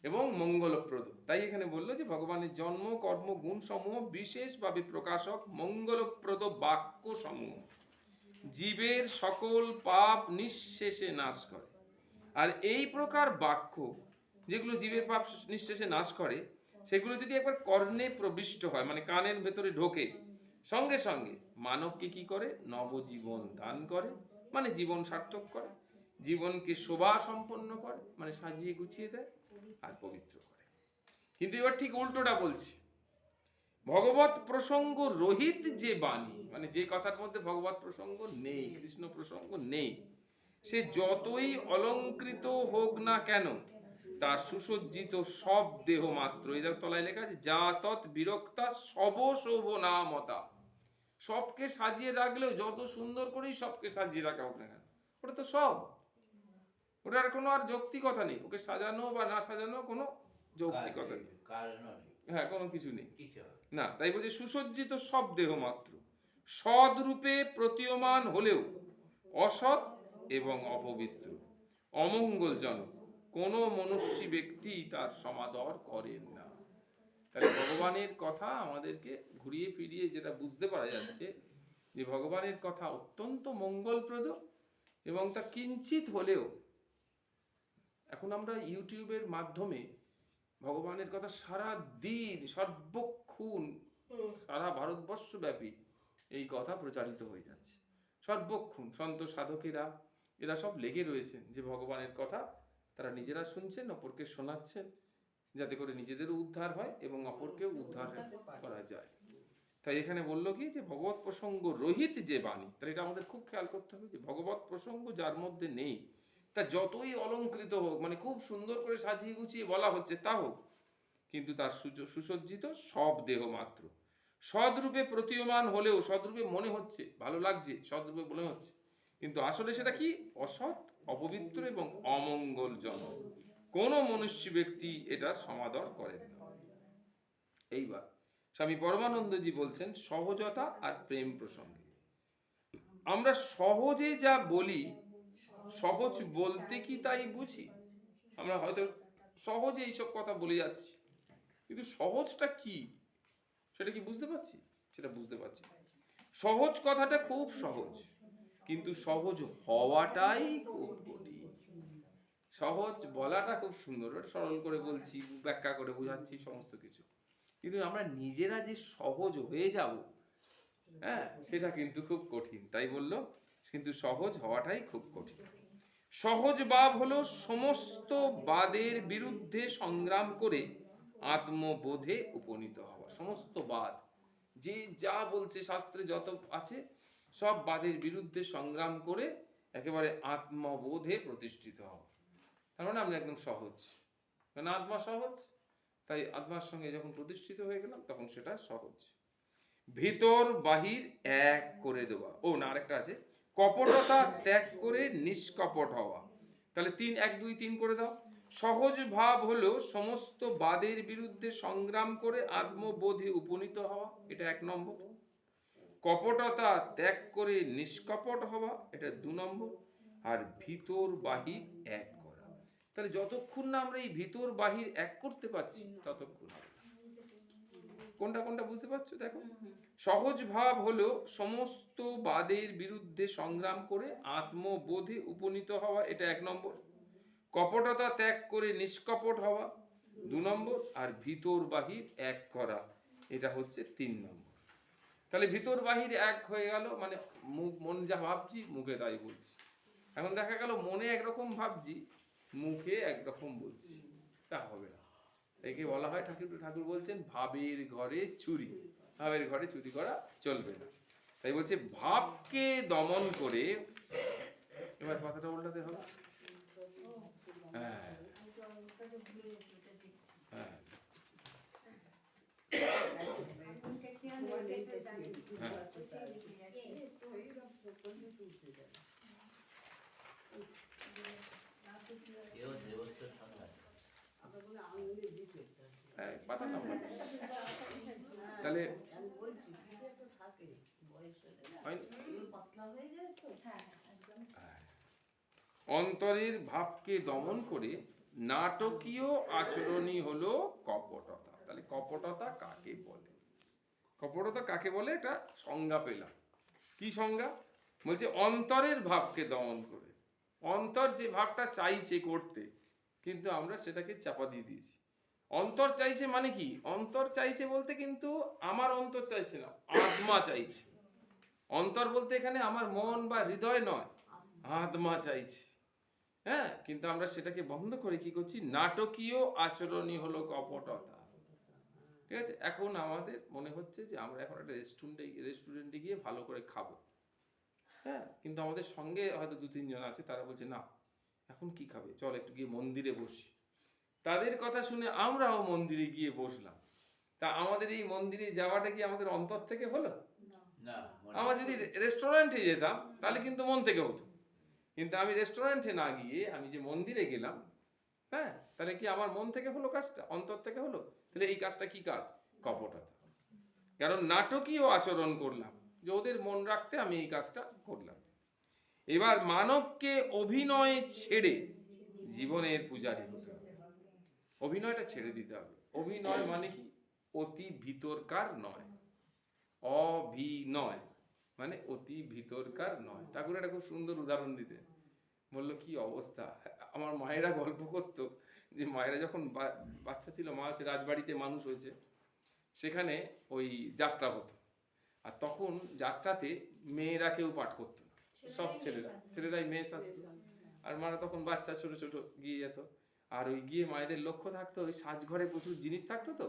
[SPEAKER 1] এবং মঙ্গলপ্রদ। তাই এখানে বললো যে ভগবানের জন্ম কর্ম গুণ সমূহ বিশেষভাবে প্রকাশক মঙ্গলপ্রদ বাক্য সমূহ জীবের সকল পাপ নিঃশেষে নাশ করে। আর এই প্রকার বাক্য যেগুলো জীবের পাপ নিঃশেষে নাশ করে, সেগুলো যদি একবার কর্ণে প্রবিষ্ট হয়, মানে কানের ভেতরে ঢোকে, সঙ্গে সঙ্গে মানবকে কি করে, নবজীবন দান করে, মানে জীবন সার্থক করে, জীবনকে শোভা সম্পন্ন করে, মানে সাজিয়ে গুছিয়ে দেয় আর পবিত্র করে। কিন্তু এবার ঠিক উল্টোটা বলছি, ভগবত প্রসঙ্গ রহিত যে বাণী, মানে যে কথার মধ্যে ভগবত প্রসঙ্গ নেই, কৃষ্ণ প্রসঙ্গ নেই, সে যতই অলংকৃত হোক না কেন, তার সুসজ্জিত সব দেহ মাত্র, এই তলায় লেখা আছে যা তৎ বিরক্তা সব শোভনামতা, সবকে সাজিয়ে রাখলেও যত সুন্দর করেই সবকে সাজিয়ে রাখা হোক না কেন, ওটা তো সব, ওটার কোনো আর যৌক্তিকতা নেই, ওকে সাজানো বা না সাজানো কোনো যৌক্তিকতা নেই, হ্যাঁ কোনো কিছু নেই না। তাই বলছে সুসজ্জিত সব দেহ মাত্র সদরূপে প্রতীয়মান হলেও অসৎ এবং অপবিত্র অমঙ্গলজনক কোনো মনুষ্যী ব্যক্তি তার সমাদর করেন না। তাহলে ভগবানের কথা আমাদেরকে ঘুরিয়ে ফিরিয়ে যেটা বুঝতে পারা যাচ্ছে যে ভগবানের কথা অত্যন্ত মঙ্গলপ্রদ, এবং তা কিঞ্চিত হলেও এখন আমরা ইউটিউবের মাধ্যমে ভগবানের কথা সারা দিন সর্বক্ষণ সারা ভারতবর্ষ ব্যাপী এই কথা প্রচারিত হয়ে যাচ্ছে, সর্বক্ষণ সন্ত সাধকেরা এরা সব লেগে রয়েছেন যে ভগবানের কথা তারা নিজেরা শুনছেন, অপরকে শোনাচ্ছেন, যাতে করে নিজেদেরও উদ্ধার হয় এবং অপরকেও উদ্ধার করা যায়। তাই এখানে বললো কি যে ভগবত প্রসঙ্গ রহিত যে বাণী, তাহলে এটা আমাদের খুব খেয়াল করতে হবে যে ভগবত প্রসঙ্গ যার মধ্যে নেই, তা যতই অলংকৃত হোক, মানে খুব সুন্দর করে সাজিয়ে গুছিয়ে বলা হচ্ছে তা হোক, কিন্তু তার সুসজ্জিত সব দেহ মাত্র সদরূপে প্রতীয়মান হলেও, সদরূপে মনে হচ্ছে, ভালো লাগছে, সদরূপে মনে হচ্ছে, কিন্তু আসলে সেটা কি অসৎ, অপবিত্র এবং অমঙ্গলজনক, কোনো মনুষ্য ব্যক্তি এটার সমাদর করেন না। এইবার স্বামী পরমানন্দজি বলছেন সহজতা আর প্রেম প্রসঙ্গে, আমরা সহজে যা বলি, সহজ বলতে কি তাই বুঝি? আমরা হয়তো সহজে এইসব কথা বলে যাচ্ছি, কিন্তু সহজটা কি সেটা কি বুঝতে পারছি? সেটা বুঝতে পারছি। সহজ কথাটা খুব সহজ, কিন্তু সহজ হওয়াটাই খুব কঠিন। সহজ বলাটা খুব সুন্দর, সরল করে বলছি, ব্যাখ্যা করে বোঝাচ্ছি সমস্ত কিছু, কিন্তু আমরা নিজেরা যে সহজ হয়ে যাব, হ্যাঁ, সেটা কিন্তু খুব কঠিন। তাই বললো কিন্তু সহজ হওয়াটাই খুব কঠিন। সহজ ভাব হলো সমস্ত বাদের বিরুদ্ধে সংগ্রাম করে আত্মবোধে উপনীত হওয়া। সমস্ত বাদ, যে যা বলছে শাস্ত্রে যত আছে, সব বাদের বিরুদ্ধে সংগ্রাম করে একেবারে আত্মবোধে প্রতিষ্ঠিত হওয়া। তার মানে আমরা একদম সহজ, মানে আত্মা সহজ, তাই আত্মার সঙ্গে যখন প্রতিষ্ঠিত হয়ে গেলাম তখন সেটা সহজ। ভিতর বাহির এক করে দেওয়া। ও না, আরেকটা আছে, কপটতা ত্যাগ করে নিষ্কপট হওয়া। তাহলে 3 1 2 3 করে দাও। সহজ ভাব হলো সমস্ত বাদের বিরুদ্ধে সংগ্রাম করে আত্মবোধে উপনীত হওয়া, এটা 1 নম্বর। কপটতা ত্যাগ করে নিষ্কপট হওয়া, এটা 2 নম্বর। আর ভিতর বাহির এক করা। তাহলে যতক্ষণ না আমরা এই ভিতর বাহির এক করতে পারছি ততক্ষণ হবে না। কোনটা কোনটা বুঝতে পারছো? দেখো, সহজ ভাব হলো সমস্ত বাদের বিরুদ্ধে সংগ্রাম করে আত্মবোধে উপনীত হওয়া, এটা 1 নম্বর। কপটতা ত্যাগ করে নিষ্কপট হওয়া 2 নম্বর। আর ভিতর বাহির এক করা, এটা হচ্ছে 3 নম্বর। তাহলে ভিতর বাহির এক হয়ে গেল, মানে মন যা ভাবছি মুখে তাই বলছি। এখন দেখা গেল মনে একরকম ভাবছি, মুখে একরকম বলছি, তা হবে না। একে বলা হয়, ঠাকুর বলছেন ভাবের ঘরে চুরি। ভাবের ঘরে চুরি করা চলবে না। তাই বলছে ভাবকে দমন করে, এবার কথাটা উল্টাতে হবে। হ্যাঁ হ্যাঁ
[SPEAKER 3] এও দেবত্ব সংঘাত।
[SPEAKER 1] হ্যাঁ, পাঠালাম। তাহলে অন্তরের ভাবকে দমন করে নাটকীয় আচরণই হলো কপটতা। তাহলে কপটতা কাকে বলে? কপটতা কাকে বলে, এটা সংজ্ঞা পেলাম। কি সংজ্ঞা? বলছে অন্তরের ভাবকে দমন করে। অন্তর যে ভাবটা চাইছে করতে, কিন্তু আমরা সেটাকে চাপা দিয়ে দিয়েছি। অন্তর চাইছে মানে কি? অন্তর চাইছে বলতে কিন্তু আমার অন্তর চাইছে না, আত্মা চাইছে। অন্তর বলতে এখানে আমার মন বা হৃদয় নয়, আত্মা চাইছে। হ্যাঁ, কিন্তু আমরা সেটাকে বন্ধ করে কি করছি? নাটকীয় আচরণই হলো কপটতা। ঠিক আছে, এখন আমাদের মনে হচ্ছে যে আমরা এখন একটা রেস্টুরেন্টে গিয়ে ভালো করে খাবো। হ্যাঁ, কিন্তু আমাদের সঙ্গে হয়তো 2-3 জন আছে, তারা বলছে না এখন কি খাবে, চল একটু গিয়ে মন্দিরে বসি। তাদের কথা শুনে আমরাও মন্দিরে গিয়ে বসলাম। তা আমাদের এই মন্দিরে যাওয়াটা কি আমাদের অন্তর থেকে হলো?
[SPEAKER 3] না,
[SPEAKER 1] আমরা যদি রেস্টুরেন্টে যেতাম তাহলে কিন্তু মন থেকে হতো। কিন্তু আমি রেস্টুরেন্টে না গিয়ে আমি যে মন্দিরে গেলাম, হ্যাঁ, তাহলে কি আমার মন থেকে হলো কাজটা? অন্তর থেকে হলো? তাহলে এই কাজটা কি কাজ? কপটতা। কারণ নাটকীয় আচরণ করলাম, যে ওদের মন রাখতে আমি এই কাজটা করলাম। এবার মানবকে অভিনয় ছেড়ে জীবনের পূজারী হতে হবে। অভিনয়টা ছেড়ে দিতে হবে। অভিনয় মানে কি? অতি ভিতরকার নয়। অভিনয় মানে অতি ভিতরকার নয়। ঠাকুর একটা খুব সুন্দর উদাহরণ দিতে বললো, কি অবস্থা। আমার মায়েরা গল্প করতো যে মায়েরা যখন বাচ্চা ছিল, মা হচ্ছে রাজবাড়িতে মানুষ হয়েছে, সেখানে ওই যাত্রা হতো। আর তখন যাত্রাতে মেয়েরা কেউ পাঠ করতো না, সব ছেলেরাই মেয়ে সাজতো। আর মারা তখন বাচ্চা ছোট ছোট গিয়ে যেত। আর ওই গিয়ে মায়েদের লক্ষ্য থাকতো ওই সাজঘরে প্রচুর জিনিস থাকতো, তো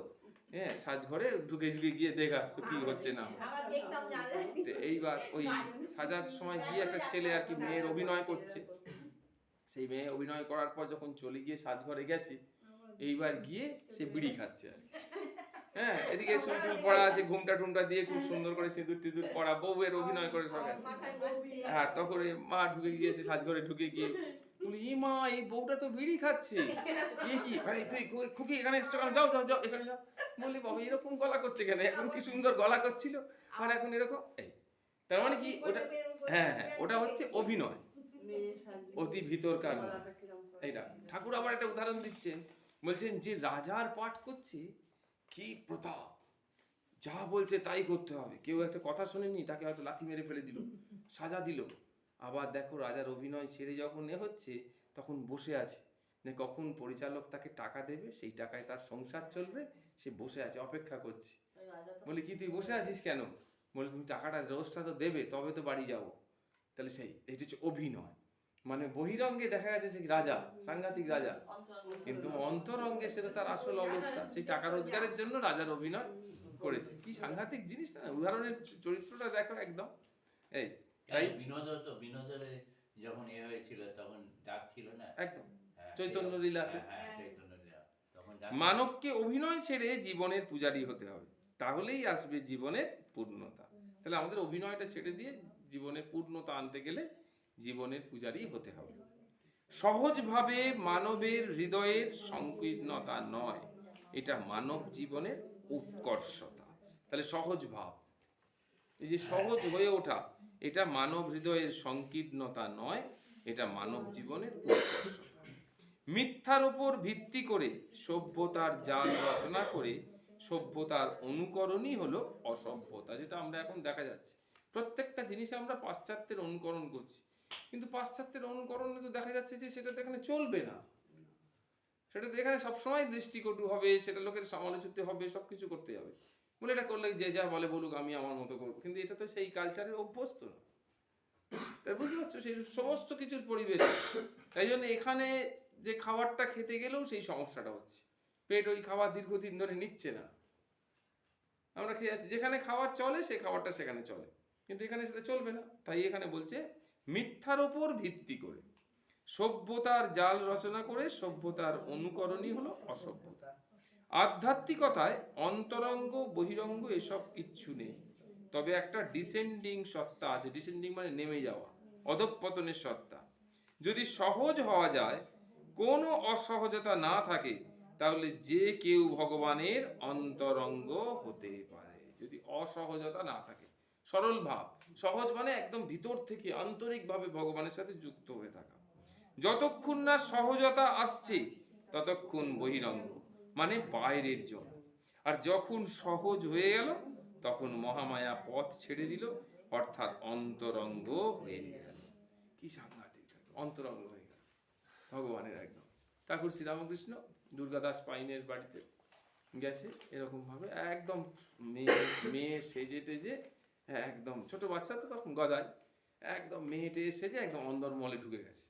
[SPEAKER 1] হ্যাঁ, সাজঘরে ঢুকে ঢুকে গিয়ে দেখে আসতো কি হচ্ছে না হচ্ছে। এইবার ওই সাজার সময় গিয়ে একটা ছেলে আর কি মেয়ের অভিনয় করছে। সেই মেয়ে অভিনয় করার পর যখন চলে গিয়ে সাজঘরে গেছে, এইবার গিয়ে সে বিড়ি খাচ্ছে আর কি। হ্যাঁ, এদিকে চুল পড়া আছে, ঘুমটা টুমটা দিয়ে খুব সুন্দর করে সিঁদুর টিঁদুর পড়া, বউয়ের অভিনয় করে সব আছে। হ্যাঁ, তখন মা ঢুকে গিয়েছে সাজঘরে, ঢুকে গিয়ে বলি, ই মা, এই বউটা তো বিড়ি খাচ্ছে, এ কি ভাই, তুই খুকি এখানে এসছো কেন? যাও যাও যাও, এখানে যাও। বললি বাবা এরকম গলা করছে কেন? এখন কি সুন্দর গলা করছিল, আর এখন এরকম। এই তার মানে কি ওটা? হ্যাঁ হ্যাঁ, ওটা হচ্ছে অভিনয়, অতি ভিতরকার নয়। এইটা ঠাকুর আবার একটা উদাহরণ দিচ্ছেন, বলছেন যে রাজার পাঠ করছে, কি প্রতাপ, যা বলছে তাই করতে হবে। কেউ একটা কথা শোনেনি, তাকে হয়তো লাথি মেরে ফেলে দিল, সাজা দিল। আবার দেখো রাজার অভিনয় ছেড়ে যখন হচ্ছে, তখন বসে আছে যে কখন পরিচালক তাকে টাকা দেবে, সেই টাকায় তার সংসার চলবে। সে বসে আছে, অপেক্ষা করছে। বলি কি তুই বসে আছিস কেন? বলে তুমি টাকাটা রোজটা তো দেবে, তবে তো বাড়ি যাবো। তাহলে এটা হচ্ছে অভিনয়। মানে বহিরঙ্গে দেখা গেছে সে রাজা, সাংঘাতিক রাজা, কিন্তু অন্তরঙ্গে সেটা তার আসল অবস্থা, সেই টাকা রোজগারের জন্য রাজার অভিনয় করেছে। কি সাংঘাতিক জিনিস না, উদাহরণের চরিত্রটা দেখো একদম। এই তাই
[SPEAKER 3] বিনোদের যখন এ হয়েছিল তখন ডাক ছিল না,
[SPEAKER 1] একদম
[SPEAKER 3] হ্যাঁ,
[SPEAKER 1] চৈতন্য লীলাতে
[SPEAKER 3] চৈতন্য লীলা, তখন ডাক
[SPEAKER 1] মানবকে অভিনয় ছেড়ে জীবনের পূজারী হতে হবে, তাহলেই আসবে জীবনের পূর্ণতা। তাহলে আমাদের অভিনয়টা ছেড়ে দিয়ে জীবনের পূর্ণতা আনতে গেলে জীবনের পূজারী হতে হবে। সহজভাবে মানবের হৃদয়ের সংকীর্ণতা নয়, এটা মানব জীবনের উৎকর্ষতা। তাহলে সহজ ভাব, এই যে সহজ হয়ে ওঠা, এটা মানব হৃদয়ের সংকীর্ণতা নয়, এটা মানব জীবনের উৎকর্ষতা। মিথ্যার উপর ভিত্তি করে সভ্যতার জাল রচনা করে সভ্যতার অনুকরণই হলো অসভ্যতা, যেটা আমরা এখন দেখা যাচ্ছে। প্রত্যেকটা জিনিসে আমরা পাশ্চাত্যের অনুকরণ করছি, কিন্তু পাশ্চাত্যের অনুকরণে তো দেখা যাচ্ছে যে সেটা তো এখানে চলবে না, সেটা তো এখানে সবসময় দৃষ্টিকটু হবে, সেটা লোকের সমালোচিত হবে, সবকিছু করতে হবে। বলে এটা করলে যে যা বলে বলুক, আমি আমার মতো করবো, কিন্তু এটা তো সেই কালচারের অভ্যস্ত না। তাই বুঝতে পারছো, সেই সমস্ত কিছুর পরিবেশ। তাই জন্য এখানে যে খাবারটা খেতে গেলেও সেই সমস্যাটা হচ্ছে, পেট ওই খাবার দীর্ঘদিন ধরে নিচ্ছে না। আমরা খেয়ে যাচ্ছি, যেখানে খাবার চলে সেই খাবারটা সেখানে চলে, কিন্তু এখানে সেটা চলবে না। তাই এখানে বলছে মিথ্যার ওপর ভিত্তি করে সভ্যতার জাল রচনা করে সভ্যতার অনুকরণই হলো অসভ্যতা। আধ্যাত্মিকতায় অন্তরঙ্গ বহিরঙ্গ এসব কিচ্ছু নেই, তবে একটা ডিসেন্ডিং সত্তা আছে। ডিসেন্ডিং মানে নেমে যাওয়া, অধঃপতনের সত্তা। যদি সহজ হওয়া যায়, কোনো অসহজতা না থাকে, তাহলে যে কেউ ভগবানের অন্তরঙ্গ হতে পারে। যদি অসহজতা না থাকে, সরল ভাব, সহজ মানে একদম ভিতর থেকে আন্তরিকভাবে ভগবানের সাথে যুক্ত হয়ে থাকা। যতক্ষণ না সহজতা আসছে ততক্ষণ বহিরঙ্গ মানে বাইরের জন, আর যখন সহজ হয়ে গেল তখন মহামায়া পথ ছেড়ে দিল, অর্থাৎ অন্তরঙ্গ হয়ে গেল। কি সাংঘাতিক, অন্তরঙ্গ হয়ে গেল ভগবানের একদম। ঠাকুর শ্রীরামকৃষ্ণ দুর্গাদাস পাইনের বাড়িতে গেছে, এরকম ভাবে একদম মেয়ে সেজে টেজে, একদম ছোট বাচ্চা তো তখন, গদাই, একদম মেয়েটে সেজে একদম অন্দরমহলে ঢুকে গেছে।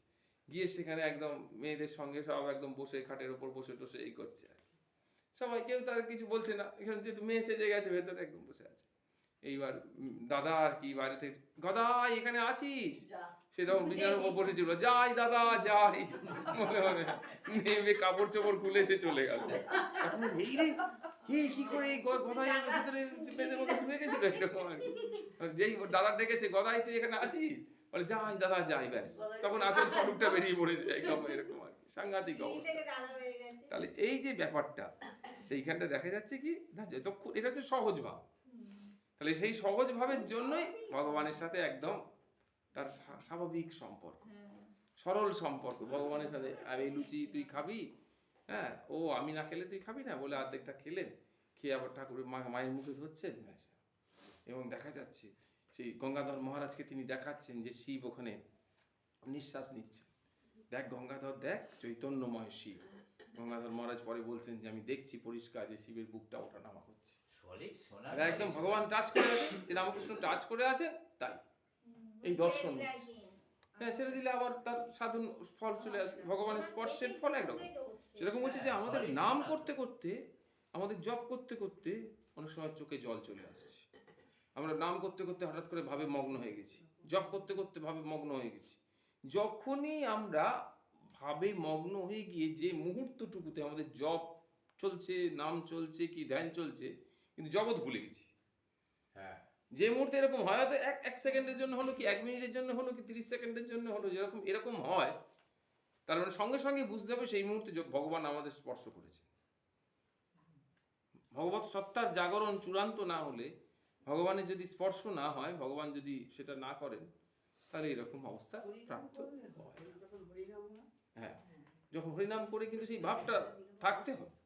[SPEAKER 1] গিয়ে সেখানে একদম মেয়েদের সঙ্গে সব একদম বসে খাটের ওপর বসে টসে এই করছে আর কি। সবাই কেউ তার কিছু বলছে না, এখানে যেহেতু মেয়ে সেজে গেছে ভেতরে একদম বসে আছে। এইবার দাদা আর কি বাইরে থেকে, গদাই এখানে আছিস? সে তখন বিছানার উপর বসেছিল, যাই দাদা যাই, মনে মনে নেমে কাপড় চোপড় খুলে সে চলে গেল। তখন এই রে কি করে গদাই ভিতরে পেটের মধ্যে ঢুকে গেছিল এরকম আর কি। যেই দাদা ডেকেছে, গদাই তুই এখানে আছিস? বলে যাই দাদা যাই, ব্যাস তখন আসল স্বরূপটা বেরিয়ে পড়েছে একদম এরকম আর কি। সাংঘাতিক অবস্থা। তাহলে এই যে ব্যাপারটা, সেইখানটা দেখা যাচ্ছে কি না, যতক্ষণ এটা হচ্ছে সহজ ভাব, তাহলে সেই সহজ ভাবের জন্যই ভগবানের সাথে একদম তার স্বাভাবিক সম্পর্ক, সরল সম্পর্ক ভগবানের সাথে। আর এই লুচি তুই খাবি, হ্যাঁ, ও আমি না খেলে তুই খাবি না বলে অর্ধেকটা খেলেন, খেয়ে আবার ঠাকুরের মায়ের মুখে ধরছেন। এবং দেখা যাচ্ছে সেই গঙ্গাধর মহারাজকে তিনি দেখাচ্ছেন যে শিব ওখানে নিঃশ্বাস নিচ্ছেন। দেখ গঙ্গাধর, দেখ চৈতন্যময় শিব। গঙ্গাধর মহারাজ পরে বলছেন যে আমি দেখছি পরিষ্কার যে শিবের বুকটা ওঠা নামা হচ্ছে, একদম ভগবান টাচ করে আছে, শ্রীরামকৃষ্ণ টাচ করে আছে, তাই এই দর্শন হচ্ছে। হ্যাঁ, ছেড়ে দিলে আবার তার সাধন ফল চলে আসবে, ভগবানের স্পর্শের ফল একরকম। সেরকম হচ্ছে যে আমাদের নাম করতে করতে, আমাদের জপ করতে করতে অনেক সময় চোখে জল চলে আসছে। আমরা নাম করতে করতে হঠাৎ করে ভাবে মগ্ন হয়ে গেছি, জপ করতে করতে ভাবে মগ্ন হয়ে গেছি। যখনই আমরা ভাবে মগ্ন হয়ে গিয়ে যে মুহূর্তটুকুতে আমাদের জপ চলছে, নাম চলছে কি ধ্যান চলছে, কিন্তু জগৎ ভুলে গেছি।
[SPEAKER 3] হ্যাঁ,
[SPEAKER 1] যে মুহূর্তে এরকম হয়, হয়তো এক সেকেন্ডের জন্য হলো কি 1 মিনিটের জন্য হলো কি 30 সেকেন্ডের জন্য হলো, যেরকম এরকম হয়, তার মানে সঙ্গে সঙ্গে বুঝতে হবে সেই মুহূর্তে ভগবান আমাদের স্পর্শ করেছে। ভগবত সত্তার জাগরণ চূড়ান্ত না হলে, ভগবানের যদি স্পর্শ না হয়, ভগবান যদি সেটা না করেন, তাহলে এরকম অবস্থা প্রাপ্ত হয়। হ্যাঁ, যখন হরিনাম করে কিন্তু সেই ভাবটা থাকতে হবে,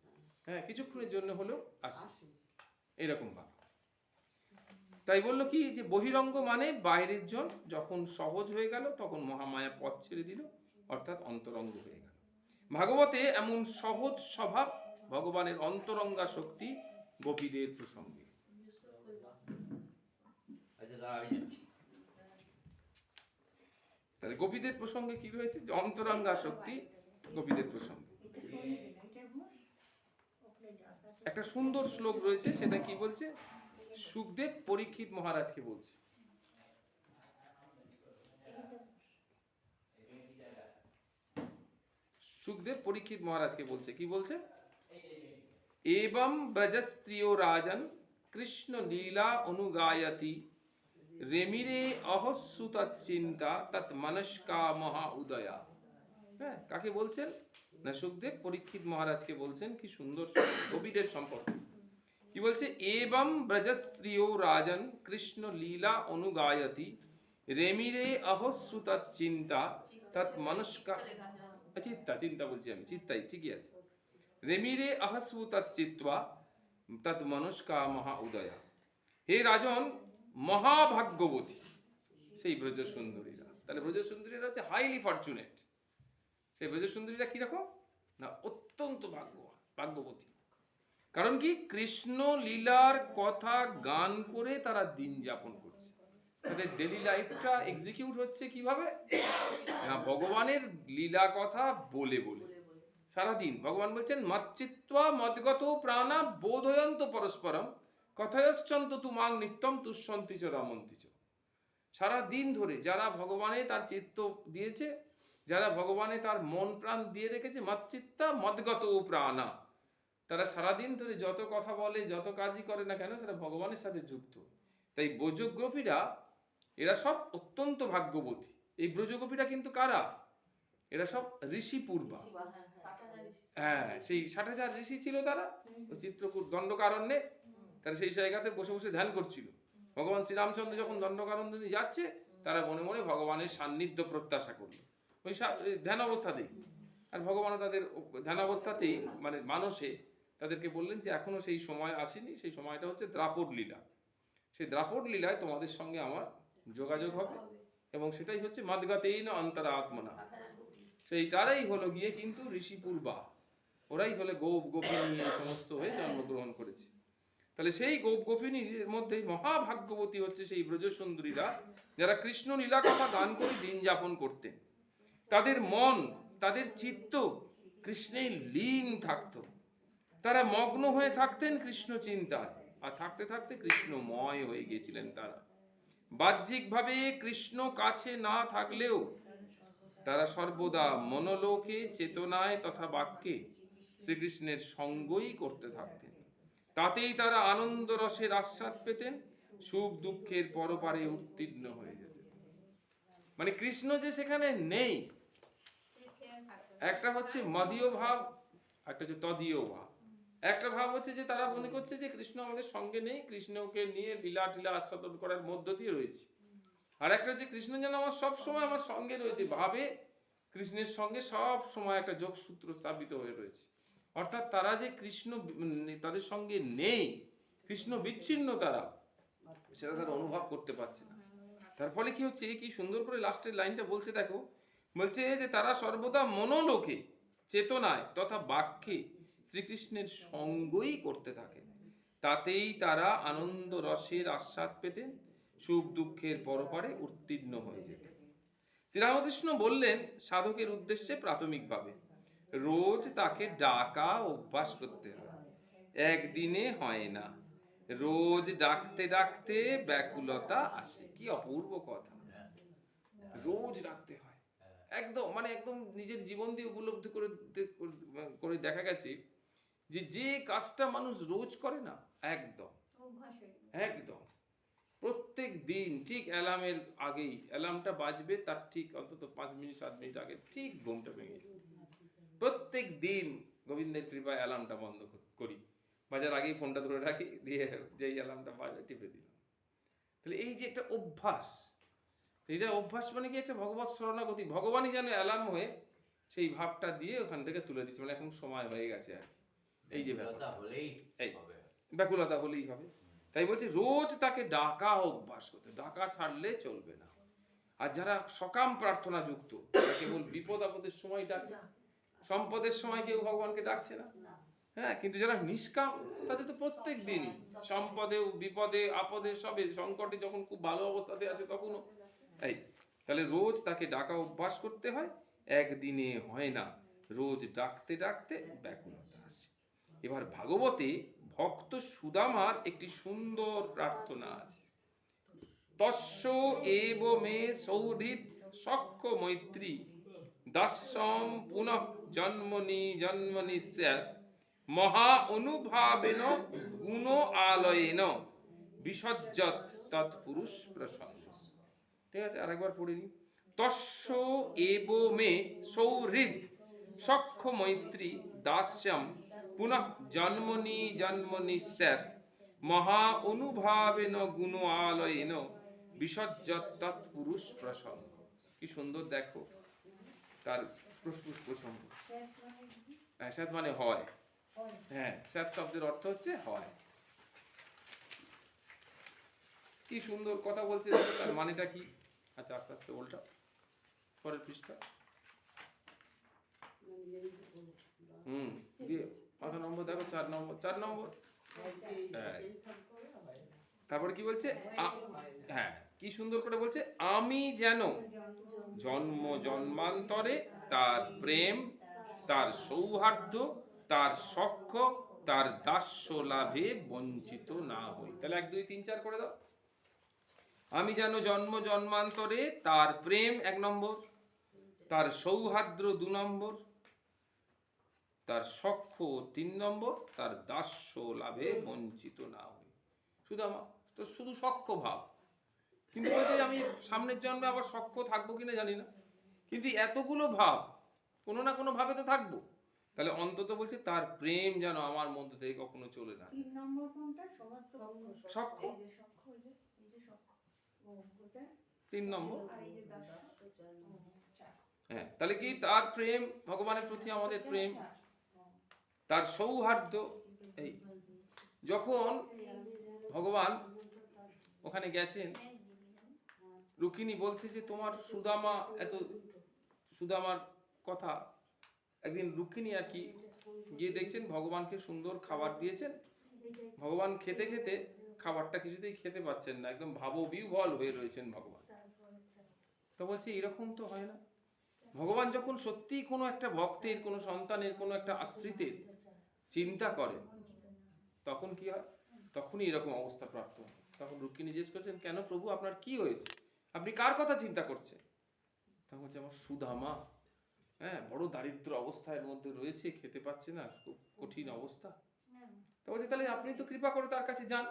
[SPEAKER 1] হ্যাঁ, কিছুক্ষণের জন্য হলেও আসে এরকম ভাব। তাই বললো কি যে বহিরঙ্গ মানে বাইরের জন, যখন সহজ হয়ে গেল তখন মহামায়া পথ ছেড়ে দিল, অর্থাৎ অন্তরঙ্গ হয়ে গেল। ভাগবতে এমন সহজ স্বভাব ভগবানের অন্তরঙ্গা শক্তি গোপীদের প্রসঙ্গে।
[SPEAKER 3] আচ্ছা দাঁড়া, আমি যাচ্ছি।
[SPEAKER 1] তাহলে গোপীদের প্রসঙ্গে কি রয়েছে? যে অন্তরঙ্গা শক্তি গোপীদের প্রসঙ্গে। একটা সুন্দর শ্লোক রয়েছে, সেটা কি বলছে? সুখদেব পরীক্ষিত মহারাজকে বলছে। সুখদেব পরীক্ষিত মহারাজকে বলছে, কি বলছে? एवं ब्रजस्त्रियो राजन कृष्ण लीला अनुगायति रेमिरे अहसुत चिंता तत् मनस्का महा उदया। হ্যাঁ, কাকে বলছেন না? সুখদেব পরীক্ষিত মহারাজকে বলছেন। কি সুন্দর কবিদের সম্পর্ক। কি বলছে? एवं ब्रजस्त्रियो राजन कृष्ण लीला अनुगायति रेमिरे अहसुत चिंता तत् मनस्का চিত্তা, চিন্তা বলছি আমি, চিত্তাই ঠিকই আছে। রেমিরে আহসু তৎ চিত্বা তৎ মনস্কা মহা উদয়া। হে রাজন, মহাভাগ্যবতী সেই ব্রজ সুন্দরীরা। তাহলে ব্রজ সুন্দরীরা হচ্ছে হাইলি ফরচুনেট। সেই ব্রজ সুন্দরীরা কিরকম না? অত্যন্ত ভাগ্যবতী। কারণ কি? কৃষ্ণ লীলার কথা গান করে তারা দিন যাপন করছে। তাদের ডেলি লাইফটা এক্সিকিউট হচ্ছে কিভাবে না? ভগবানের লীলা কথা বলে বলে সারাদিন। ভগবান বলছেন মচ্চিত্বা মদগত প্রাণা বোধয়ন্ত পরস্পরম কথয়শ্চন্ত তুমাং নিত্যম তুষ্যন্তি চ রমন্তি চ। সারাদিন ধরে যারা ভগবানে তার চিত্ত দিয়েছে, যারা ভগবানে তার মন প্রাণ দিয়ে রেখেছে, মচ্চিত্তা মদগত প্রাণা, তারা সারাদিন ধরে যত কথা বলে, যত কাজই করে না কেন, সেটা ভগবানের সাথে যুক্ত। তাই ব্রজগোপীরা এরা সব অত্যন্ত ভাগ্যবতী। এই ব্রজগোপীরা কিন্তু কারা? এরা সব ঋষি পূর্বা। হ্যাঁ, সেই 60,000 ঋষি ছিল তারা ওই চিত্রকূট দণ্ডকারণ্যে। তারা সেই জায়গাতে বসে বসে ধ্যান করছিল। ভগবান শ্রীরামচন্দ্র যখন দণ্ডকারণ্যে দিয়ে যাচ্ছে, তারা মনে মনে ভগবানের সান্নিধ্য প্রত্যাশা করলো ওই ধ্যান অবস্থাতেই। আর ভগবানও তাদের ধ্যান অবস্থাতেই, মানে মানসে তাদেরকে বললেন যে এখনো সেই সময় আসেনি, সেই সময়টা হচ্ছে দ্রাপর লীলা। সেই দ্রাপর লীলায় তোমাদের সঙ্গে আমার যোগাযোগ হবে, এবং সেটাই হচ্ছে মাদগাতেইন অন্তরাত্মনা। সেইটারাই হলো গিয়ে কিন্তু ঋষি পূর্বা। ওরাই হলে গোপ গোপিনী এই সমস্ত হয়ে জন্মগ্রহণ করেছে। তাহলে সেই গোপ গোপিনীর মধ্যে মহাভাগ্যবতী হচ্ছে সেই ব্রজ সুন্দরীরা, যারা কৃষ্ণ লীলা কথা গান করে দিন যাপন করতেন। তাদের মন, তাদের চিত্ত কৃষ্ণে লীন থাকতো। তারা মগ্ন হয়ে থাকতেন কৃষ্ণ চিন্তায়, আর থাকতে থাকতে কৃষ্ণময় হয়ে গিয়েছিলেন তারা। বাহ্যিকভাবে কৃষ্ণ কাছে না থাকলেও তারা সর্বদা মনোলোকে, চেতনায় তথা বাক্যে শ্রীকৃষ্ণের সঙ্গই করতে থাকতেন। তাতেই তারা আনন্দ রসের আস্বাদ পেতেন, সুখ দুঃখের পরপারে উত্তীর্ণ হয়ে যেতেন। মানে কৃষ্ণ যে সেখানে নেই, একটা হচ্ছে মদীয় ভাব, একটা হচ্ছে তদীয় ভাব। একটা ভাব হচ্ছে যে তারা মনে করছে যে কৃষ্ণ আমাদের সঙ্গে নেই, কৃষ্ণকে নিয়ে লীলা টিলা আস্বাদন করার মধ্য দিয়ে রয়েছে। আর একটা হচ্ছে কৃষ্ণ যেন আমার সব সময় আমার সঙ্গে রয়েছে, ভাবে কৃষ্ণের সঙ্গে সব সময় একটা যোগসূত্র স্থাপিত হয়ে রয়েছে। অর্থাৎ তারা যে কৃষ্ণ তাদের সঙ্গে নেই, কৃষ্ণ বিচ্ছিন্ন, তারা সেটা তারা অনুভব করতে পারছে না। তার ফলে কি হচ্ছে? কি সুন্দর করে লাস্টের লাইনটা বলছে, দেখো, বলছে যে তারা সর্বদা মনোলোকে, চেতনায় তথা বাক্যে শ্রীকৃষ্ণের সঙ্গই করতে থাকে। তাতেই তারা আনন্দ রসের আস্বাদ পেতেন, সুখ দুঃখের পরপারে উত্তীর্ণ হয়ে যেতেন। শ্রীরামকৃষ্ণ বললেন সাধকের উদ্দেশ্যে প্রাথমিকভাবে রোজ তাকে ডাকা অভ্যাস করতে হয়। একদিনে হয় না, রোজ ডাকতে ডাকতে ব্যাকুলতা আসে। কি অপূর্ব কথা! রোজ ডাকতে হয়, একদম মানে একদম নিজের জীবন দিয়ে উপলব্ধি করে দেখা গেছে যে যে কাজটা মানুষ রোজ করে না, একদম একদম প্রত্যেক দিন ঠিক অ্যালার্মের আগেই, অ্যালার্মটা বাজবে তার ঠিক অন্তত 5 মিনিট 7 মিনিট আগে ঠিক ঘুমটা ভেঙে যায়। প্রত্যেক দিন গোবিন্দের কৃপায় অ্যালার্মটা বন্ধ করি, বাজার আগেই ফোনটা ধরে রাখি, দিয়ে যেই অ্যালার্মটা বাজে টিপে দিলাম। তাহলে এই যে একটা অভ্যাস, এটা অভ্যাস মানে কি? একটা ভগবত শরণাগতি। ভগবানই যেন অ্যালার্ম হয়ে সেই ভাবটা দিয়ে ওখান থেকে তুলে দিচ্ছে, মানে এখন সময় হয়ে গেছে আর এই যে ব্যাকুলতা হলেই হবে। তাই বলছে রোজ তাকে ডাকা অভ্যাস করতে, ডাকা ছাড়লে চলবে না। আর যারা সকাম প্রার্থনা যুক্ত, কেবল বিপদ আপদের সময় ডাকে, সম্পদের সময় কেউ ভগবানকে ডাকছে না। হ্যাঁ, কিন্তু যারা নিষ্কাম, তাদের তো প্রত্যেক দিনই সম্পদে, বিপদে, আপদে, সবে, সংকটে, যখন খুব ভালো অবস্থাতে আছে তখনও। এই তাহলে রোজ তাকে ডাকা অভ্যাস করতে হয়, একদিনে হয় না, রোজ ডাকতে ডাকতে ব্যাকুলতা আসে। এবার ভাগবতে ভক্ত সুদামার একটি সুন্দর প্রার্থনা আছে। তস্য এব মে সৌহৃদ সখ্য মৈত্রী দাস্যম পুনঃ জন্মনি জন্মনি স্যাৎ মহা অনুভাবেন গুণ আলয়েন বিসজ্জত তৎপুরুষ প্রসন্ন। ঠিক আছে, আরেকবার পড়ে নি। তস্য এব মে সৌহৃদ সখ্য মৈত্রী দাস্যম পুনঃ জন্মনি জন্মনি স্যাৎ মহা অনুভাবেন গুণ আলয়েন বিসজ্জত তৎপুরুষ প্রসন্ন। কি সুন্দর দেখো তার প্রসঙ্গ। স্যাৎ মানে হয়, হ্যাঁ, স্যাৎ শব্দের অর্থ হচ্ছে হয়। কি সুন্দর কথা বলছে, তার মানেটা কি? আচ্ছা, আস্তে আস্তে উল্টা, পরের পৃষ্ঠা। দিয়ে কত নম্বর দেখো? 4 নম্বর, 4 নম্বর। হ্যাঁ, তারপরে কি বলছে? হ্যাঁ, কি সুন্দর করে বলছে, আমি যেন জন্ম জন্মান্তরে তার প্রেম, তার সৌহার্দ্য, তার সখ্য, তার দাস্য লাভে বঞ্চিত না হই। তাহলে 1 2 3 4 করে দাও। আমি যেন জন্ম জন্মান্তরে তার প্রেম 1 নম্বর, তার সৌহার্দ্য 2 নম্বর, তার সখ্য 3 নম্বর, তার দাস্য লাভে বঞ্চিত না হই। সুদামা তো শুধু সখ্য ভাব, কিন্তু বলছে আমি সামনের জন্মে আবার সখ্য থাকবো কিনা জানি না, কিন্তু এতগুলো ভাব কোনো না কোনো ভাবে তো থাকবো। তাহলে অন্তত বলছে তার প্রেম যেন আমার মধ্যে থেকে কখনো চলে না।
[SPEAKER 5] 3 নম্বর কোনটা? সমস্ত
[SPEAKER 1] সখ্য,
[SPEAKER 5] এই যে সখ্য, এই যে সখ্য, ও ওটা
[SPEAKER 1] 3 নম্বর।
[SPEAKER 5] আর এই যে দাস্য।
[SPEAKER 1] হ্যাঁ, তাহলে কি তার প্রেম, ভগবানের প্রতি আমাদের প্রেম, তার সৌহার্দ্য। এই যখন ভগবান ওখানে গেছেন, রুক্মিণী বলছে যে তোমার সুদামা, এত সুদামার কথা। একদিন রুক্মিণী আর কি গিয়ে দেখছেন ভগবানকে সুন্দর খাবার দিয়েছেন, ভগবান খেতে খেতে খাবারটা কিছুতেই খেতে পাচ্ছেন না, একদম ভাববিহ্বল হয়ে রয়েছেন ভগবান। তো বলছে এরকম তো হয় না, ভগবান যখন সত্যি কোনো একটা ভক্তের, কোনো সন্তানের, কোনো একটা আশ্রিতের চিন্তা করেন, তখন কি হয়? তখনই এরকম অবস্থা প্রাপ্ত হয়। তখন রুক্মিণী জিজ্ঞেস করছেন, কেন প্রভু আপনার কি হয়েছে, আপনি কার কথা চিন্তা করছেন? তখন বলছে আমার সুদামা, হ্যাঁ, বড় দারিদ্র অবস্থার মধ্যে রয়েছে, খেতে পাচ্ছে না, খুব কঠিন অবস্থা। তো বলছে তাহলে আপনি তো কৃপা করে তার কাছে যান।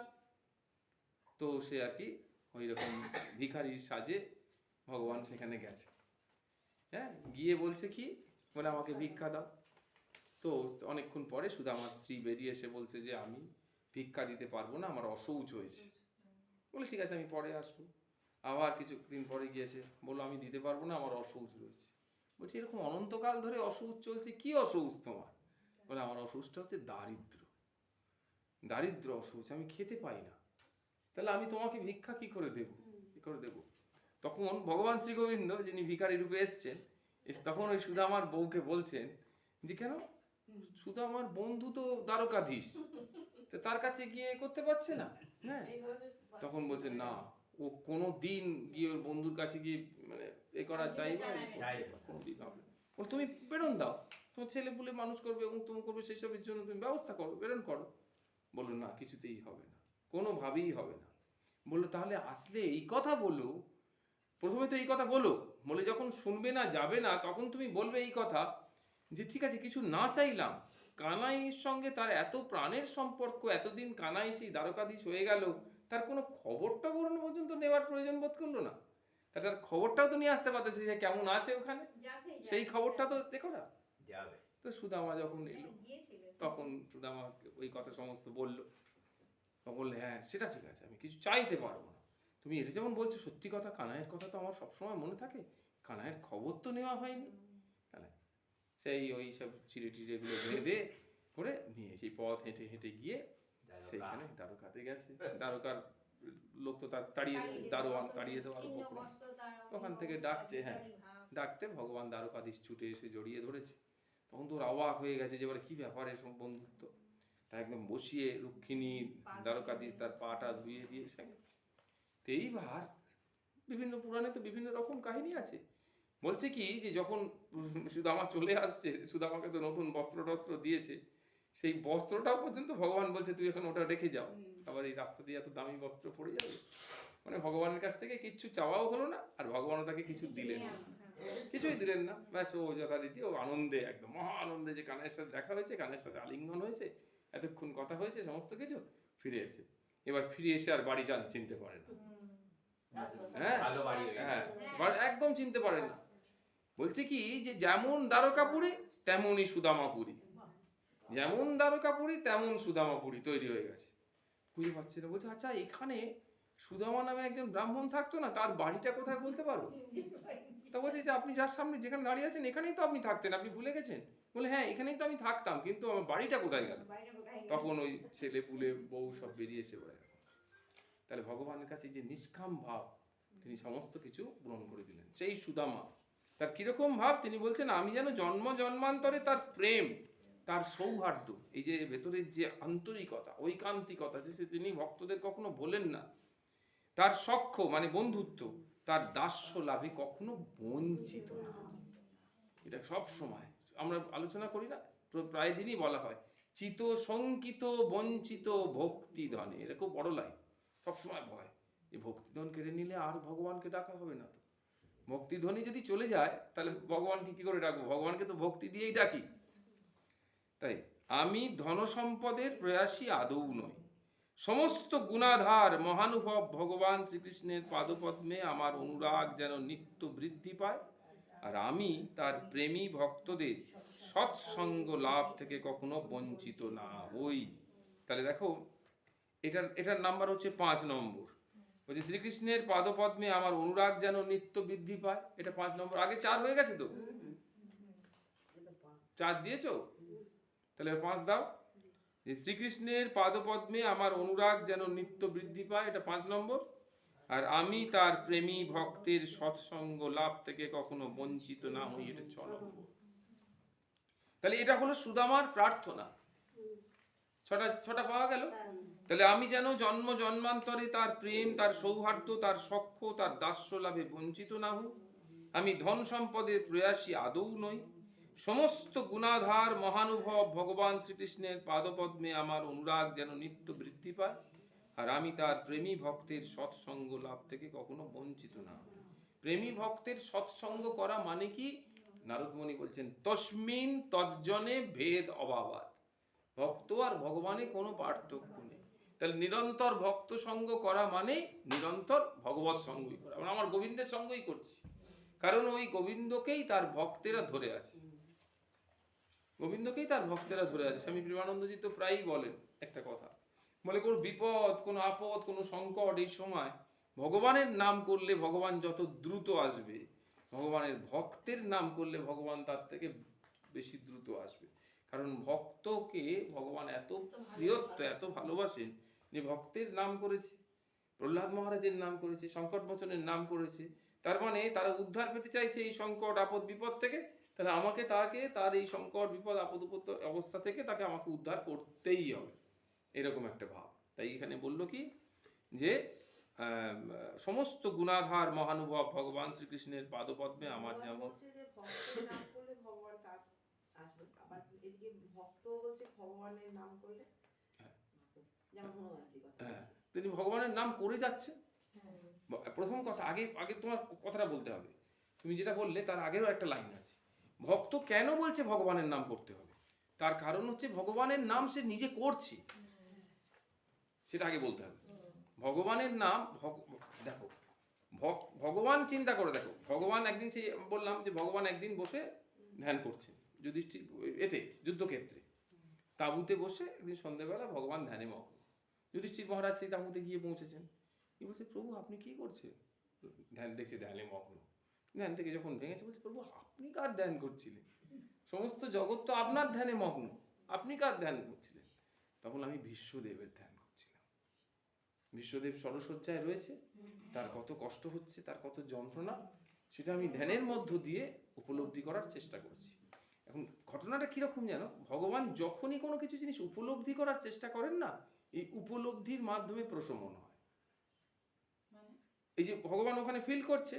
[SPEAKER 1] তো সে আর কি ওই রকম ভিখারির সাজে ভগবান সেখানে গেছে। হ্যাঁ, গিয়ে বলছে কি, বলে আমাকে ভিক্ষা দাও। তো অনেকক্ষণ পরে সুদামার স্ত্রী বেরিয়ে এসে বলছে যে আমি ভিক্ষা দিতে পারবো না, আমার অশৌচ হয়েছে। বলে ঠিক আছে, আমি পরে আসবো। আবার কিছুদিন পরে গিয়েছে, বললো আমি দিতে পারবো না, আমার অশৌচ রয়েছে। বলছি এরকম অনন্তকাল ধরে অশৌচ চলছে, কি অশৌচ তোমার? বলে আমার অশৌচটা হচ্ছে দারিদ্র, দারিদ্র অশৌচ, আমি খেতে পাই না। তাহলে আমি তোমাকে ভিক্ষা কি করে দেবো, কি করে দেবো? তখন ভগবান শ্রী গোবিন্দ, যিনি ভিখারি রূপে এসছেন, তখন ওই সুদামার বউকে বলছেন যে কেন, সুদামার বন্ধু তো দ্বারকাধীশ, তো তার কাছে গিয়ে করতে পারছে না। হ্যাঁ, তখন বলছেন না, ও কোনো দিন গিয়ে ওর বন্ধুর কাছে গিয়ে মানে এ করা চাইবে, কোনোদিন হবে না। বলে তুমি প্রেরণ দাও, তোমার ছেলে পুলে মানুষ করবে এবং তুমি করবে, সেই সবের জন্য তুমি ব্যবস্থা করো, প্রেরণ করো। বললো না, কিছুতেই হবে না, কোনোভাবেই হবে না। বললো তাহলে আসলে এই কথা বলো, প্রথমে তো এই কথা বলো, বলে যখন শুনবে না, যাবে না, তখন তুমি বলবে এই কথা যে ঠিক আছে কিছু না চাইলাম, কানাইয়ের সঙ্গে তার এত প্রাণের সম্পর্ক, এতদিন কানাই সেই দ্বারকাধীশ হয়ে গেল, তার কোনো খবরটা বরণ পর্যন্ত নেওয়ার প্রয়োজন বোধ করলো না। তার খবরটাও তো নিয়ে আসতে পারতেছে যে কেমন আছে ওখানে, সেই খবরটা তো দেখো না। তো সুদামা যখন এলো, তখন সুদামা ওই কথা সমস্ত বললো। বললে হ্যাঁ সেটা ঠিক আছে, আমি কিছু চাইতে পারবো না, তুমি এটা যেমন বলছো সত্যি কথা, কানাইয়ের কথা তো আমার সবসময় মনে থাকে, কানাইয়ের খবর তো নেওয়া হয়নি। সেই ওই সব চিড়ে টিড়েগুলো বেঁধে করে নিয়ে সেই পথ হেঁটে হেঁটে গিয়ে সেইখানে দ্বারকাতে গেছে। দ্বারকার লোক তো তার তাড়িয়ে, দারোয়ান তাড়িয়ে দেওয়ার উপক্রম, ওখান থেকে ডাকছে। হ্যাঁ, ডাকতে ভগবান দ্বারকাধীশ ছুটে এসে জড়িয়ে ধরেছে। তখন তো ওর অবাক হয়ে গেছে যে এবার কি ব্যাপারে সব বন্ধুত্ব। তা একদম বসিয়ে রুক্মিণী দ্বারকাধীশ তার পাটা ধুয়ে দিয়েছে। এইবার বিভিন্ন পুরাণে তো বিভিন্ন রকম কাহিনী আছে। বলছে কি যে যখন সুদামা চলে আসছে, সুদামাকে তো নতুন বস্ত্র টস্ত্র দিয়েছে, সেই বস্ত্রটাও পর্যন্ত ভগবান বলছে তুই এখন ওটা রেখে যাও, আবার এই রাস্তা দিয়ে এত দামি বস্ত্র পড়ে যাবে। মানে ভগবানের কাছ থেকে কিচ্ছু চাওয়াও হলো না, আর ভগবানও তাকে কিছু দিলেন না, কিছুই দিলেন না। ব্যাস ও যথারীতি ও আনন্দে, একদম মহা আনন্দে যে কানের সাথে দেখা হয়েছে, কানের সাথে আলিঙ্গন হয়েছে, এতক্ষণ কথা হয়েছে, সমস্ত কিছু ফিরে এসে, এবার ফিরে এসে আর বাড়ি চিনতে পারে না। হ্যাঁ
[SPEAKER 3] ভালো বাড়ি হয়ে
[SPEAKER 1] হ্যাঁ,
[SPEAKER 3] গেছে।
[SPEAKER 1] একদম চিনতে পারে না। বলছে কি যে যেমন দ্বারকাপুরী তেমনই সুদামাপুরী, যেমন দ্বারকাপুরী তেমন সুদামাপুরী তৈরি হয়ে গেছে। খুঁজে পাচ্ছে না। বলছে আচ্ছা এখানে সুদামা নামে একজন ব্রাহ্মণ থাকতো না, তার বাড়িটা কোথায় বলতে পারো? তা বলছে যে আপনি যার সামনে যেখানে দাঁড়িয়ে আছেন এখানেই তো আপনি থাকতেন, আপনি ভুলে গেছেন? বলে হ্যাঁ এখানেই তো আমি থাকতাম, কিন্তু আমার বাড়িটা কোথায় গেল? তখন ওই ছেলে পুলে বউ সব বেরিয়ে এসে বলে। তাহলে ভগবানের কাছে যে নিষ্কাম ভাব, তিনি সমস্ত কিছু পূরণ করে দিলেন। সেই সুদামা তার কিরকম ভাব, তিনি বলছেন আমি যেন জন্ম জন্মান্তরে তার প্রেম, তার সৌহার্দ্য, এই যে ভেতরের যে আন্তরিকতা, ঐকান্তিকতা, যে তিনি ভক্তদের কখনো বলেন না, তার সখ্য মানে বন্ধুত্ব, তার দাস্য লাভে কখনো বঞ্চিত না। এটা সব সময় আমরা আলোচনা করি না, প্রায় দিনই বলা হয় চিত শঙ্কিত বঞ্চিত ভক্তি ধনে, এটা খুব বড় লাইন। সবসময় ভয় এই ভক্তিধন কেড়ে নিলে আর ভগবানকে ডাকা হবে না। তো ভক্তিধ্বনি যদি চলে যায় তাহলে ভগবানকে কি করে ডাকবো? ভগবানকে তো ভক্তি দিয়েই ডাকি। তাই আমি ধন সম্পদের প্রয়াসী আদৌ নই, সমস্ত গুণাধার মহানুভব ভগবান শ্রীকৃষ্ণের পাদপদ্মে আমার অনুরাগ যেন নিত্য বৃদ্ধি পায়, আর আমি তার প্রেমী ভক্তদের সৎসঙ্গ লাভ থেকে কখনো বঞ্চিত না হই। তাহলে দেখো এটার নাম্বার হচ্ছে 5 নম্বর। বলছে শ্রীকৃষ্ণের পাদপদ্মে আমার অনুরাগ যেন নিত্য বৃদ্ধি পায়, এটা 5 নম্বর। আগে 4 হয়ে গেছে তো, 4 দিয়েছো, তাহলে 5 দাও। যে শ্রীকৃষ্ণের পাদপদ্মে আমার অনুরাগ যেন নিত্য বৃদ্ধি পায়, এটা 5 নম্বর। আর আমি তার প্রেমী ভক্তের সৎসঙ্গ লাভ থেকে কখনো বঞ্চিত না হই, এটা 6 নম্বর। তাহলে এটা হলো সুদামার প্রার্থনা। ছটা পাওয়া গেল। তাহলে আমি যেন জন্ম জন্মান্তরে তার প্রেম, তার সৌহার্দ্য, তার সখ্য, তার দাস্য লাভে বঞ্চিত না হই। আমি ধন সম্পদের প্রয়াসী আদৌ নই, সমস্ত গুণাধার মহানুভব ভগবান শ্রীকৃষ্ণের পাদপদ্মে আমার অনুরাগ যেন নিত্য বৃদ্ধি পায়, আর আমি তার প্রেমী ভক্তের সৎসঙ্গ লাভ থেকে কখনো বঞ্চিত না হই। প্রেমী ভক্তের সৎসঙ্গ করা মানে কি? নারদমণি বলছেন তস্মিন তজ্জনে ভেদ অভাবাৎ, ভক্ত আর ভগবানে কোনো পার্থক্য নেই। তাহলে নিরন্তর ভক্ত সঙ্গ করা মানে নিরন্তর ভগবত সঙ্গই করা, মানে আমার গোবিন্দের সঙ্গই করছি, কারণ ওই গোবিন্দকেই তার ভক্তেরা ধরে আছে, গোবিন্দকেই তার ভক্তেরা ধরে আছে। স্বামী প্রেমানন্দজি তো প্রায়ই বলেন একটা কথা, বলে কোনো বিপদ, কোনো আপদ, কোনো সংকট এই সময় ভগবানের নাম করলে ভগবান যত দ্রুত আসবে, ভগবানের ভক্তের নাম করলে ভগবান তার থেকে বেশি দ্রুত আসবে। কারণ ভক্তকে ভগবান এত প্রিয়ত্ব, এত ভালোবাসেন যে ভক্তের নাম করেছে, প্রহ্লাদ মহারাজের নাম করেছে, সংকট মোচনের নাম করেছে, তার মানে তারা উদ্ধার পেতে চাইছে এই সংকট আপদ বিপদ থেকে। তাহলে আমাকে তার এই সংকট বিপদ আপদ অবস্থা থেকে তাকে আমাকে উদ্ধার করতেই হবে, এরকম একটা ভাব। তাই এখানে বলল কি যে সমস্ত গুণাধার মহানুভব ভগবান শ্রীকৃষ্ণের পাদপদ্মে আমার যেমন
[SPEAKER 6] বলছে যে ভক্তের নাম করলে ভগবান তার আসবে, আবার এদিকে ভক্ত বলছে ভগবানের নাম করলে, যেমন হনুমানজি কথা
[SPEAKER 1] তিনি ভগবানের নাম করে যাচ্ছে। প্রথম কথা আগে তোমার কথাটা বলতে হবে, তুমি যেটা বললে তার আগেরও একটা লাইন আছে। ভক্ত কেন বলছে ভগবানের নাম করতে হবে? তার কারণ হচ্ছে ভগবানের নাম সে নিজে করছে, সেটা আগে বলতে হবে। ভগবানের নাম দেখো, ভগবান চিন্তা করে দেখো, ভগবান একদিন, সে বললাম যে ভগবান একদিন বসে ধ্যান করছে যুধিষ্ঠির এতে যুদ্ধক্ষেত্রে, তাঁবুতে বসে একদিন সন্ধ্যেবেলা ভগবান ধ্যানে মগ্ন। যুধিষ্ঠির মহারাজ সেই তাঁবুতে গিয়ে পৌঁছেছেন, কি বলছে প্রভু আপনি কি করছেন? ধ্যান দেখছে, ধ্যানে মগ্ন। ধ্যান থেকে যখন ভেঙেছে বলছে প্রভু আপনি কার ধ্যান করছিলেন? সমস্ত জগৎ তো আপনার ধ্যানে মগ্ন, আপনি কার ধ্যান করছিলেন? তখন আমি বিশ্বদেবের ধ্যান করছিলাম। বিশ্বদেব সরসজ্জায় রয়েছে, তার কত কষ্ট হচ্ছে, তার কত যন্ত্রণা, সেটা আমি ধ্যানের মধ্য দিয়ে উপলব্ধি করার চেষ্টা করছি। এখন ঘটনাটা কিরকম জানো, ভগবান যখনই কোনো কিছু জিনিস উপলব্ধি করার চেষ্টা করেন না, এই উপলব্ধির মাধ্যমে প্রশমন হয়। এই যে ভগবান ওখানে ফিল করছে,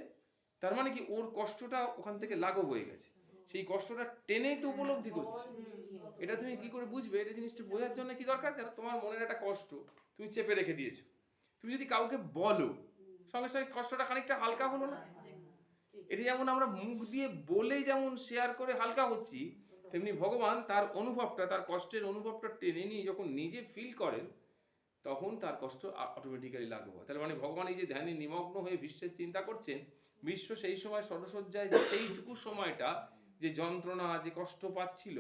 [SPEAKER 1] তার মানে কি ওর কষ্টটা ওখান থেকে লাঘব হয়ে গেছে, সেই কষ্টটা টেনেই তো উপলব্ধি করছে। এটা তুমি কি করে বুঝবে? এটা জিনিসটা বোঝার জন্য কি দরকার, যারা তোমার মনের একটা কষ্ট তুমি চেপে রেখে দিয়েছো, তুমি যদি কাউকে বলো সঙ্গে সঙ্গে কষ্টটা খানিকটা হালকা হলো না? এটা যেমন আমরা মুখ দিয়ে বলে যেমন শেয়ার করে হালকা হচ্ছি, তেমনি ভগবান তার অনুভবটা, তার কষ্টের অনুভবটা টেনে নিয়ে যখন নিজে ফিল করেন, তখন তার কষ্ট অটোমেটিক্যালি লাঘব হয়। তার মানে ভগবান এই যে ধ্যানে নিমগ্ন হয়ে বিশ্বের চিন্তা করছেন, বিশ্ব সেই সময় ষড়সজ্জায় যে সেইটুকু সময়টা যে যন্ত্রণা, যে কষ্ট পাচ্ছিল,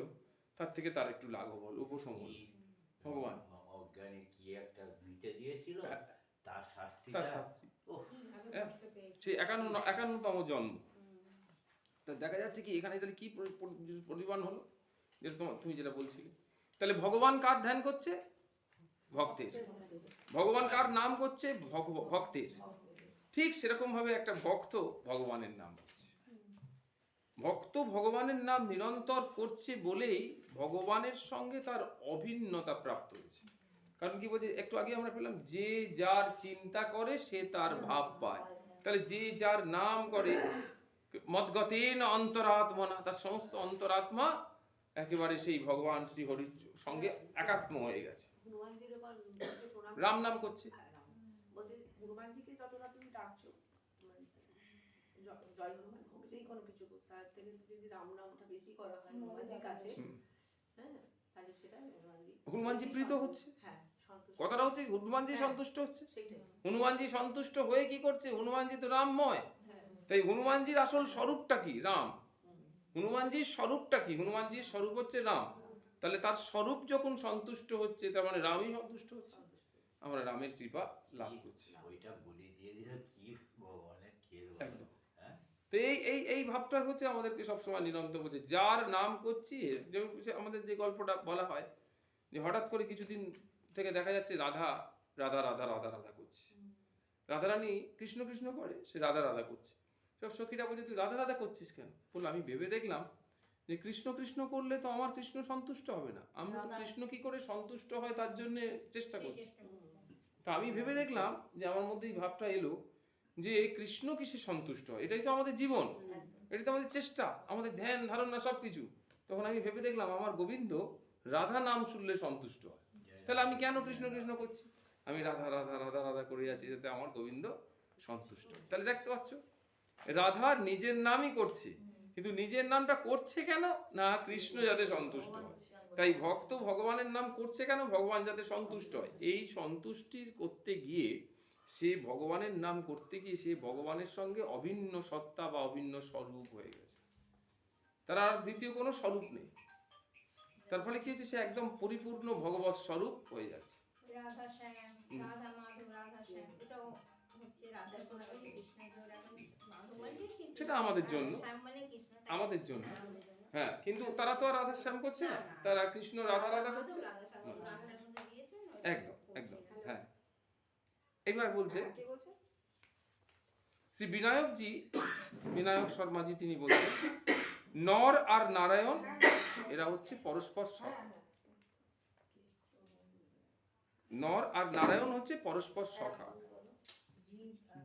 [SPEAKER 1] তার থেকে তার একটু লাঘব হল, উপশম হল। ভগবান
[SPEAKER 3] অজ্ঞানে কি একটা দিতে দিয়েছিল,
[SPEAKER 1] হ্যাঁ,
[SPEAKER 3] তার শাস্তি,
[SPEAKER 1] তার শাস্তি,
[SPEAKER 4] কিভাবে
[SPEAKER 1] হ্যাঁ,
[SPEAKER 4] কষ্ট পেয়েছে।
[SPEAKER 1] সেই 51তম জন্ম। তা দেখা যাচ্ছে কি এখানে তাহলে কি প্রতিবান হলো, যেটা তুমি যেটা বলছিলে, তাহলে ভগবান কার ধ্যান করছে? ভক্তের। ভগবান কার নাম করছে? ভক্তের। ঠিক সেরকম ভাবে একটা ভক্ত ভগবানের নাম করছে। ভক্ত ভগবানের নাম নিরন্তর করছে বলেই ভগবানের সঙ্গে তার অভিন্নতা প্রাপ্ত হয়েছে। কারণ কি বলছে, একটু আগে আমরা পেলাম, যে যার চিন্তা করে সে তার ভাব পায়। তাহলে যে যার নাম করে, মদ্গতেন অন্তরাত্মনা, তার সমস্ত অন্তরাত্মা একেবারে সেই ভগবান শ্রী হরির সঙ্গে একাত্ম হয়ে গেছে,
[SPEAKER 6] হনুমানজির ওপর প্রণাম
[SPEAKER 1] রাম নাম করছে।
[SPEAKER 6] হ্যাঁ, রাম। বলছে হনুমানজিকে যতটা তুমি ডাকছো, মানে জয় হনুমান হোক, যেই কোনো কিছু হোক, তার থেকে যদি রাম নামটা বেশি করা হয় হনুমানজির কাছে, হ্যাঁ, তাহলে সেটা
[SPEAKER 1] হনুমানজি প্রীত হচ্ছে।
[SPEAKER 6] হ্যাঁ, সন্তুষ্ট।
[SPEAKER 1] কথাটা হচ্ছে হনুমানজি
[SPEAKER 6] হ্যাঁ।
[SPEAKER 1] সন্তুষ্ট হচ্ছে।
[SPEAKER 6] সেইটাই।
[SPEAKER 1] হনুমানজি সন্তুষ্ট হয়ে কি করছে? হনুমানজি তো রামময়,
[SPEAKER 6] হ্যাঁ।
[SPEAKER 1] তাই হনুমানজির আসল স্বরূপটা কি? রাম। হনুমানজির স্বরূপটা কি? হনুমানজির স্বরূপ হচ্ছে রাম। তাহলে তার স্বরূপ যখন সন্তুষ্ট হচ্ছে, তার মানে রামই সন্তুষ্ট হচ্ছে, আমরা রামের কৃপা লাভ করছি।
[SPEAKER 3] ওইটা বলে দিয়ে দিল কি ভগবানের খেল।
[SPEAKER 1] একদম। তো এই ভাবটা হচ্ছে আমাদেরকে সবসময় নিরন্তর বলছে, যার নাম করছি। যেমন আমাদের যে গল্পটা বলা হয়, যে হঠাৎ করে কিছুদিন থেকে দেখা যাচ্ছে রাধা রাধা রাধা রাধা রাধা করছে, রাধারানী কৃষ্ণ কৃষ্ণ করে, সে রাধা রাধা করছে। সব সখীরা বলছে, তুই রাধা রাধা করছিস কেন? বললো, আমি ভেবে দেখলাম যে কৃষ্ণ কৃষ্ণ করলে তো আমার কৃষ্ণ সন্তুষ্ট হবে না, আমি তো কৃষ্ণ কি করে সন্তুষ্ট হয় তার জন্য চেষ্টা করছি। তা আমি ভেবে দেখলাম যে আমার মধ্যে এই ভাবটা এলো যে কৃষ্ণ কিসে সন্তুষ্ট হয়, এটাই তো আমাদের জীবন, এটাই তো আমাদের চেষ্টা, আমাদের ধ্যান ধারণা সব কিছু। তখন আমি ভেবে দেখলাম আমার গোবিন্দ রাধা নাম শুনলে সন্তুষ্ট হয়, তাহলে আমি কেন কৃষ্ণ কৃষ্ণ করছি? আমি রাধা রাধা রাধা রাধা করে যাচ্ছি যাতে আমার গোবিন্দ সন্তুষ্ট হয়। তাহলে দেখতে পাচ্ছ, রাধা নিজের নামই করছে, কিন্তু নিজের নামটা করছে কেন? না কৃষ্ণ যাতে সন্তুষ্ট হয়। তাই ভক্ত ভগবানের নাম করছে কেন? ভগবান যাতে সন্তুষ্ট হয়। এই সন্তুষ্টির করতে গিয়ে, সে ভগবানের নাম করতে গিয়ে সে ভগবানের সঙ্গে অভিন্ন সত্তা বা অভিন্ন স্বরূপ হয়ে গেছে, তার আর দ্বিতীয় কোনো স্বরূপ নেই। তার ফলে কি হচ্ছে, সে একদম পরিপূর্ণ ভগবৎ স্বরূপ হয়ে যাচ্ছে।
[SPEAKER 4] রাধা শ্যাম, রাধা মাধব, রাধা শ্যাম, এটাও হচ্ছে রাধার কোনো কৃষ্ণের জন্য এখন ভগবানকে স্বীকৃতি।
[SPEAKER 1] সেটা আমাদের জন্য,
[SPEAKER 4] শ্যাম মানে কৃষ্ণ, তাই?
[SPEAKER 1] আমাদের জন্য।
[SPEAKER 4] আমাদের জন্য।
[SPEAKER 1] হ্যাঁ, কিন্তু তারা তো আর রাধা শ্যাম করছে না, তারা কৃষ্ণ রাধা রাধা করছে।
[SPEAKER 4] রাধা শ্যাম গানটার মধ্যে দিয়েছেন,
[SPEAKER 1] একদম একদম। হ্যাঁ, এবার বলছে
[SPEAKER 6] কে বলছে?
[SPEAKER 1] শ্রী বিনায়কজি, বিনায়ক শর্মাজি, তিনি বলছেন, নর আর নারায়ণ এরা হচ্ছে পরস্পর সখা। নর আর নারায়ণ হচ্ছে পরস্পর সখা।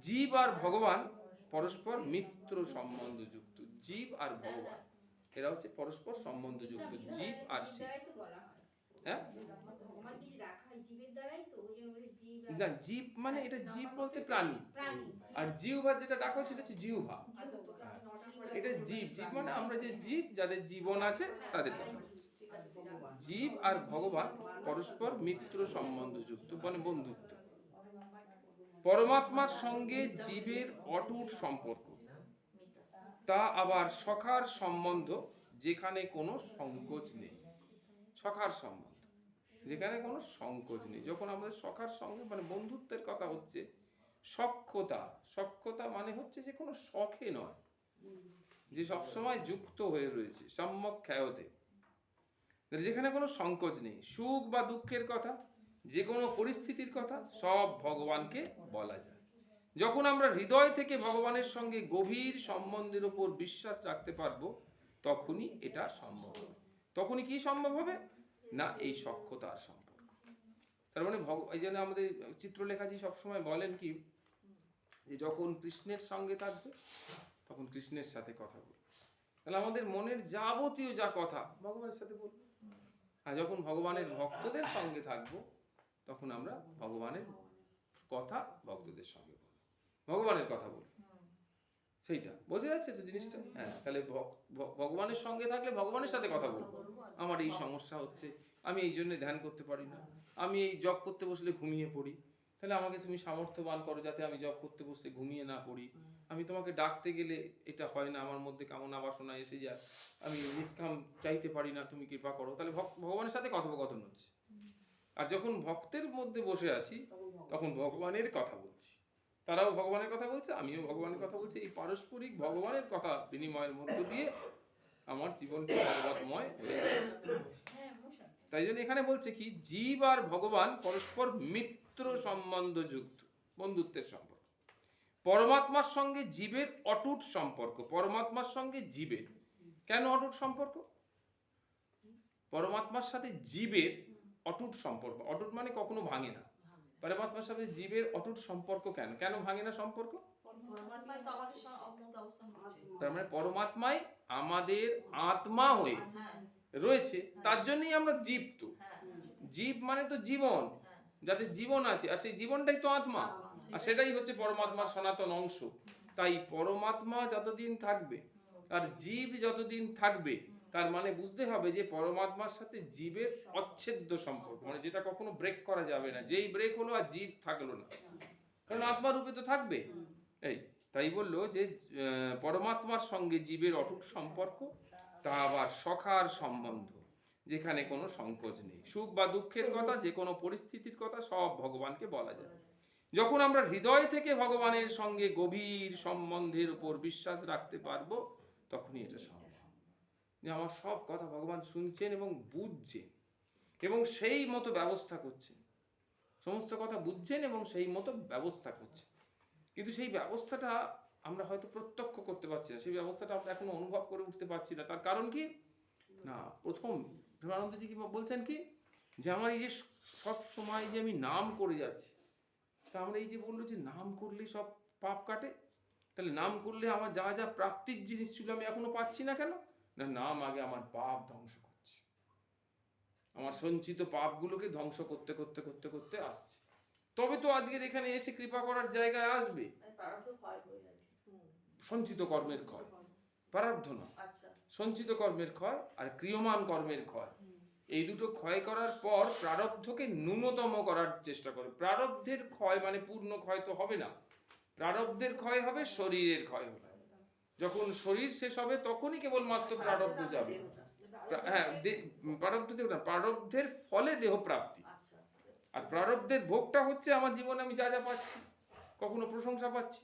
[SPEAKER 1] জীব আর ভগবান পরস্পর মিত্র সম্বন্ধযুক্ত। জীব আর ভগবান এরা হচ্ছে পরস্পর সম্বন্ধযুক্ত, জীব আর শিব।
[SPEAKER 4] দ্বারাই তো বলা হয়।
[SPEAKER 1] হ্যাঁ,
[SPEAKER 4] ভগবান কি রাখা হয় জীবের দ্বারাই তো, ওই জন্য বলে জীব আর-
[SPEAKER 1] না, জীব মানে এটা জীব বলতে প্রাণী,
[SPEAKER 4] প্রাণী।
[SPEAKER 1] আর জিহ্বা যেটা ডাকা হয় সেটা হচ্ছে জিহ্বা। এটা জীব, জীব মানে আমরা যে জীব, যাদের জীবন আছে তাদের কথা বলছি। জীব আর ভগবান পরস্পর মিত্র সম্বন্ধযুক্ত, মানে বন্ধুত্ব। পরমাত্মার সঙ্গে জীবের অটুট সম্পর্ক, তা আবার সখার সম্বন্ধ, যেখানে কোনো সংকোচ নেই। সখার সম্বন্ধ, যেখানে কোনো সংকোচ নেই। যখন আমাদের সখার সঙ্গে মানে বন্ধুত্বের কথা হচ্ছে, সখ্যতা, সখ্যতা মানে হচ্ছে যে কোনো শখে নয়, যে সবসময় যুক্ত হয়ে রয়েছে, সম্যক খ্যায়তে, যেখানে কোনো সংকোচ নেই। সুখ বা দুঃখের কথা, যে কোনো পরিস্থিতির কথা সব ভগবানকে বলা যায়। যখন আমরা হৃদয় থেকে ভগবানের সঙ্গে গভীর সম্বন্ধের উপর বিশ্বাস রাখতে পারবো, তখনই এটা সম্ভব হবে। তখনই কি সম্ভব হবে? না এই সখ্যতার সম্পর্ক। তার মানে এই জন্য আমাদের চিত্রলেখাজি সবসময় বলেন কি, যে যখন কৃষ্ণের সঙ্গে থাকবে তখন কৃষ্ণের সাথে কথা বলবে। তাহলে আমাদের মনের যাবতীয় যা কথা ভগবানের সাথে বলবো। আর যখন ভগবানের ভক্তদের সঙ্গে থাকবো তখন আমরা ভগবানের কথা ভক্তদের সঙ্গে বলবো, ভগবানের কথা বলবো। সেইটা বোঝা যাচ্ছে তো জিনিসটা? হ্যাঁ, তাহলে ভগবানের সঙ্গে থাকলে ভগবানের সাথে কথা বলবো। আমার এই সমস্যা হচ্ছে, আমি এই জন্য ধ্যান করতে পারি না, আমি এই জব করতে বসলে ঘুমিয়ে পড়ি, তাহলে আমাকে তুমি সামর্থ্যবান করো যাতে আমি জব করতে বসলে ঘুমিয়ে না পড়ি। আমি তোমাকে ডাকতে গেলে এটা হয় না, আমার মধ্যে কামনা বাসনা এসে যায়, আমি নিষ্কাম চাইতে পারি না, তুমি কৃপা করো। তাহলে ভগবানের সাথে কথোপকথন হচ্ছে। আর যখন ভক্তের মধ্যে বসে আছি তখন ভগবানের কথা বলছি, তারাও ভগবানের কথা বলছে, আমিও ভগবানের কথা বলছি। এই পারস্পরিক ভগবানের কথা বিনিময়ের মধ্য দিয়ে আমার জীবনটা ভগবতময় হয়ে যাচ্ছে। তাই জন্য এখানে বলছে কি, জীব আর ভগবান পরস্পর মিত্র সম্বন্ধ যুক্ত, বন্ধুত্বের সম্পর্ক। পরমাত্মার সঙ্গে জীবের অটুট সম্পর্ক। পরমাত্মার সঙ্গে জীবের কেন অটুট সম্পর্ক? পরমাত্মার সাথে জীবের অটুট সম্পর্ক। অটুট মানে কখনো ভাঙে না। পরমাত্মার সাথে জীবের অটুট সম্পর্ক কেন? কেন ভাঙে না সম্পর্ক? তার মানে পরমাত্মাই আমাদের আত্মা হয়ে রয়েছে, তার জন্যই আমরা জীব। তো জীব মানে তো জীবন, যাতে জীবন আছে, আর সেই জীবনটাই তো আত্মা, আর সেটাই হচ্ছে পরমাত্মার সনাতন অংশ। তাই পরমাত্মা যতদিন থাকবে আর জীব যতদিন থাকবে, তার মানে বুঝতে হবে যে পরমাত্মার সাথে জীবের অচ্ছেদ্য সম্পর্ক, মানে যেটা কখনো ব্রেক করা যাবে না। যেই ব্রেক হলো আর জীব থাকলো না, কারণ আত্মা রূপে তো থাকবে। এই তাই বললো যে পরমাত্মার সঙ্গে জীবের অটুট সম্পর্ক, তা আবার সখার সম্বন্ধ, যেখানে কোনো সংকোচ নেই। সুখ বা দুঃখের কথা, যে কোনো পরিস্থিতির কথা সব ভগবানকে বলা যায়। যখন আমরা হৃদয় থেকে ভগবানের সঙ্গে গভীর সম্বন্ধের উপর বিশ্বাস রাখতে পারবো, তখনই এটা সম্ভব যে আমার সব কথা ভগবান শুনছেন এবং বুঝছেন এবং সেই মতো ব্যবস্থা করছেন। সমস্ত কথা বুঝছেন এবং সেই মতো ব্যবস্থা করছেন। কিন্তু সেই ব্যবস্থাটা আমরা হয়তো প্রত্যক্ষ করতে পারছি না, সেই ব্যবস্থাটা আমরা এখনো অনুভব করে উঠতে পারছি না। তার কারণ কি না, প্রথম প্রেমানন্দজি কি বলছেন কি, যে আমার এই যে সব সময় যে আমি নাম করে যাচ্ছি, তা আমরা এই যে বললো যে নাম করলে সব পাপ কাটে, তাহলে নাম করলে আমার যা যা প্রাপ্তির জিনিস ছিল আমি এখনো পাচ্ছি না কেন? না, নাম আগে আমার পাপ ধ্বংস করছে, আমার সঞ্চিত পাপগুলোকে ধ্বংস করতে করতে করতে করতে আসছে, তবে তো আজকের এখানে এসে কৃপা করার জায়গায় আসবে। সঞ্চিত কর্মের ক্ষয়, প্রারব্ধ না, সঞ্চিত কর্মের ক্ষয় আর ক্রিয়মান কর্মের ক্ষয়, এই দুটো ক্ষয় করার পর প্রারব্ধকে ন্যূনতম করার চেষ্টা করে। প্রারব্ধের ক্ষয় মানে পূর্ণ ক্ষয় তো হবে না, প্রারব্ধের ক্ষয় হবে শরীরের ক্ষয় হবে। যখন শরীর শেষ হবে তখনই কেবলমাত্র প্রারব্ধ যাবে। হ্যাঁ, প্রারব্ধ দেহ না, প্রারব্ধের ফলে দেহ প্রাপ্তি। আর প্রারব্ধের ভোগটা হচ্ছে আমার জীবনে আমি যা যা পাচ্ছি, কখনো প্রশংসা পাচ্ছি,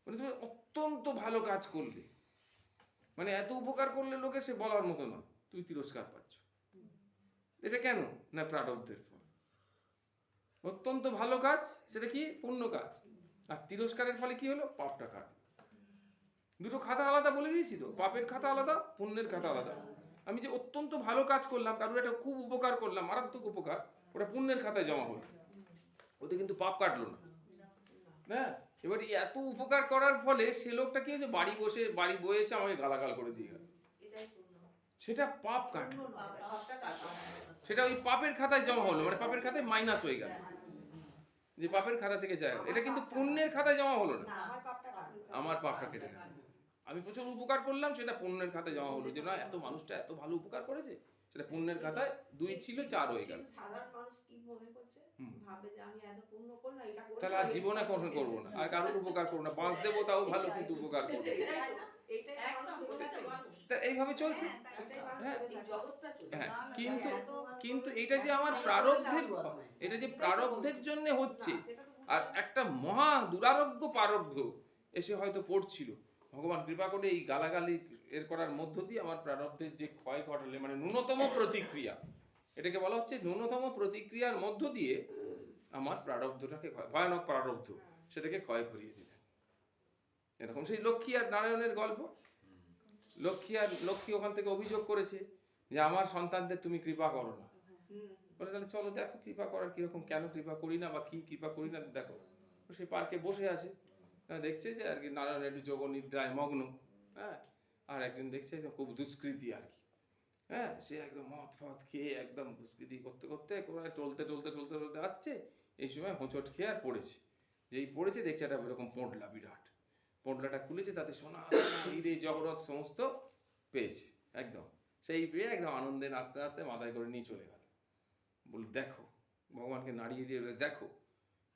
[SPEAKER 1] মানে তুমি অত্যন্ত ভালো কাজ করলে, মানে এত উপকার করলে লোকে, সে বলার মতো না, তুই তিরস্কার পাচ্ছ। এটা কেন? না, প্রারব্ধের ফল। অত্যন্ত ভালো কাজ, সেটা কি পুণ্য কাজ, আর তিরস্কারের ফলে কি হলো? পাপটা কাটলো। দুটো খাতা আলাদা বলে দিয়েছি তো, পাপের খাতা আলাদা, পুণ্যের খাতা আলাদা। আমি যে অত্যন্ত ভালো কাজ করলাম, কারোর একটা খুব উপকার করলাম, মারাত্মক উপকার, ওটা পুণ্যের খাতায় জমা হলো, ওতে কিন্তু পাপ কাটলো না। হ্যাঁ, এবার এত উপকার করার ফলে সে লোকটা কি হয়েছে, বাড়ি বয়ে এসে আমাকে গালাগাল করে দিয়ে গেল, সেটা পাপ কাটলো, সেটা ওই পাপের খাতায় জমা হলো, মানে পাপের খাতায় মাইনাস হয়ে গেল, যে পাপের খাতা থেকে যায়, এটা কিন্তু পুণ্যের খাতায় জমা হলো না, আমার পাপটা কেটে গেল। আমি প্রচুর উপকার করলাম, সেটা পুণ্যের খাতায় জমা হলো, যে না, এত মানুষটা এত ভালো উপকার করেছে, সেটা পুণ্যের খাতায় 2 ছিল 4 হয়ে গেল।
[SPEAKER 6] সাধারণ মানুষ কি মনে করছে, ভাবে যে আমি এত পুণ্য করলাম, এটা করে
[SPEAKER 1] তাহলে আর জীবনে কখনো করবো না, আর কারোর উপকার করবো না, বাঁচ দেবো তাও ভালো, কিন্তু উপকার করবো। এইভাবে চলছে। হ্যাঁ, হ্যাঁ, কিন্তু এটা যে আমার প্রারব্ধের, এটা যে প্রারব্ধের জন্য হচ্ছে, আর একটা মহা দুরারোগ্য প্রারব্ধ এসে হয়তো পড়ছিল, ভগবান কৃপা করে এই গালাগালি এর করার মধ্য দিয়ে আমার প্রারব্ধের যে ক্ষয় ঘটালে, মানে ন্যূনতম প্রতিক্রিয়া, এটাকে বলা হচ্ছে ন্যূনতম প্রতিক্রিয়ার মধ্য দিয়ে আমার প্রারব্ধটাকে, ভয়ানক প্রারব্ধ, সেটাকে ক্ষয় করিয়ে দিলেন। এরকম সেই লক্ষ্মী আর নারায়ণের গল্প। লক্ষ্মী ওখান থেকে অভিযোগ করেছে যে আমার সন্তানদের তুমি কৃপা করো না, বলে তাহলে চলো দেখো কৃপা করার কিরকম, কেন কৃপা করি না বা কি কৃপা করি না দেখো। সে পার্কে বসে আছে, দেখছে যে আর কি নারায়ণ একটু যোগ নিদ্রায় মগ্ন, হ্যাঁ, আর একজন দেখছে যে খুব দুষ্কৃতি আর কি, হ্যাঁ, সে একদম মদ ফদ খেয়ে একদম দুষ্কৃতি করতে করতে একেবারে টলতে আসছে, এই সময় হোঁচট খেয়ে আর পড়েছে, যেই পড়েছে দেখছে একটা এরকম পোঁটলা, বিরাট পোঁটলাটা খুলেছে, তাতে সোনা হিরে জহরত সমস্ত পেয়েছে একদম, সেই পেয়ে একদম আনন্দে আস্তে আস্তে মাথায় করে নিয়ে চলে গেল। বল দেখো, ভগবানকে নাড়িয়ে দিয়ে দেখো,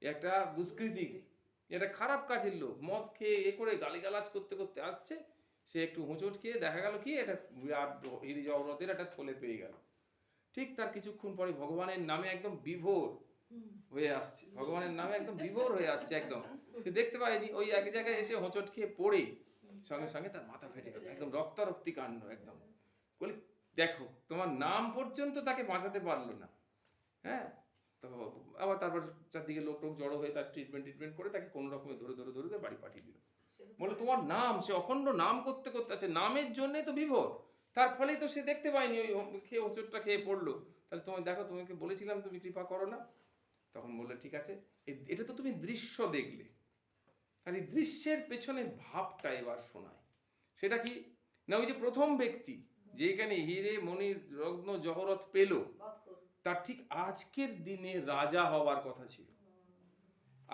[SPEAKER 1] এ একটা দুষ্কৃতি, এটা খারাপ কাজের লোক, মদ খেয়ে এ করে গালিগালাজ করতে করতে আসছে, সে একটু হোঁচট খেয়ে দেখা গেল কি এটা বিরাট হিরি জগরতের একটা থলে পেয়ে গেল। ঠিক তার কিছুক্ষণ পরে ভগবানের নামে একদম বিভোর হয়ে আসছে, ভগবানের নামে একদম বিভোর হয়ে আসছে একদম, সে দেখতে পায়নি, ওই এক জায়গায় এসে হোঁচট খেয়ে পড়ে সঙ্গে সঙ্গে তার মাথা ফেটে গেল, একদম রক্তারক্তি কাণ্ড একদম। বলি দেখো, তোমার নাম পর্যন্ত তাকে বাঁচাতে পারলো না, হ্যাঁ, তো আবার তারপর চারদিকে লোক টোক জড়ো হয়ে তার ট্রিটমেন্ট করে তাকে কোনো রকমে ধরে বাড়ি পাঠিয়ে দিল। বলে তোমার নাম, সে অখণ্ড নাম করতে করতে আসে, নামের জন্যই তো বিভোর, তার ফলেই তো সে দেখতে পায়নি ওই খেয়ে হোঁচটটা খেয়ে পড়লো, তাহলে তুমি দেখো, তোমাকে বলেছিলাম তুমি কৃপা করো না। তখন বললে ঠিক আছে, এটা তো তুমি দৃশ্য দেখলে, আর এই দৃশ্যের পেছনে ভাবটা এবার শোনায়। সেটা কি না, ওই যে প্রথম ব্যক্তি যেখানে হিরে মণির রত্ন জহরত পেল, তার ঠিক আজকের দিনে রাজা হওয়ার কথা ছিল,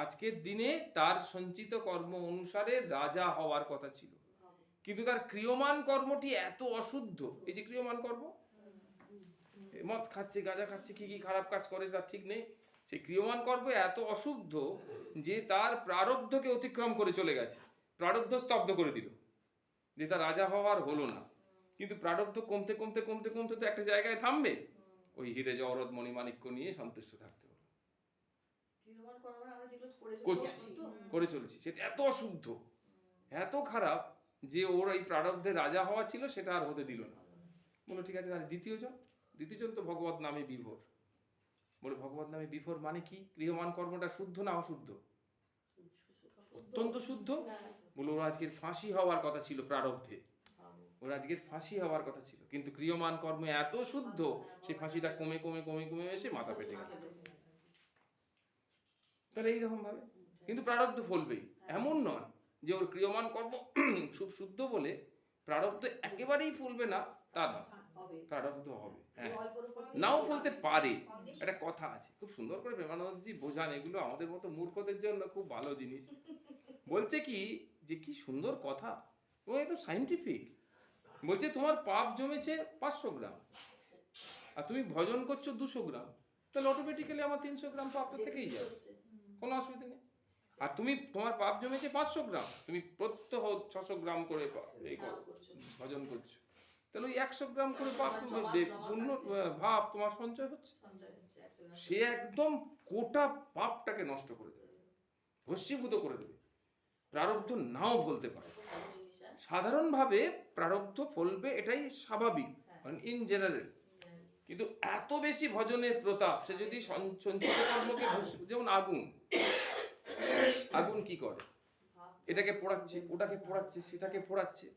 [SPEAKER 1] আজকের দিনে তার সঞ্চিত কর্ম অনুসারে রাজা হওয়ার কথা ছিল, কিন্তু তার ক্রিয়মান কর্মটি এত অশুদ্ধ, এই যে ক্রিয়মান কর্ম, মদ খাচ্ছে, গাঁজা খাচ্ছে, কি কি খারাপ কাজ করে তার ঠিক নেই, সেই ক্রিয়মান কর্ম এত অশুদ্ধ যে তার প্রারব্ধকে অতিক্রম করে চলে গেছে, প্রারব্ধ স্তব্ধ করে দিল, যে তার রাজা হওয়ার হলো না। কিন্তু প্রারব্ধ কমতে কমতে কমতে কমতে তো একটা জায়গায় থামবে, ওই হিরে জহরত মণিমাণিক্য নিয়ে সন্তুষ্ট থাকতে হবে, করে চলেছি, সেটা এত অশুদ্ধ, এত খারাপ যে ওর এই প্রারব্ধে রাজা হওয়া ছিল সেটা আর হতে দিল না। বলো ঠিক আছে, তাহলে দ্বিতীয়জন তো ভগবত নামে বিভোর। বলে ভগবত নামে বিভোর মানে কি? ক্রিয়মান কর্মটা শুদ্ধ না অশুদ্ধ? অত্যন্ত শুদ্ধ। বলে ওর আজকের ফাঁসি হওয়ার কথা ছিল প্রারব্ধে, ওর আজকের ফাঁসি হওয়ার কথা ছিল, কিন্তু ক্রিয়মান কর্ম এত শুদ্ধ সেই ফাঁসিটা কমে কমে কমে কমে এসে মাথা পেটে গেল। তাহলে এইরকম ভাবে কিন্তু প্রারব্ধ ফলবেই, এমন নয় যে ওর ক্রিয়মান কর্ম খুব শুদ্ধ বলে প্রারব্ধ একেবারেই ফলবে না, তা না, প্রারব্ধ হবে, হ্যাঁ, নাও বলতে পারে। একটা কথা আছে খুব সুন্দর করে প্রেমানন্দজি বোঝান, এগুলো আমাদের মতো মূর্খদের জন্য খুব ভালো জিনিস। বলছে কি যে কি সুন্দর কথা, ও তো সাইন্টিফিক। বলছে তোমার পাপ জমেছে 500 গ্রাম আর তুমি ভজন করছো 200 গ্রাম, তাহলে অটোমেটিক্যালি আমার 300 গ্রাম পাপ তো থেকেই যাবে, কোনো অসুবিধা নেই। আর তোমার পাপ জমেছে 500 গ্রাম, তুমি প্রত্যহ 600 গ্রাম করে ভজন করছো, তাহলে ওই 100 গ্রাম করে পাপ পূর্ণ ভাব তোমার সঞ্চয় হচ্ছে। সে একদম গোটা পাপটাকে নষ্ট করে দেবে, ভস্মীভূত করে দেবে। প্রারব্ধ নাও বলতে পারে, সাধারণভাবে প্রারব্ধ ফলবে, এটাই স্বাভাবিক ইন জেনারেল। কিন্তু এত বেশি ভজনের প্রতাপ, সে যদি সঞ্চিত কর্মকে, যেমন আগুন কি করে, এটাকে পোড়াচ্ছে, ওটাকে পোড়াচ্ছে, সেটাকে পোড়াচ্ছে,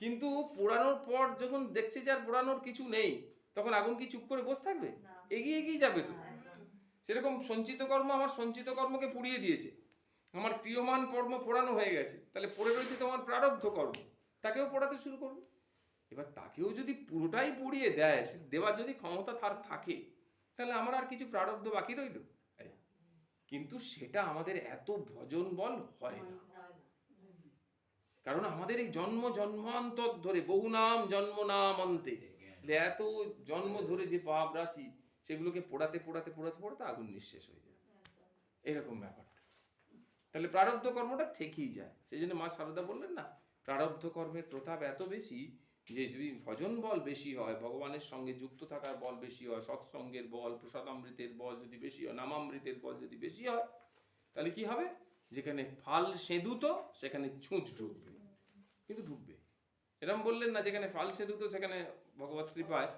[SPEAKER 1] কিন্তু পোড়ানোর পর যখন দেখছে যে আর পোড়ানোর কিছু নেই, তখন আগুন কি চুপ করে বসে থাকবে? এগিয়ে যাবে তো। সেরকম সঞ্চিত কর্ম আমার সঞ্চিত কর্মকে পুড়িয়ে দিয়েছে, আমার ক্রিয়মান কর্ম পোড়ানো হয়ে গেছে, তাহলে পড়ে রয়েছে তোমার প্রারব্ধ কর্ম, তাকেও পোড়াতে শুরু করবে। এবার তাকেও যদি পুরোটাই পুড়িয়ে দেয়, দেওয়ার যদি ক্ষমতা তার থাকে, তাহলে আমার আর কিছু প্রারব্ধ বাকি রইল। কিন্তু সেটা আমাদের এত ভজন বল হয় না, কারণ আমাদের এই জন্মান্তর ধরে বহু নাম জন্ম নাম অন্তে, এত জন্ম ধরে যে পাপ রাশি, সেগুলোকে পোড়াতে পোড়াতে পোড়াতে পোড়াতে আগুন নিঃশেষ হয়ে যায়, এরকম ব্যাপারটা। তাহলে প্রারব্ধ কর্মটা থেকেই যায়। সেই জন্য মা সারদা বললেন না, প্রারব্ধ কর্মের প্রতাপ এত বেশি যে যদি ভজন বল বেশি হয়, ভগবানের সঙ্গে যুক্ত থাকার বল বেশি হয়, সৎসঙ্গের বল, প্রসাদামৃতের বল যদি বেশি হয়, নামামৃতের বল যদি বেশি হয়, তাহলে কি হবে? যেখানে ফাল সেঁধুত সেখানে ছুঁচ ঢুকবে, কিন্তু ঢুকবে। এরকম বললেন না, যেখানে ফাল সেঁধুত সেখানে ভগবত কৃপায়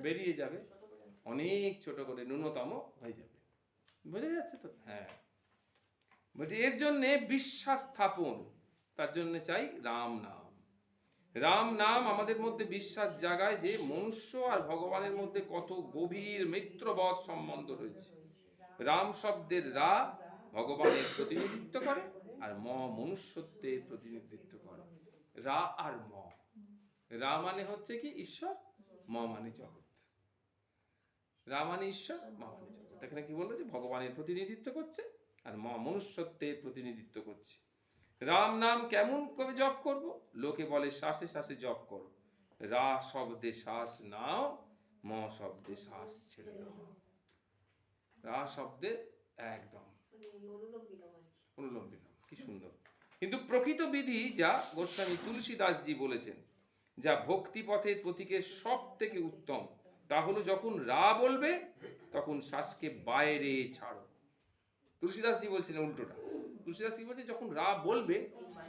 [SPEAKER 1] বেরিয়ে যাবে, অনেক ছোট করে ন্যূনতম হয়ে যাবে। বোঝা যাচ্ছে তো? হ্যাঁ, বলছে এর জন্যে বিশ্বাস স্থাপন, তার জন্য চাই রাম নাম। রাম নাম আমাদের মধ্যে বিশ্বাস জাগায় যে মনুষ্য আর ভগবানের মধ্যে কত গভীর মিত্রবৎ সম্বন্ধ রয়েছে। রাম শব্দের রা ভগবানের প্রতিনিধিত্ব করে, আর ম মনুষ্যত্বের প্রতিনিধিত্ব করে। রা আর ম, রা মানে হচ্ছে কি ঈশ্বর, ম মানে জগৎ। রা মানে ঈশ্বর, ম মানে জগৎ। এখানে কি বললো যে ভগবানের প্রতিনিধিত্ব করছে আর ম মনুষ্যত্বের প্রতিনিধিত্ব করছে। রাম নাম কেমন করে জপ করব? লোকে বলে শ্বাসে শ্বাসে জপ করো। রা শব্দে শ্বাস নাও, ম শব্দে শ্বাস ছেড়ে দাও। রা শব্দে একদম
[SPEAKER 6] অনুলোম বিলোম আর কি।
[SPEAKER 1] অনুলোম বিলোম, কি সুন্দর। কিন্তু প্রকৃত বিধি যা গোস্বামী তুলসীদাসজি বলেছেন, যা ভক্তি পথের প্রতীকের সব থেকে উত্তম, তা হলো যখন রা বলবে তখন শ্বাসকে বাইরে ছাড়ো। তুলসীদাসজি বলছেন উল্টোটা। তুলসীদাসজি বলছে যখন রা বলবে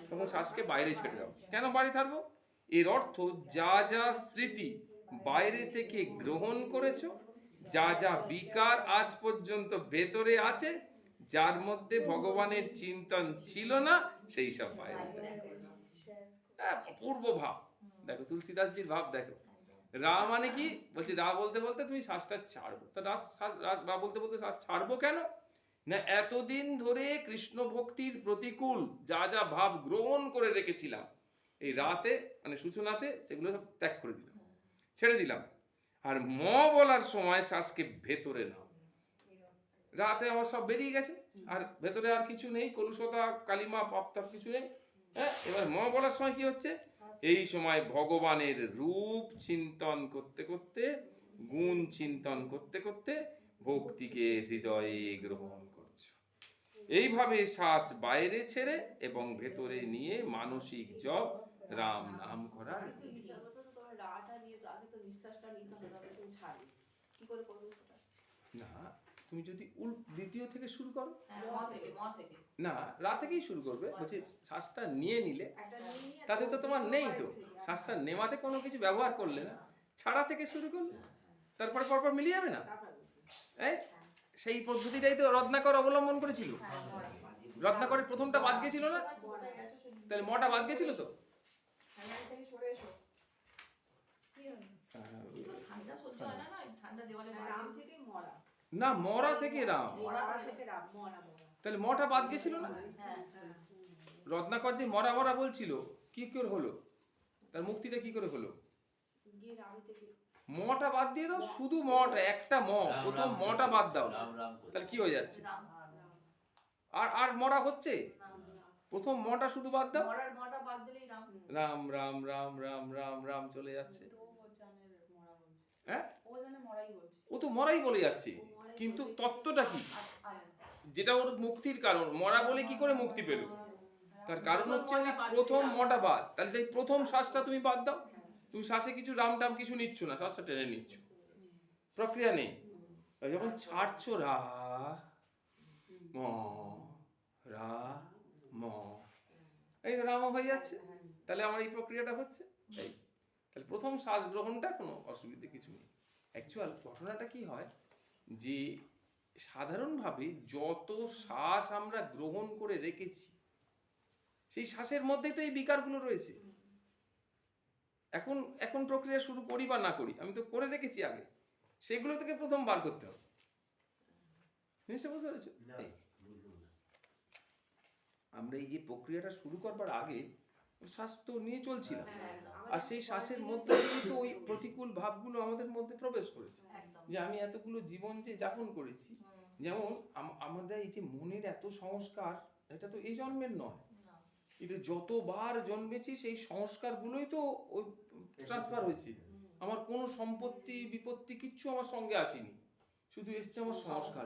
[SPEAKER 1] তখন শ্বাসকে বাইরে ছেড়ে দাও। কেন বাইরে ছাড়বো? এর অর্থ যা যা স্মৃতি বাইরে থেকে গ্রহণ করেছো, যা যা বিকার আজ পর্যন্ত ভেতরে আছে, যার মধ্যে ভগবানের চিন্তন ছিল না, সেই সব বাইরে। হ্যাঁ, পূর্ব ভাব দেখো, তুলসীদাসজির ভাব দেখো। রা মানে কি বলছি, রা বলতে বলতে তুমি শ্বাসটা ছাড়বো। তা রা বলতে বলতে শ্বাস ছাড়বো কেন? না, এতদিন ধরে কৃষ্ণ ভক্তির প্রতিকূল যা যা ভাব গ্রহণ করে রেখেছিলাম, এই রাতে মানে সূচনাতে সেগুলো সব ত্যাগ করে দিলাম, ছেড়ে দিলাম। আর ম বলার সময় শ্বাসকে ভেতরে নাও। রাতে আমার সব বেরিয়ে গেছে, আর ভেতরে আর কিছু নেই, কলুষতা কালিমা পাপ কিছু নেই। হ্যাঁ, এবার ম বলার সময় কি হচ্ছে? এই সময় ভগবানের রূপ চিন্তন করতে করতে, গুণ চিন্তন করতে করতে ভক্তিকে হৃদয়ে গ্রহণ করছো। এইভাবে শ্বাস বাইরে ছেড়ে এবং ভেতরে নিয়ে মানসিক জপ রাম নাম করার।
[SPEAKER 6] কিন্তু হিসাবত তো তোমার রাটা নিয়ে তো আগে তো নিঃশ্বাসটা নিতে হবে, তবে তুমি ছাড়বে। কি করে করবে সেটা?
[SPEAKER 1] না, তুমি যদি দ্বিতীয় থেকে শুরু করো,
[SPEAKER 6] ম থেকে
[SPEAKER 1] না রা থেকেই শুরু করবে। বলছি শ্বাসটা নিয়ে নিলে
[SPEAKER 6] একটা নিয়ে নিয়ে
[SPEAKER 1] তাতে তো তোমার নেই তো, শ্বাসটা নেওয়াতে কোনো কিছু ব্যবহার করলে না, ছাড়া থেকে শুরু করলে তারপরে পরপর মিলিয়ে যাবে না। এই সেই পদ্ধতিটাই তো রত্নাকর অবলম্বন করেছিল। রত্নাকরের প্রথমটা বাদ গেছিল না, তাহলে মটা বাদ গেছিল তো।
[SPEAKER 4] কি হলো?
[SPEAKER 6] ঠান্ডা সহ্য হয় না, না ঠান্ডা দেওয়ালে রাম থেকে মরা,
[SPEAKER 1] না, মরা থেকে রাম,
[SPEAKER 6] মরা থেকে রাম, মরা মরা।
[SPEAKER 1] তাহলে মটা বাদ গেছিল না।
[SPEAKER 6] হ্যাঁ,
[SPEAKER 1] রত্নাকর যে মরা মরা বলছিল, কি করে হলো? তার মুক্তিটা কি করে হলো?
[SPEAKER 6] গিয়ে রাম থেকে
[SPEAKER 1] মটা বাদ দিয়ে দাও, শুধু মটা, একটা ম, প্রথম মটা বাদ দাও,
[SPEAKER 3] রাম রাম করে।
[SPEAKER 1] তাহলে কি হয়ে যাচ্ছে? আর আর মরা হচ্ছে, প্রথম মটা শুধু বাদ দাও,
[SPEAKER 6] মরার মটা বাদ দিলেই রাম।
[SPEAKER 1] রাম রাম রাম রাম রাম রাম চলে যাচ্ছে। হ্যাঁ, ও তো মরাই বলে যাচ্ছে, কিন্তু তত্ত্বটা কি? যেটা ওর মুক্তির কারণ, মরা বলে কি করে মুক্তি পেল? তার কারণ হচ্ছে ওই প্রথম মটা বাদ। তাহলে এই প্রথম শ্বাসটা তুমি বাদ দাও, তুমি শ্বাসে কিছু রাম টাম কিছু নিচ্ছ না, শ্বাসটা টেনে নিচ্ছ, প্রক্রিয়া নেই। যখন ছাড়ছো রা ম রা ম, এই রাম হয়ে যাচ্ছে, তাহলে আমার এই প্রক্রিয়াটা হচ্ছে। এই তাহলে প্রথম শ্বাস গ্রহণটা কোনো অসুবিধে কিছু নেই। অ্যাকচুয়াল ঘটনাটা কি হয় যে সাধারণভাবে যত শ্বাস আমরা গ্রহণ করে রেখেছি, সেই শ্বাসের মধ্যেই তো এই বিকারগুলো রয়েছে। এখন এখন প্রক্রিয়া শুরু করি বা না করি, আমি তো করে রেখেছি আগে, সেগুলো থেকে প্রথম বার করতে হবে। জিনিসটা বুঝতে পেরেছো? এই, আমরা এই যে প্রক্রিয়াটা শুরু করবার আগে শ্বাস তো নিয়ে চলছিলাম, আর সেই শ্বাসের মধ্যে কিন্তু ওই প্রতিকূল ভাবগুলো আমাদের মধ্যে প্রবেশ করেছে। যে আমি এতগুলো জীবন যে যাপন করেছি, যেমন আমাদের এই যে মনের এত সংস্কার, এটা তো এই জন্মের নয়, এটা যতবার জন্মেছি সেই সংস্কারগুলোই তো ওই ট্রান্সফার হয়েছে। আমার কোনো সম্পত্তি বিপত্তি কিচ্ছু আমার সঙ্গে আসেনি, শুধু এসছে আমার সংস্কার।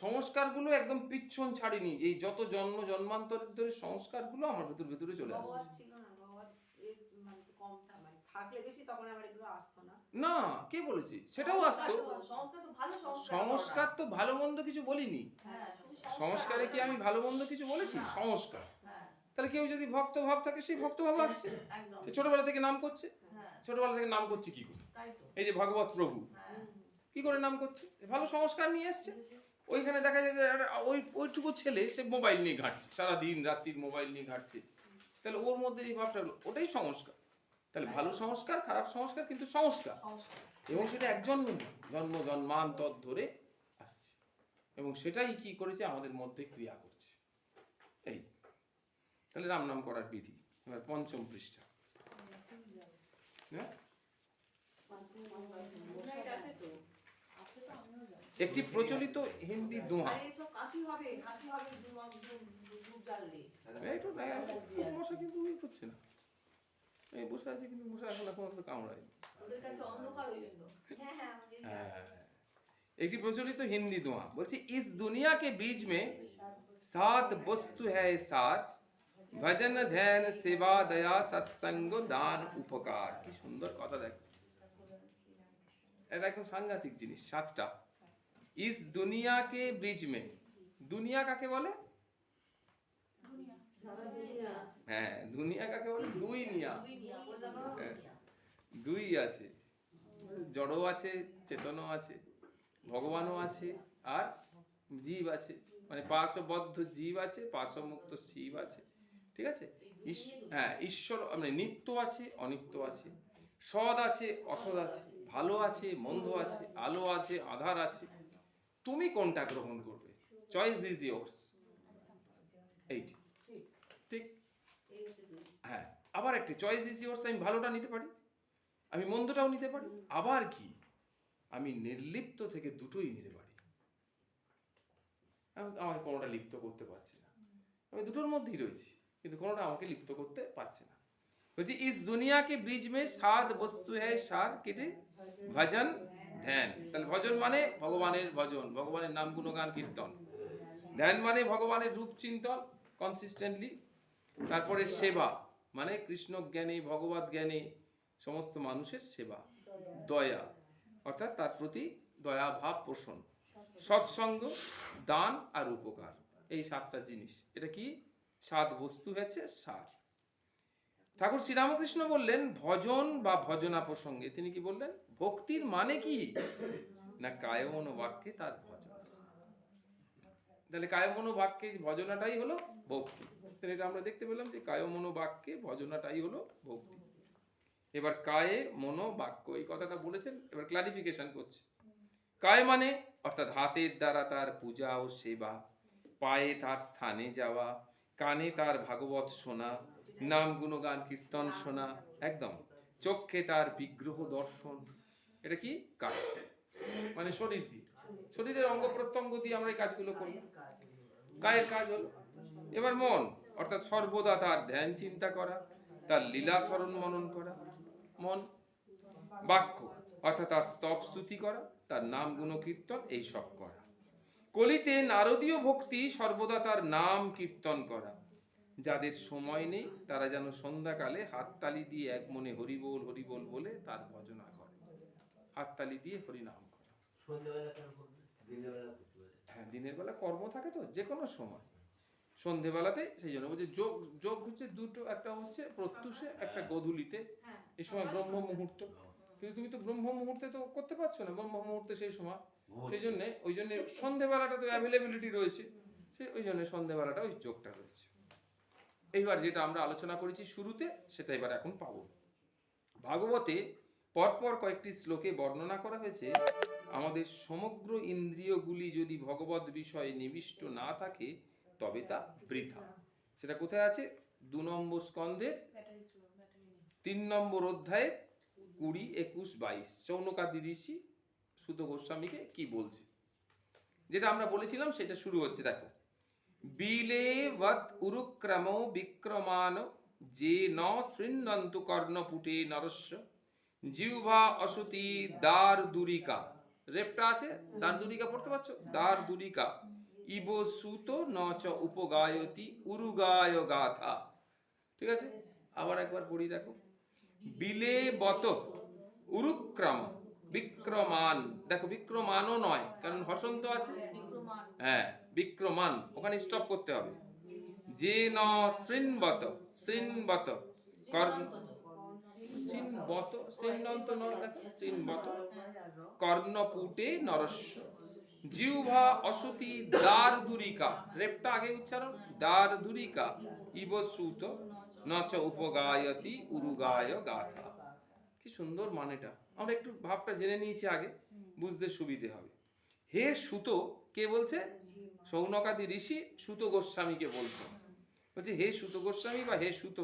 [SPEAKER 1] সংস্কারগুলো একদম পিছন ছাড়িনি, এই যত জন্ম জন্মান্তরের ধরে সংস্কারগুলো আমার ভেতরে চলে আসছে।
[SPEAKER 6] ছিল না, ভগবান এর মানে কম মানে থাকলে বেশি, তখন আমার এগুলো আসতো না।
[SPEAKER 1] না, কে বলেছে? সেটাও আসতো।
[SPEAKER 6] সংস্কার তো ভালো
[SPEAKER 1] সংস্কার তো ভালো মন্দ কিছু বলিনি।
[SPEAKER 6] হ্যাঁ, শুধু
[SPEAKER 1] সংস্কারে কি আমি ভালো মন্দ কিছু বলেছি? সংস্কার।
[SPEAKER 6] হ্যাঁ,
[SPEAKER 1] তাহলে কেউ যদি ভক্ত ভাব থাকে, সেই ভক্ত ভাব আসছে।
[SPEAKER 6] একদম।
[SPEAKER 1] সে ছোটবেলা থেকে নাম করছে,
[SPEAKER 6] হ্যাঁ,
[SPEAKER 1] ছোটবেলা থেকে নাম করছে কি করে?
[SPEAKER 6] তাই তো।
[SPEAKER 1] এই যে ভাগবত প্রভু
[SPEAKER 6] হ্যাঁ,
[SPEAKER 1] কি করে নাম করছে? ভালো সংস্কার নিয়ে এসছে। ওইখানে দেখা যায় যে ওইটুকু ছেলে সে মোবাইল নিয়ে ঘাঁটছে, সারাদিন রাত্রির মোবাইল নিয়ে ঘাঁটছে, তাহলে ওর মধ্যে এই ভাবটা হলো, ওটাই সংস্কার। তাহলে ভালো সংস্কার খারাপ সংস্কার কিন্তু সংস্কার, এবং সেটা এক জন্ম জন্ম জন্মান্তর ধরে আসছে, এবং সেটাই কি করেছে আমাদের মধ্যে ক্রিয়া করছে। এই তাহলে রাম নাম করার বিধি। এবার পঞ্চম পৃষ্ঠা। হ্যাঁ?
[SPEAKER 6] গুড আছে তো?
[SPEAKER 5] আছে তো, আমিও জানি।
[SPEAKER 1] একটি প্রচলিত হিন্দি দোহা।
[SPEAKER 6] আরে এসব কাশি হবে দুধ জ্বাললে।
[SPEAKER 1] একটু মশা কিন্তু করছে না, এই বসে আছে কিন্তু মশা এখন কামড়ায়।
[SPEAKER 6] ওদের কাছে অন্ধকার ওই জন্য।
[SPEAKER 4] হ্যাঁ হ্যাঁ আমাদের
[SPEAKER 1] একটি প্রচলিত হিন্দি দোয়া বলছে, ইস দুনিয়া के बीच में सात वस्तु है सार, भजन ध्यान सेवा दया सत्संग दान उपकार। কি সুন্দর কথা দেখ, এটা একদম সাংঘাতিক জিনিস। সাতটা। ইস দুনিয়া के बीच में, দুনিয়া কাকে বলে?
[SPEAKER 5] দুনিয়া।
[SPEAKER 6] সারা দুনিয়া
[SPEAKER 1] হ্যাঁ, দুনিয়া কাকে বলে? দুই নিয়া।
[SPEAKER 6] দুই নিয়া বললাম না, দুই নিয়া।
[SPEAKER 1] দুই আছে, জড়ও আছে, চেতনও আছে, ভগবানও আছে, আর জীব আছে, মানে পাশবদ্ধ জীব আছে, পাশমুক্ত শিব আছে। ঠিক আছে? হ্যাঁ, ঈশ্বর মানে নিত্য আছে, অনিত্য আছে, সৎ আছে, অসৎ আছে, ভালো আছে, মন্দ আছে, আলো আছে, আধার আছে। তুমি কোনটা গ্রহণ করবে? Choice is yours. এইটি ঠিক।
[SPEAKER 6] এই হচ্ছে দুই।
[SPEAKER 1] হ্যাঁ, আবার একটি চয়েস ইজ ইয়োর্স। আমি ভালোটা নিতে পারি, আমি মন্দটাও নিতে পারি, আবার কি আমি নির্লিপ্ত থেকে দুটোই নিতে পারি। আমাকে কোনোটা লিপ্ত করতে পারছি না, আমি দুটোর মধ্যেই রয়েছি, কিন্তু কোনোটা আমাকে লিপ্ত করতে পারছে না। বলছি ইস দুনিয়া কে বীজ মে সাত বস্তু হ্যায় সার কেটে ভজন ধ্যান। তাহলে ভজন মানে ভগবানের ভজন, ভগবানের নাম গুণগান কীর্তন। ধ্যান মানে ভগবানের রূপ চিন্তন কনসিস্টেন্টলি। তারপরে সেবা মানে কৃষ্ণ জ্ঞানে, ভগবত জ্ঞানে সমস্ত মানুষের সেবা। দয়া অর্থাৎ তার প্রতি দয়া ভাব পোষণ। সৎসঙ্গ, দান আর উপকার, এই সাতটা জিনিস। এটা কি? সাত বস্তু হচ্ছে সার। ঠাকুর শ্রীরামকৃষ্ণ বললেন ভজন বা ভজনা প্রসঙ্গে, তিনি কি বললেন? ভক্তির মানে কি না কায়মন বাক্যে তার ভজন। তাহলে কায়মন বাক্যে ভজনাটাই হলো ভক্তি। তাহলে এটা আমরা দেখতে পেলাম যে কায়মন বাক্যে ভজনাটাই হলো ভক্তি। এবার কায়ে মনো বাক্য এই কথাটা বলেছেন, এবার ক্লারিফিকেশন করছে। কায় মানে অর্থাৎ হাতের দ্বারা তার পূজা ও সেবা, পায়ে তার স্থানে যাওয়া, কানে তার ভাগবত শোনা, নাম গুণগান কীর্তন শোনা, একদম চক্ষে তার বিগ্রহ দর্শন। এটা কি? কায় মানে শরীর দিয়ে, শরীরের অঙ্গ প্রত্যঙ্গ দিয়ে আমরা এই কাজগুলো করি, কায়ের কাজ হলো। এবার মন অর্থাৎ সর্বদা তার ধ্যান চিন্তা করা, তার লীলা স্মরণ মনন করা মন। বাক্য অর্থাৎ তার স্তব স্তুতি করা, তার নাম গুণ কীর্তন এইসব করা। কলিতে নারদীয় ভক্তি সর্বদা তার নাম কীর্তন করা। যাদের সময় নেই তারা যেন সন্ধ্যাকালে হাততালি দিয়ে এক মনে হরিবোল হরিবোল বলে তার ভজনা করে। হাততালি দিয়ে হরিনাম করে।
[SPEAKER 3] সন্ধ্যাবেলা কেন করবে? দিনের বেলা করতে পারে।
[SPEAKER 1] হ্যাঁ, দিনের বেলা কর্ম থাকে তো, যে কোনো সময়। সন্ধেবেলাতে সেই জন্য বলছে যোগ, যোগ হচ্ছে দুটো, একটা হচ্ছে প্রত্যুষে, একটা গোধূলিতে।
[SPEAKER 4] হ্যাঁ
[SPEAKER 1] এই সময় ব্রহ্ম মুহূর্ত, কিন্তু তুমি তো ব্রহ্ম মুহূর্তে তো করতে পারছো না, ব্রহ্ম মুহূর্তে সেই সময়। সেই জন্য ওই জন্য সন্ধেবেলাটা তো অ্যাভেলেবিলিটি রয়েছে, সেই ওই জন্য সন্ধেবেলাটা ওই যোগটা রয়েছে। এইবার যেটা আমরা আলোচনা করেছি শুরুতে, সেটা এবার এখন পাবো। ভাগবতে পরপর কয়েকটি শ্লোকে বর্ণনা করা হয়েছে আমাদের সমগ্র ইন্দ্রিয়গুলি যদি ভগবত বিষয়ে নিবিষ্ট না থাকে তবে তা বৃথা। সেটা কোথায় আছে? 2 নম্বর স্কন্ধের 3 নম্বর অধ্যায়ে 20, 21, 22 চৌনকাদি ঋষি সুত গোস্বামীকে কি বলছে, যেটা আমরা বলেছিলাম সেটা শুরু হচ্ছে। দেখো, বিলে বৎ উরুক্রম বিক্রমান যে ন শৃণ্বন্তু কর্ণপুটে নরস্য জিহ্বা অসতি দ্বার দুরিকা। রেপটা আছে, দ্বার দুরিকা পড়তে পারছো? দ্বার দুরিকা ইব সুত নচ উপগায়তি উরুগায় গাথা। ঠিক আছে, আবার একবার পড়ি দেখো। বিলে বত উরুক্রম বিক্রমান, দেখো বিক্রমানও নয় কারণ হসন্ত আছে।
[SPEAKER 6] বিক্রমান
[SPEAKER 1] হ্যাঁ, বিক্রমান, ওখানে স্টপ করতে হবে। যে ন শৃণ্বত, শৃণ্বত কর্ণ শৃণ্বত, শৃণ্বন্ত নয়, দেখো শৃণ্বত কর্ণপুটে নরস্য জিহ্বা অসতি দ্বার দুরিকা। রেপটা আগে উচ্চারণ, দ্বার দুরিকা ইব সুত নচ উপগায়তি উরুগায় গাথা। কি সুন্দর মানেটা, আমরা একটু ভাবটা জেনে নিয়েছি আগে, বুঝতে সুবিধে হবে। হে সুত কে বলছে? শৌনকাদি ঋষি সুত গোস্বামীকে বলছে। বলছে হে সুত গোস্বামী বা হে সুত,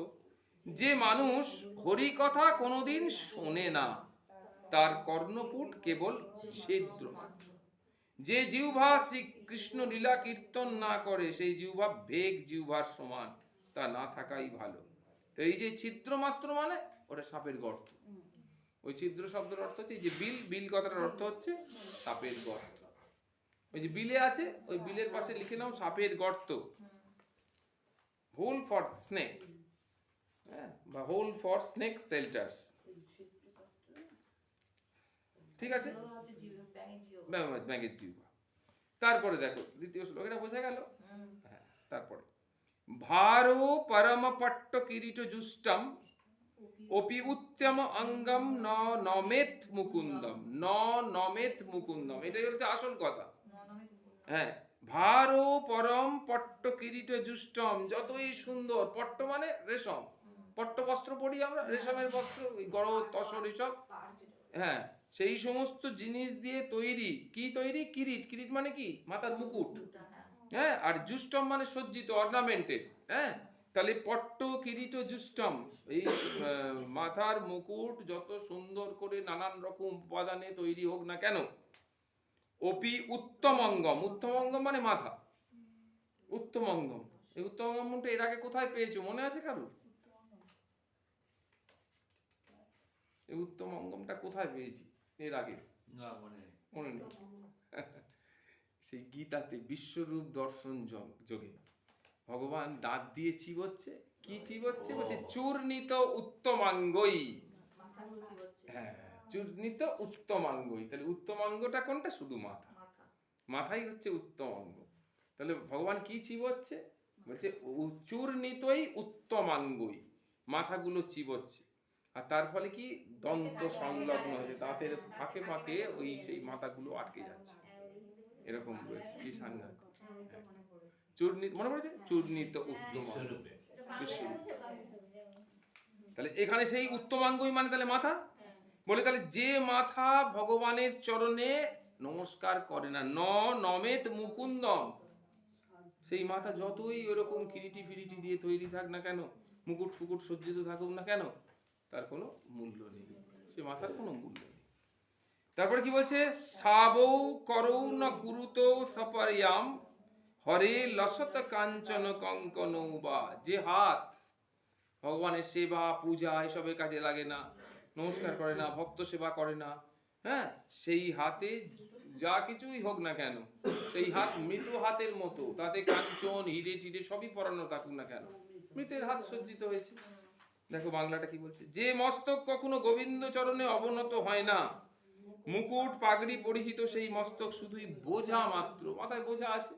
[SPEAKER 1] যে মানুষ হরি কথা কোনোদিন শোনে না তার কর্ণপুট কেবল ছিদ্র মাত্র। যে জিহ্বা শ্রী কৃষ্ণ লীলা কীর্তন না করে সেই জিহ্বা বেগ জিহ্বার সমান, তা না থাকাই ভালো। তো এই যে ছিদ্র মাত্র মানে ওটা সাপের গর্ত। ওই ছিদ্র শব্দের অর্থ হচ্ছে এই যে বিল, বিল কথাটার অর্থ হচ্ছে সাপের গর্ত। ওই যে বিলে আছে, ওই বিলের পাশে লিখে নাও সাপের গর্ত, হোল ফর স্নেক, হ্যাঁ, বা হোল ফর স্নেক শেল্টার্স। ঠিক আছে, ব্যাঙের জিহ্বা। তারপরে দেখো দ্বিতীয় শ্লোক, এটা বোঝা গেল। হ্যাঁ, তারপরে ভারো পরম পট্ট কিরীট জুষ্টম অপি উত্তম অঙ্গম ন নমেত মুকুন্দম, ন নমেত মুকুন্দম, এটাই হচ্ছে আসল কথা। হ্যাঁ, ভারো পরম পট্ট কিরীট জুষ্টম, যতই সুন্দর, পট্ট মানে রেশম, পট্ট বস্ত্র পরি আমরা, রেশমের বস্ত্র, গড় তসর এসব, হ্যাঁ, সেই সমস্ত জিনিস দিয়ে তৈরি। কি তৈরি? কিরিট, কিরিট মানে কি? মাথার মুকুট, হ্যাঁ, আর জুষ্টম মানে সজ্জিত, অর্নামেন্টেড, হ্যাঁ। তাহলে পট্ট কিরীট জুষ্টম, এই মাথার মুকুট যত সুন্দর করে নানান রকম উপাদানে তৈরি হোক না কেন, অপি উত্তম অঙ্গম, উত্তম অঙ্গম মানে মাথা, উত্তম অঙ্গম। এই উত্তম অঙ্গমটা এর আগে কোথায় পেয়েছো মনে আছে কারুর? এই উত্তম অঙ্গমটা কোথায় পেয়েছি এর আগে?
[SPEAKER 3] না, মনে নেই।
[SPEAKER 1] মনে নেই? সেই গীতাতে বিশ্বরূপ দর্শন যোগে ভগবান দাঁত দিয়ে চিবোচ্ছে। কি চিবোচ্ছে? বলছে চূর্ণিত উত্তমাঙ্গই। হ্যাঁ, চূর্ণিত উত্তমাঙ্গই। তাহলে উত্তমাঙ্গটা কোনটা? শুধু মাথা, মাথাই হচ্ছে উত্তম অঙ্গ। তাহলে ভগবান কি চিবোচ্ছে? বলছে চূর্ণিতই উত্তমাঙ্গই, মাথাগুলো চিবোচ্ছে। আর তার ফলে কি? দন্ত সংলগ্ন হয়েছে, দাঁতের ফাঁকে ফাঁকে ওই সেই মাথাগুলো আটকে যাচ্ছে, এরকম রয়েছে। কি সাংঘাত! চূর্ণিত, মনে পড়েছে? চূর্ণিত উত্তমাঙ্গ,
[SPEAKER 3] বিশ্বরূপে।
[SPEAKER 1] বিশ্বরূপে। তাহলে এখানে সেই উত্তমাঙ্গই মানে তাহলে মাথা। বলে তাহলে যে মাথা ভগবানের চরণে নমস্কার করে না, ন নমেত মুকুন্দম, সেই মাথা যতই ওরকম কিরিটি ফিরিটি দিয়ে তৈরি থাক না কেন, মুকুট ফুকুট সজ্জিত থাকুক না কেন, তার কোনো মূল্য নেই, সে মাথার কোনো মূল্য নেই। তারপরে কি বলছে? সাবৌ করৌ ন কুরুত সপরিয়াম হরে লসত কাঞ্চন কঙ্কন বা, যে হাত ভগবানের সেবা পূজা এসবের কাজে লাগে না, নমস্কার করে না, ভক্ত সেবা করে না, হ্যাঁ, সেই হাতে যা কিছুই হোক না কেন, সেই হাত মৃত হাতের মতো, তাতে কাঞ্চন হিরে টিরে সবই পরানো থাকুক না কেন, মৃতের হাত সজ্জিত হয়েছে। দেখো বাংলাটা কি বলছে? যে মস্তক কখনো গোবিন্দ চরণে অবনত হয় না, মুকুট পাগড়ি পরিহিত সেই মস্তক শুধুই বোঝা মাত্র, মাথায় বোঝা আছে।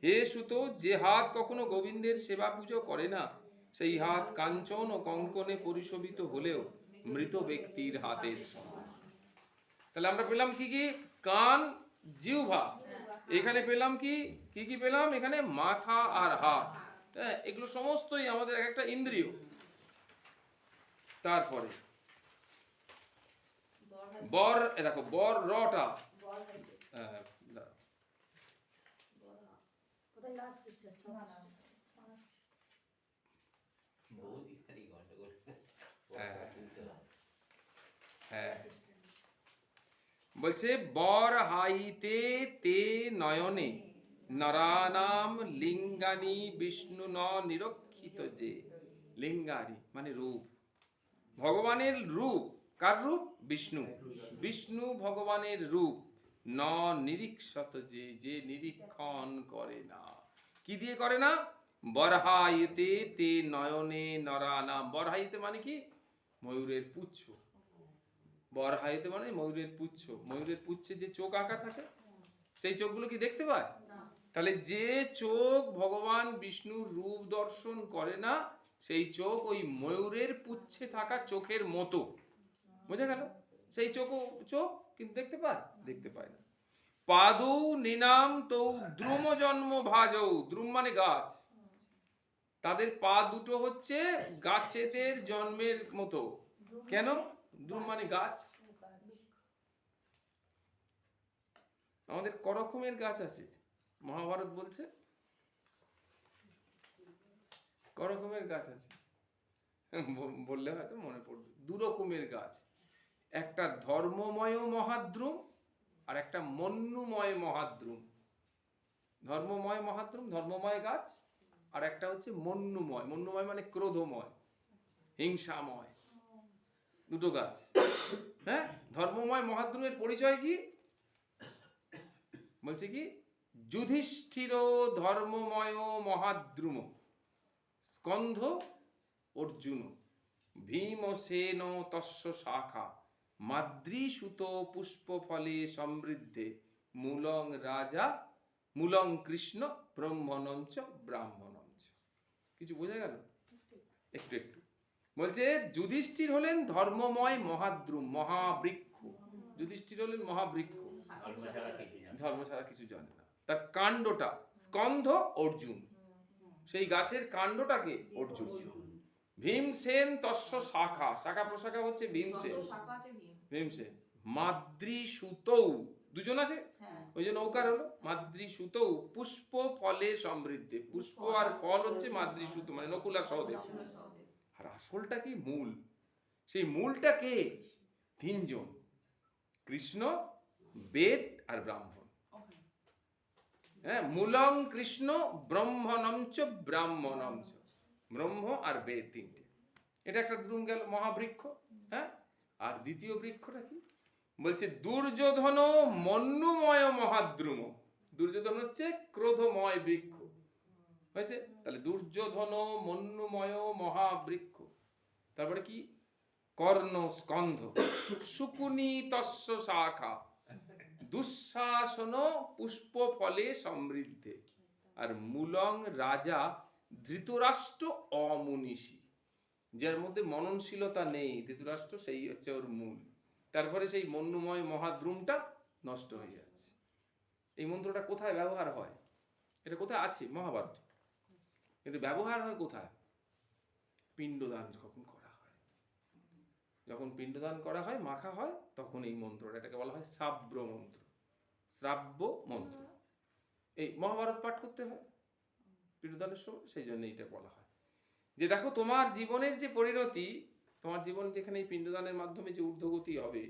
[SPEAKER 1] হে সুত, যে হাত কখনো গোবিন্দের সেবা পুজো করে না, সেই হাত কাঞ্চন ও কঙ্কনে পরিশোভিত হলেও মৃত ব্যক্তির হাতের সমান। তাহলে আমরা পেলাম কি কি? কান, জিহ্বা। এখানে পেলাম কি কি কি পেলাম? এখানে মাথা আর হাত, হ্যাঁ, এগুলো সমস্তই আমাদের একটা ইন্দ্রিয়। তারপরে বর, দেখো বর রটা,
[SPEAKER 3] বৌদি খালি গন্ডগোল।
[SPEAKER 1] হ্যাঁ, বলছে বর হাইতে তে নয়নে নরানাম লিঙ্গানি বিষ্ণু ন নিরক্ষিত। যে লিঙ্গানি মানে রূপ, ভগবানের রূপ। কার রূপ? বিষ্ণু। বিষ্ণু ভগবানের রূপ। ন নিরীক্ষত, যে যে নিরীক্ষণ করে না। কি দিয়ে করে না? বরহাইতে তে নয়নে নরানাম। বরহাইতে মানে কি? ময়ূরের পুচ্ছ। বরহাইতে মানে ময়ূরের পুচ্ছ। ময়ূরের পুচ্ছে যে চোখ আঁকা থাকে, সেই চোখগুলো কি দেখতে পায়? তাহলে যে চোখ ভগবান বিষ্ণুর রূপ দর্শন করে না, সেই চোখ ওই ময়ূরের পুচ্ছে থাকা চোখের মতো। বোঝা গেল? সেই চোখও চোখ, কিন্তু দেখতে পায়? দেখতে পায় না। পাদৌ নিনাম তৌ দ্রুম জন্ম ভাজৌ। দ্রুম মানে গাছ। তাদের পা দুটো হচ্ছে গাছেদের জন্মের মতো। কেন? দ্রুম মানে গাছ। আমাদের ক রকমের গাছ আছে মহাভারত বলছে? ক রকমের গাছ আছে বললে হয়তো মনে পড়বে। 2 রকমের গাছ, একটা ধর্মময় মহাদ্রুম আর একটা মন্যুময় মহাদ্রুম। ধর্মময় মহাদ্রুম ধর্মময় গাছ, আর একটা হচ্ছে মন্যুময়। মন্যুময় মানে ক্রোধময়, হিংসাময়, দুটো গাছ। হ্যাঁ, ধর্মময় মহাদ্রুমের পরিচয় কি বলছে কি, যুধিষ্ঠির ধর্মময় মহাদ্রুম, স্কন্ধ অর্জুন, ভীমসেন তস্য শাখা, মাদ্রীসুত পুষ্প ফলে সমৃদ্ধে, মূলং রাজা মূলং কৃষ্ণ ব্রহ্মণঞ্চ ব্রাহ্মণঞ্চ। কিছু বোঝা গেল? একটু একটু বলছে যুধিষ্ঠির হলেন ধর্মময় মহাদ্রুম, মহাবৃক্ষ। যুধিষ্ঠির হলেন মহাবৃক্ষ,
[SPEAKER 3] ধর্ম ছাড়া কিছু জানে না।
[SPEAKER 1] ধর্ম ছাড়া কিছু জানে না। তার কাণ্ডটা স্কন্ধ অর্জুন, সেই গাছের কাণ্ডটাকে অর্জুন। ভীমসেন তস্য শাখা, শাখা প্রশাখা হচ্ছে ভীমসেন,
[SPEAKER 5] শাখা আছে ভীম।
[SPEAKER 1] ভীমসেন। মাদ্রীসুতৌ, দুজন আছে
[SPEAKER 5] হ্যাঁ,
[SPEAKER 1] ওই জন্য নৌকার হলো মাদ্রীসুতৌ, পুষ্প ফলে সমৃদ্ধে। পুষ্প আর ফল হচ্ছে মাদ্রীসুত, মানে নকুল আর সহদেব। আর আসলটা কি, মূল। সেই মূলটা কে? 3 জন, কৃষ্ণ, বেদ আর ব্রাহ্মণ।
[SPEAKER 5] ওকে।
[SPEAKER 1] হ্যাঁ, মূলং কৃষ্ণ ব্রহ্মণঞ্চ ব্রাহ্মণঞ্চ, ব্রহ্ম আর বেদ 3টে। এটা একটা দ্রুম গেল, মহাবৃক্ষ। হ্যাঁ, আর দ্বিতীয় বৃক্ষটা কি বলছে, দুর্যোধন মন্যুময় মহাদ্রুম। দুর্যোধন হচ্ছে ক্রোধময় বৃক্ষ, হয়েছে? তাহলে দুর্যোধন মন্যুময় মহাবৃক্ষ। তারপরে কি, কর্ণ স্কন্ধ, শুকুনি তস্য শাখা, দুঃশাসন পুষ্প ফলে সমৃদ্ধে, আর মূলং রাজা ধৃতরাষ্ট্র অমনীষী। যার মধ্যে মননশীলতা নেই, ধৃতরাষ্ট্র, সেই হচ্ছে ওর মূল। তারপরে সেই মন্যুময় মহাদ্রুমটা নষ্ট হয়ে যাচ্ছে। এই মন্ত্রটা কোথায় ব্যবহার হয়? এটা কোথায় আছে? মহাভারতে। কিন্তু ব্যবহার হয় কোথায়? পিণ্ডদান যখন করা হয়, যখন পিণ্ডদান করা হয়, মাখা হয়, তখন এই মন্ত্রটা, এটাকে বলা হয় শ্রাব্য মন্ত্র। শ্রাব্য মন্ত্র এই মহাভারত পাঠ করতে হয় পিণ্ডদানের সময়, সেই জন্য এইটা বলা হয় যে দেখো তোমার জীবনের যে পরিণতি, তোমার জীবন যেখানে এই পিণ্ডদানের মাধ্যমে যে ঊর্ধ্বগতি হবে,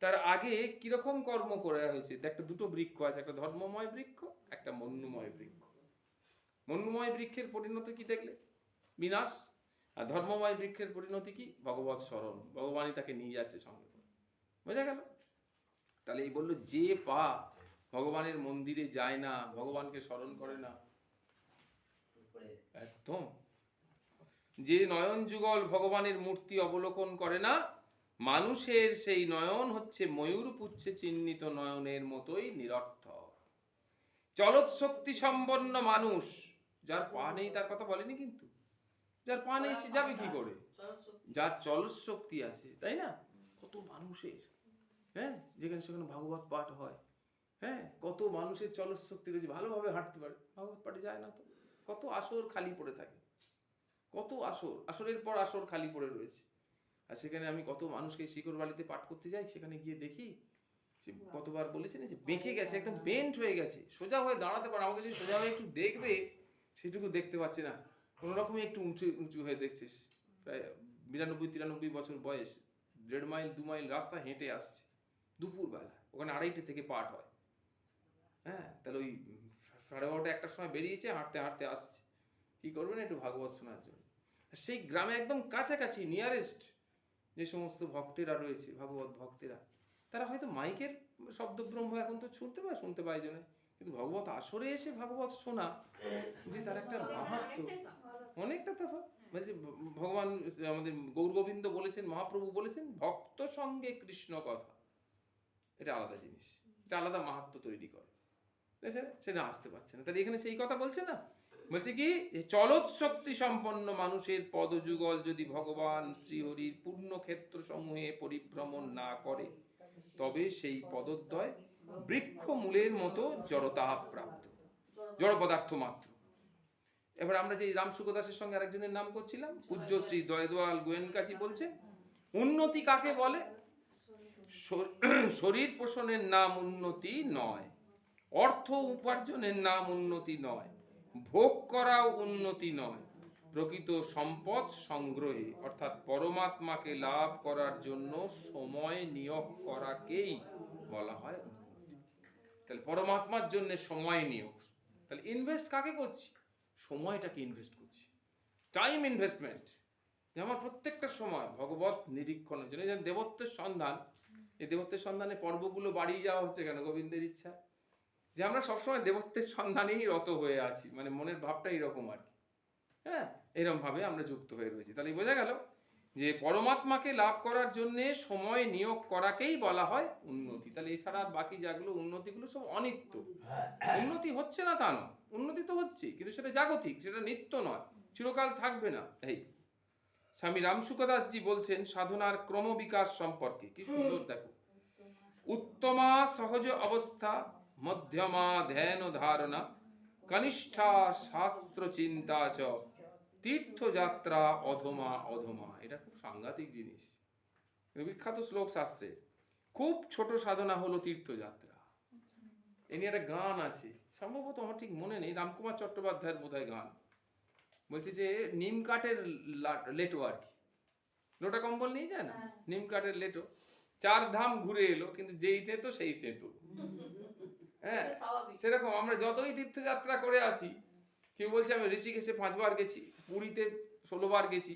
[SPEAKER 1] তার আগে কিরকম কর্ম করা হয়েছে। একটা 2টো বৃক্ষ আছে, একটা ধর্মময় বৃক্ষ, একটা মন্যুময় বৃক্ষ। মন্যুময় বৃক্ষের পরিণতি কি দেখলে? বিনাশ। আর ধর্মময় বৃক্ষের পরিণতি কি? ভগবৎ স্মরণ, ভগবানই তাকে নিয়ে যাচ্ছে সঙ্গে করে। বোঝা গেল? তাহলে এই বললো, যে পা ভগবানের মন্দিরে যায় না, ভগবানকে স্মরণ করে না, একদম, যে নয়ন যুগল ভগবানের মূর্তি অবলোকন করে না, মানুষের সেই নয়ন হচ্ছে ময়ূর পুচ্ছে চিহ্নিত নয়নের মতোই নিরর্থক। চলত শক্তি সম্পন্ন মানুষ, যার পা নেই তার কথা বলেনি, কিন্তু যার পা নেই সে যাবে কি করে? যার চলৎ শক্তি আছে, তাই না? কত মানুষের, হ্যাঁ, যেখানে সেখানে ভাগবত পাঠ হয়, হ্যাঁ, কত মানুষের চলৎ শক্তি রয়েছে, ভালোভাবে হাঁটতে পারে, ভাগবত পাঠে যায় না তো। কত আসর খালি পড়ে থাকে, কত আসর, আসরের পর আসর খালি পড়ে রয়েছে। আর সেখানে আমি কত মানুষকে শিকড় বাড়িতে পাঠ করতে যাই, সেখানে গিয়ে দেখি সে কতবার বলেছেন যে বেঁকে গেছে, একদম বেন্ট হয়ে গেছে, সোজা হয়ে দাঁড়াতে পারে। আমাকে যে সোজা হয়ে একটু দেখবে, সেটুকু দেখতে পাচ্ছি না, কোনো রকমই একটু উঁচু উঁচু হয়ে দেখছিস। প্রায় 92-93 বছর বয়স, 1.5 মাইল 2 মাইল রাস্তা হেঁটে আসছে দুপুরবেলা, ওখানে 2:30 থেকে পাঠ হয়। হ্যাঁ, তাহলে ওই 12:30 1টার সময় বেরিয়েছে, হাঁটতে হাঁটতে আসছে। কি করবেন? একটু ভাগবত শোনার জন্য। সেই গ্রামে একদম কাছাকাছি, নিয়ারেস্ট যে সমস্ত ভক্তেরা রয়েছে, ভাগবত ভক্তেরা, তারা হয়তো মাইকের শব্দব্রহ্ম এখন তো শুনতে পায় জন্য, কিন্তু ভগবত আসরে এসে ভাগবত শোনা, যে তার একটা মাহাত্ম্য, অনেকটা তফাৎ। মানে যে ভগবান আমাদের গৌর গোবিন্দ বলেছেন, মহাপ্রভু বলেছেন, ভক্ত সঙ্গে কৃষ্ণ কথা, এটা আলাদা জিনিস, এটা আলাদা মাহাত্ম্য তৈরি করে, সেটা আসতে পারছে না। তাহলে এখানে সেই কথা বলছে না, বলছে কি, চলত শক্তি সম্পন্ন মানুষের পদযুগল যদি ভগবান শ্রীহরির পূর্ণ ক্ষেত্র সমূহে পরিভ্রমণ না করে, তবে সেই পদদ্বয় বৃক্ষ মূলের মতো জড়তা প্রাপ্ত, জড় পদার্থ মাত্র। এবার আমরা যে রাম সুখদাসের সঙ্গে আরেকজনের নাম করছিলাম, পূজ্য শ্রী দয়দয়াল গোয়েনকাজি বলছে, উন্নতি কাকে বলে? শরীর পোষণের নাম উন্নতি নয়, অর্থ উপার্জনের নাম উন্নতি নয়, ভোগ করাও উন্নতি নয়, প্রকৃত সম্পদ সংগ্রহে, অর্থাৎ পরমাত্মাকে লাভ করার জন্য সময় নিয়োগ করাকেই বলা হয় উন্নতি। তাহলে পরমাত্মার জন্য সময় নিয়োগ, তাহলে ইনভেস্ট কাকে করছি? সময়টাকে ইনভেস্ট করছি, টাইম ইনভেস্টমেন্ট। যে আমার প্রত্যেকটা সময় ভগবত নিরীক্ষণের জন্য। যেমন দেবত্বের সন্ধান, এই দেবত্বের সন্ধানে পর্বগুলো বাড়িয়ে যাওয়া হচ্ছে কেন? গোবিন্দের ইচ্ছা যে আমরা সবসময় দেবত্বের সন্ধানেই রত হয়ে আছি, মানে মনের ভাবটা এরকম আর কি। হ্যাঁ, এরকম ভাবে আমরা যুক্ত হয়ে রয়েছি। তাহলে বোঝা গেল যে পরমাত্মাকে লাভ করার জন্য সময় নিয়োগ করাকেই বলা হয় উন্নতি। তাহলে এছাড়া আর বাকি যেগুলো উন্নতিগুলো সব অনিত্য। উন্নতি হচ্ছে না তা নয়, উন্নতি তো হচ্ছে, কিন্তু সেটা জাগতিক, সেটা নিত্য নয়, চিরকাল থাকবে না। এই স্বামী রামসুখদাসজি বলছেন সাধনার ক্রমবিকাশ সম্পর্কে, কি সুন্দর দেখো। উত্তমা সহজ অবস্থা, মধ্যমা ধ্যান ধারণা, কনিষ্ঠা শাস্ত্র চিন্তা চ, তীর্থযাত্রা অধমা অধমা। এটা খুব সাংঘাতিক জিনিস, বিখ্যাত শ্লোক শাস্ত্রে। খুব ছোট সাধনা হলো তীর্থযাত্রা। এ নিয়ে একটা গান আছে, সম্ভবত আমার ঠিক মনে নেই, রামকুমার চট্টোপাধ্যায়ের বোধহয় গান। বলছে যে নিম কাঠের লেটো আর কি, লোটা কম্বল নিয়ে যায় না, নিম কাঠের লেটো, 4 ধাম ঘুরে এলো, কিন্তু যেই তেতো সেই তেতো। হ্যাঁ, সেরকম আমরা যতই তীর্থযাত্রা করে আসি, কেউ বলছে আমি ঋষিকেশে 5 বার গেছি, পুরীতে 16 বার গেছি,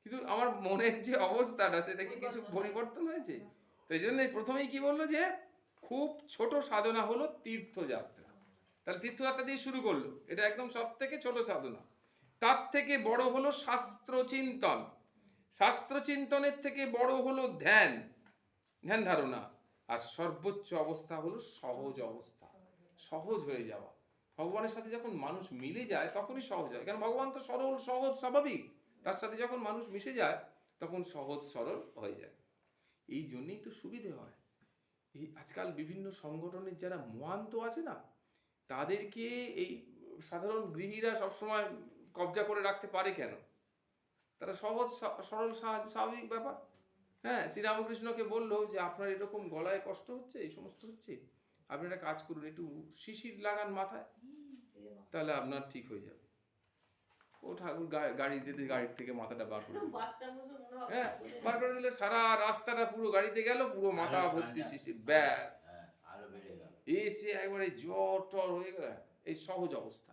[SPEAKER 1] কিন্তু আমার মনের যে অবস্থাটা সেটা কি কিছু পরিবর্তন হয়েছে? তো এই জন্য প্রথমেই কি বললো যে খুব ছোট সাধনা হলো তীর্থযাত্রা। তাহলে তীর্থযাত্রা দিয়ে শুরু করলো, এটা একদম সব থেকে ছোট সাধনা। তার থেকে বড় হলো শাস্ত্র চিন্তন, শাস্ত্র চিন্তনের থেকে বড় হলো ধ্যান, ধ্যান ধারণা, আর সর্বোচ্চ অবস্থা হলো সহজ অবস্থা, সহজ হয়ে যাওয়া। ভগবানের সাথে যখন মানুষ মিলে যায় তখনই সহজ হয়, কারণ ভগবান তো সরল সহজ স্বাভাবিক, তার সাথে যখন মানুষ মিশে যায় তখন সহজ সরল হয়ে যায়। এই জন্যই তো সুবিধে হয়। এই আজকাল বিভিন্ন সংগঠনের যারা মহান্ত আছে না, তাদেরকে এই সাধারণ গৃহীরা সবসময় কবজা করে রাখতে পারে কেন? তারা সহজ সরল স্বাভাবিক ব্যাপার। হ্যাঁ, শ্রীরামকৃষ্ণকে বললো যে আপনার এরকম গলায় কষ্ট হচ্ছে, এই সমস্ত হচ্ছে, আপনি একটা কাজ করুন, একটু শিশির লাগান মাথায়, তাহলে আপনার ঠিক হয়ে যাবে। ও ঠাকুর গাড়ি যেতে গাড়ির থেকে মাথাটা বার করে, হ্যাঁ বার করে দিলে সারা রাস্তাটা পুরো গাড়িতে গেল, পুরো মাথা ভর্তি শিশির, ব্যাস
[SPEAKER 3] আরো বেড়ে গেল।
[SPEAKER 1] এসে একবারে জ্বর টর হয়ে গেল। এই সহজ অবস্থা।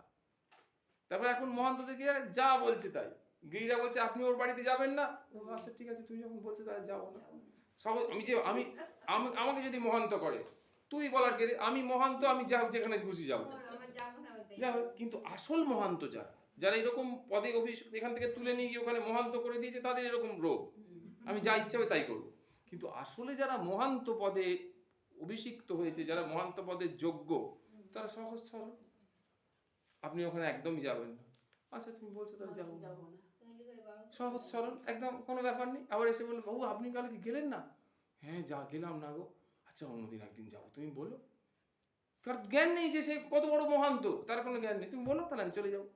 [SPEAKER 1] তারপরে এখন মহান্তদের গিয়ে যা বলছে তাই, গিরিরা বলছে আপনি ওর বাড়িতে যাবেন না, আচ্ছা ঠিক আছে, তুই যখন বলছে তাহলে যাবো না। সহজ, আমি আমাকে যদি মহান্ত করে, তুই বলার কে? আমি মহান্ত, আমি যাও যেখানে খুশি যাবো। কিন্তু আসল মহান্ত যারা এরকম পদে অভিষেক এখান থেকে তুলে নিয়ে গিয়ে ওখানে মহান্ত করে দিয়েছে, তাদের এরকম রোগ, আমি যা ইচ্ছা হবে তাই করবো। কিন্তু আসলে যারা মহান্ত পদে অভিষিক্ত হয়েছে, যারা মহান্ত পদের যোগ্য, তারা সহজ সরল। আপনি ওখানে একদমই যাবেন না, আচ্ছা তুমি বলছো তাহলে যাবো, সহজ সরল একদম, কোনো ব্যাপার নেই। আবার এসে বললো বাবু আপনি কালকে গেলেন না? হ্যাঁ যা গেলাম না গো, আচ্ছা অন্যদিন একদিন যাবো, তুমি বলো। তার জ্ঞান নেই যে সে কত বড় মহান্ত, তার কোনো জ্ঞান নেই, তুমি বলো তাহলে আমি চলে যাবো,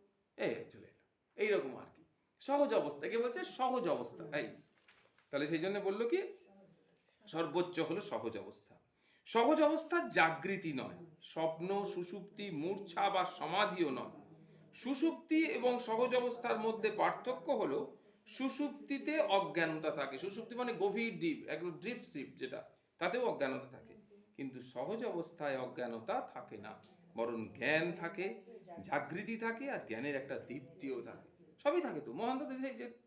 [SPEAKER 1] চলে এলাম, এইরকম আর কি। সহজ অবস্থা, কে বলছে সহজ অবস্থা। তাহলে সেই জন্য বললো কি সর্বোচ্চ হলো সহজ অবস্থা। সহজ অবস্থা জাগৃতি নয়, স্বপ্ন সুষুপ্তি মূর্ছা বা সমাধিও নয়। সুষুপ্তি এবং সহজ অবস্থার মধ্যে পার্থক্য হলো সুষুপ্তিতে অজ্ঞানতা থাকে, সুষুপ্তি মানে গভীর ডিপ, একদম ডিপ স্লিপ যেটা, তাতেও অজ্ঞানতা থাকে, কিন্তু সহজ অবস্থায় অজ্ঞানতা থাকে না, বরং জ্ঞান থাকে, জাগৃতি থাকে, আর জ্ঞানের একটা দীপ্তিও থাকে, সবই থাকে। তো মহান্ততে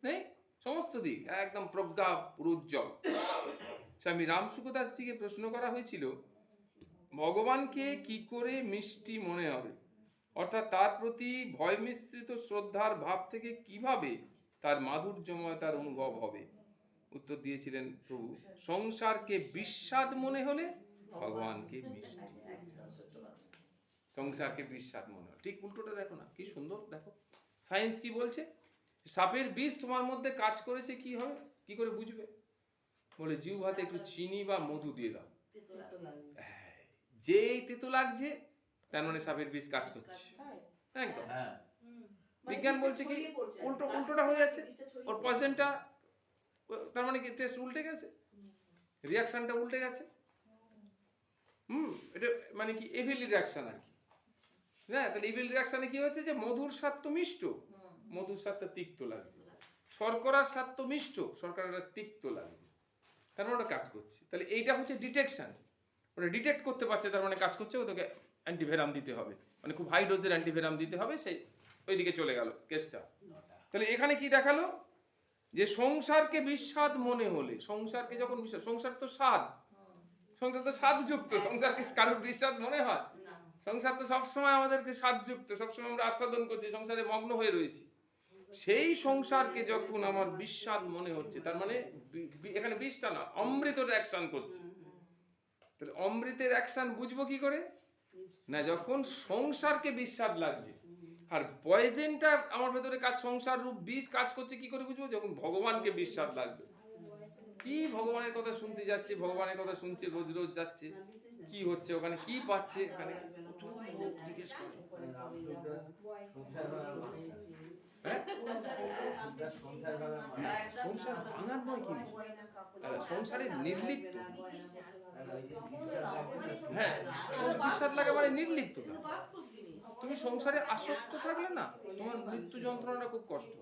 [SPEAKER 1] নেই সমস্ত দিক, একদম প্রজ্ঞা উজ্জ্বল। স্বামী রামসুখদাসজিকে প্রশ্ন করা হয়েছিল ভগবানকে কি করে মিষ্টি মনে হবে, অর্থাৎ তার প্রতি ভয় মিশ্রিত শ্রদ্ধার ভাব থেকে কিভাবে তার মাধুর্যময়তার অনুভব হবে। উত্তর দিয়েছিলেন প্রভু, সংসারকে বিস্বাদ মনে হলে ভগবানকে মিষ্টি, সংসারকে বিস্বাদ মনে হলে। ঠিক উল্টোটা দেখো না, কি সুন্দর দেখো। সায়েন্স কি বলছে, সাপের বিষ তোমার মধ্যে কাজ করেছে কি হবে, কি করে বুঝবে? বলে জিহ্বাতে একটু চিনি বা মধু দিয়ে দাও, যেই তেতো লাগছে তার মানে সাপের বিষ কাজ করছে। একদম
[SPEAKER 3] হ্যাঁ,
[SPEAKER 1] বিজ্ঞান বলছে কি উল্টোটা হয়ে যাচ্ছে, ওর পয়জনটা, তার মানে কি টেস্ট উল্টে গেছে, রিয়াকশনটা উল্টে গেছে। এটা মানে কি এভিল রিয়াকশন আর কি। হ্যাঁ, তাহলে ইভিল রিয়াকশনে কি হচ্ছে যে মধুর স্বাদ তো মিষ্ট, মধুর স্বাদটা তিক্ত লাগছে, শর্করার স্বাদ তো মিষ্ট, শর্করাটা তিক্ত লাগছে, তার মানে ওটা কাজ করছে। তাহলে এইটা হচ্ছে ডিটেকশন, ওটা ডিটেক্ট করতে পারছে, তার মানে কাজ করছে, ও তোকে অ্যান্টিভেরাম দিতে হবে, মানে খুব হাই ডোজের অ্যান্টিভেরাম দিতে হবে, সেই ওইদিকে চলে গেল কেসটা। তাহলে এখানে কি দেখালো, যে সংসারকে বিস্বাদ মনে হলে, সংসারকে যখন বিস্বাদ, সংসার তো স্বাদ, সংসার তো স্বাদযুক্ত, সংসারকে কারোর বিস্বাদ মনে হয়? সংসার তো সবসময় আমাদেরকে স্বাদযুক্ত, সবসময় আমরা আস্বাদন করছি, সংসারে মগ্ন হয়ে রয়েছি। সেই সংসারকে যখন আমার বিস্বাদ মনে হচ্ছে, তার মানে এখানে বিষটা না, অমৃতের অ্যাকশন করছে। তাহলে অমৃতের অ্যাকশন বুঝবো কি করে? না, যখন সংসারকে বিস্বাদ লাগছে, আর পয়জনটা আমার ভেতরে কাজ, সংসার রূপ বিষ কাজ করছে, কি করে বুঝবো? যখন ভগবানকে বিস্বাদ লাগবে। কি ভগবানের কথা শুনতে যাচ্ছে, ভগবানের কথা শুনছে, রোজ রোজ যাচ্ছে, কি হচ্ছে ওখানে, কি পাচ্ছে এখানে, প্রচুর লোক জিজ্ঞেস করে। হ্যাঁ, সংসার ভাঙার নয় কিন্তু, সংসারের নির্লিপ্ত। হ্যাঁ, বিস্বাদ লাগা মানে নির্লিপ্ততা। তুমি সংসারে আসক্ত থাকলে না, তোমার মৃত্যু যন্ত্রণাটা খুব কষ্ট,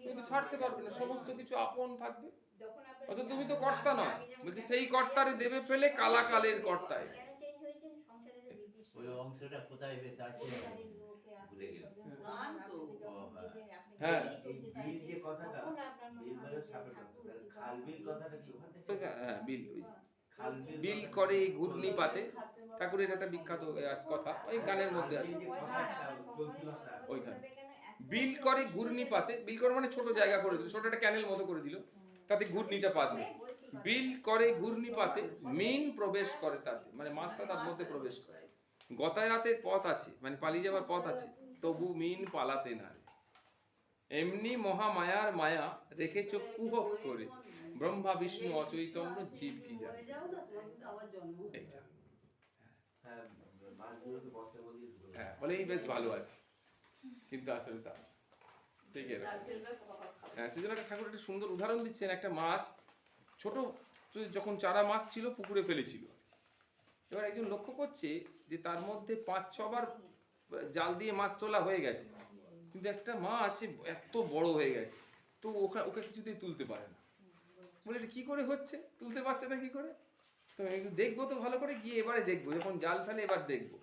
[SPEAKER 1] কিন্তু ছাড়তে পারবে না, সমস্ত কিছু আপন থাকবে। অথচ তুমি তো কর্তা নয়, বলছে সেই কর্তারে দেবে ফেলে কালাকালের কর্তায়।
[SPEAKER 3] ওই অংশটা কোথায় বেশ আছে ভুলে গেলাম।
[SPEAKER 1] হ্যাঁ,
[SPEAKER 2] এই বিল যে কথাটা, বিল মানে সাপের কথা, তাহলে খাল বিল কথাটা কি ওখান থেকে?
[SPEAKER 1] হ্যাঁ, বিল,
[SPEAKER 2] খাল
[SPEAKER 1] বিল করে এই ঘূর্ণি পাতে, ঠাকুরের একটা বিখ্যাত আছে কথা, ওই গানের মধ্যে আছে ওইখানে। বিল করে ঘূর্ণি পাতে, বিল করে মানে ছোট জায়গা করে দিল, ছোট একটা ক্যানেল মতো করে দিল, তাতে ঘূর্ণিটা পাতবে। বিল করে ঘূর্ণি পাতে, মিন প্রবেশ করে তাতে, মানে মাছটা তার মধ্যে প্রবেশ করে। গতায়াতের পথ আছে, মানে পালিয়ে যাওয়ার পথ আছে, তবু মিন পালাতে না। এমনি মহামায়ার মায়া রেখেছ কুহক করে, ব্রহ্মা বিষ্ণু অচৈতন্য জীব কি জানে। এইটা হ্যাঁ, বলে এই বেশ ভালো আছে, কিন্তু আসলে তা ঠিক আছে। হ্যাঁ, সেজন্য একটা ঠাকুর একটা সুন্দর উদাহরণ দিচ্ছেন, একটা মাছ ছোট যখন চারা মাছ ছিল পুকুরে ফেলেছিল, এবার একজন লক্ষ্য করছে যে তার মধ্যে 5-6 বার জাল দিয়ে মাছ তোলা হয়ে গেছে, কিন্তু একটা মাছ এত বড় হয়ে গেছে, তো ওকে কিছুতেই তুলতে পারে না। বলে এটা কি করে হচ্ছে, তুলতে পারছে না কি করে? তো একটু দেখবো তো ভালো করে, গিয়ে এবারে দেখবো, যখন জাল ফেলে এবার দেখবো।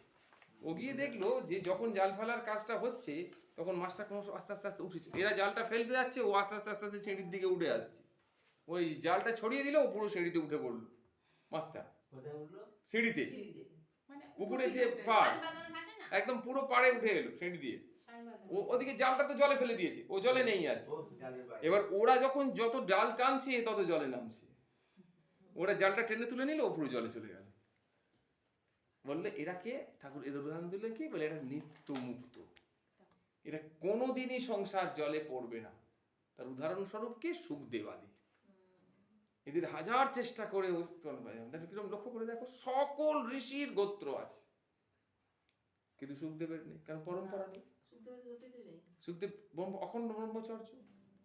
[SPEAKER 1] ও গিয়ে দেখলো যে যখন জাল ফেলার কাজটা হচ্ছে, তখন মাছটা ক্রমশ আস্তে আস্তে আস্তে উঠেছে, এরা জালটা ফেলতে যাচ্ছে, ও আস্তে আস্তে আস্তে আস্তে সিঁড়ির দিকে উঠে আসছে। ওই জালটা ছড়িয়ে দিল, ও পুরো সিঁড়িতে উঠে পড়লো মাছটা, সিঁড়িতে, পুকুরের যে পাড়, একদম পুরো পাড়ে উঠে এলো সিঁড়ি দিয়ে। ওদিকে জালটা তো জলে ফেলে দিয়েছে, ও জলে নেই আর। এবার ওরা যখন যত ডাল টানছে তত জলে নামছে, ওরা জালটা টেনে তুলে নিল, ও পুরো জলে চলে গেল। বললে এরা কে? ঠাকুর এদের উদাহরণ দিলেন কি, বলে এরা নিত্য মুক্ত, এরা কোনোদিনই সংসার জলে পড়বে না। তার উদাহরণস্বরূপ কে? সুখদেবাদি। এদের হাজার চেষ্টা করে কিরকম লক্ষ্য করে দেখো, সকল ঋষির গোত্র আছে, কিন্তু সুখদেবের নেই, কারণ পরম্পরা নেই। সুখদেব অখণ্ড ব্রহ্মচর্য,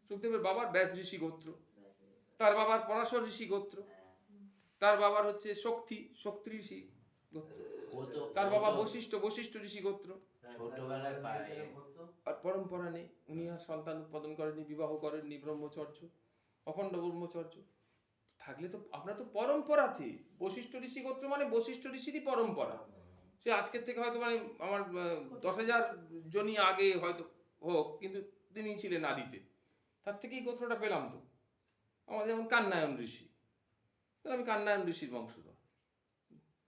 [SPEAKER 1] সুখদেবের বাবার ব্যাস ঋষি গোত্র, তার বাবার পরাশর ঋষি গোত্র, তার বাবার হচ্ছে শক্তি ঋষি গোত্র, তার বাবা বশিষ্ঠ ঋষি গোত্র। আর পরম্পরা নেই, উনি আর সন্তান উৎপাদন করেননি, বিবাহ করেননি, ব্রহ্মচর্য, অখণ্ড ব্রহ্মচর্য। থাকলে তো আপনার তো পরম্পরা আছে, বশিষ্ঠ ঋষি গোত্র মানে বশিষ্ঠ ঋষিরই পরম্পরা। সে আজকের থেকে হয়তো মানে আমার 10,000 জনই আগে হয়তো হোক, কিন্তু তিনি ছিলেন আদিতে, তার থেকেই গোত্রটা পেলাম। তো আমাদের যেমন কান্নায়ন ঋষি, আমি কান্নায়ন ঋষির বংশধর,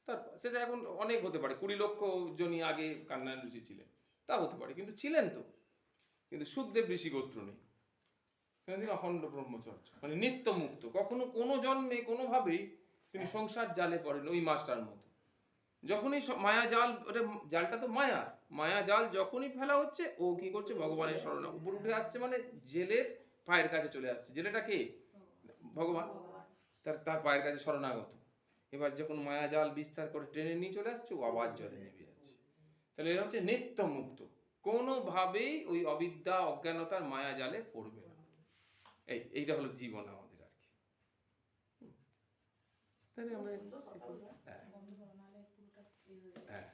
[SPEAKER 1] তারপর সেটা এখন অনেক হতে পারে, 20 লক্ষ জনই আগে কান্নায়ন ঋষি ছিলেন, তা হতে পারে, কিন্তু ছিলেন তো। কিন্তু সুখদেব ঋষি গোত্র নেই, তিনি অখণ্ড ব্রহ্মচর্য, মানে নিত্য মুক্ত, কখনো কোনো জন্মে কোনোভাবেই তিনি সংসার জালে পড়েন। ওই মাছটার মতো যখনই মায়া জাল, ওটা জালটা তো মায়া জাল যখনই ফেলা হচ্ছে, ও কি করছে? ভগবানের শরণে উপর উঠে আসছে, মানে জেলের পায়ের কাছে চলে আসছে। জেলেটা কে? ভগবান, তার পায়ের কাছে শরণাগত। এবার যখন মায়া জাল বিস্তার করে টেনে নিয়ে চলে আসছে, ও আবার জলে নেমে যাচ্ছে। তাহলে এরা হচ্ছে নিত্য মুক্ত, কোনোভাবেই ওই অবিদ্যা অজ্ঞানতার মায়া জালে পড়বে না। এইটা হলো জীবন আমাদের আর কি। তাহলে আমরা হ্যাঁ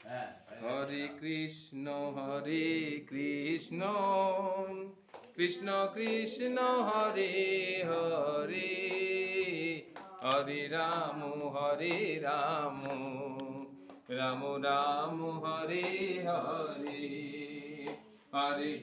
[SPEAKER 3] হ্যাঁ
[SPEAKER 1] হরে কৃষ্ণ কৃষ্ণ কৃষ্ণ হরে হরে হরে রাম রাম রাম হরে হরে হরে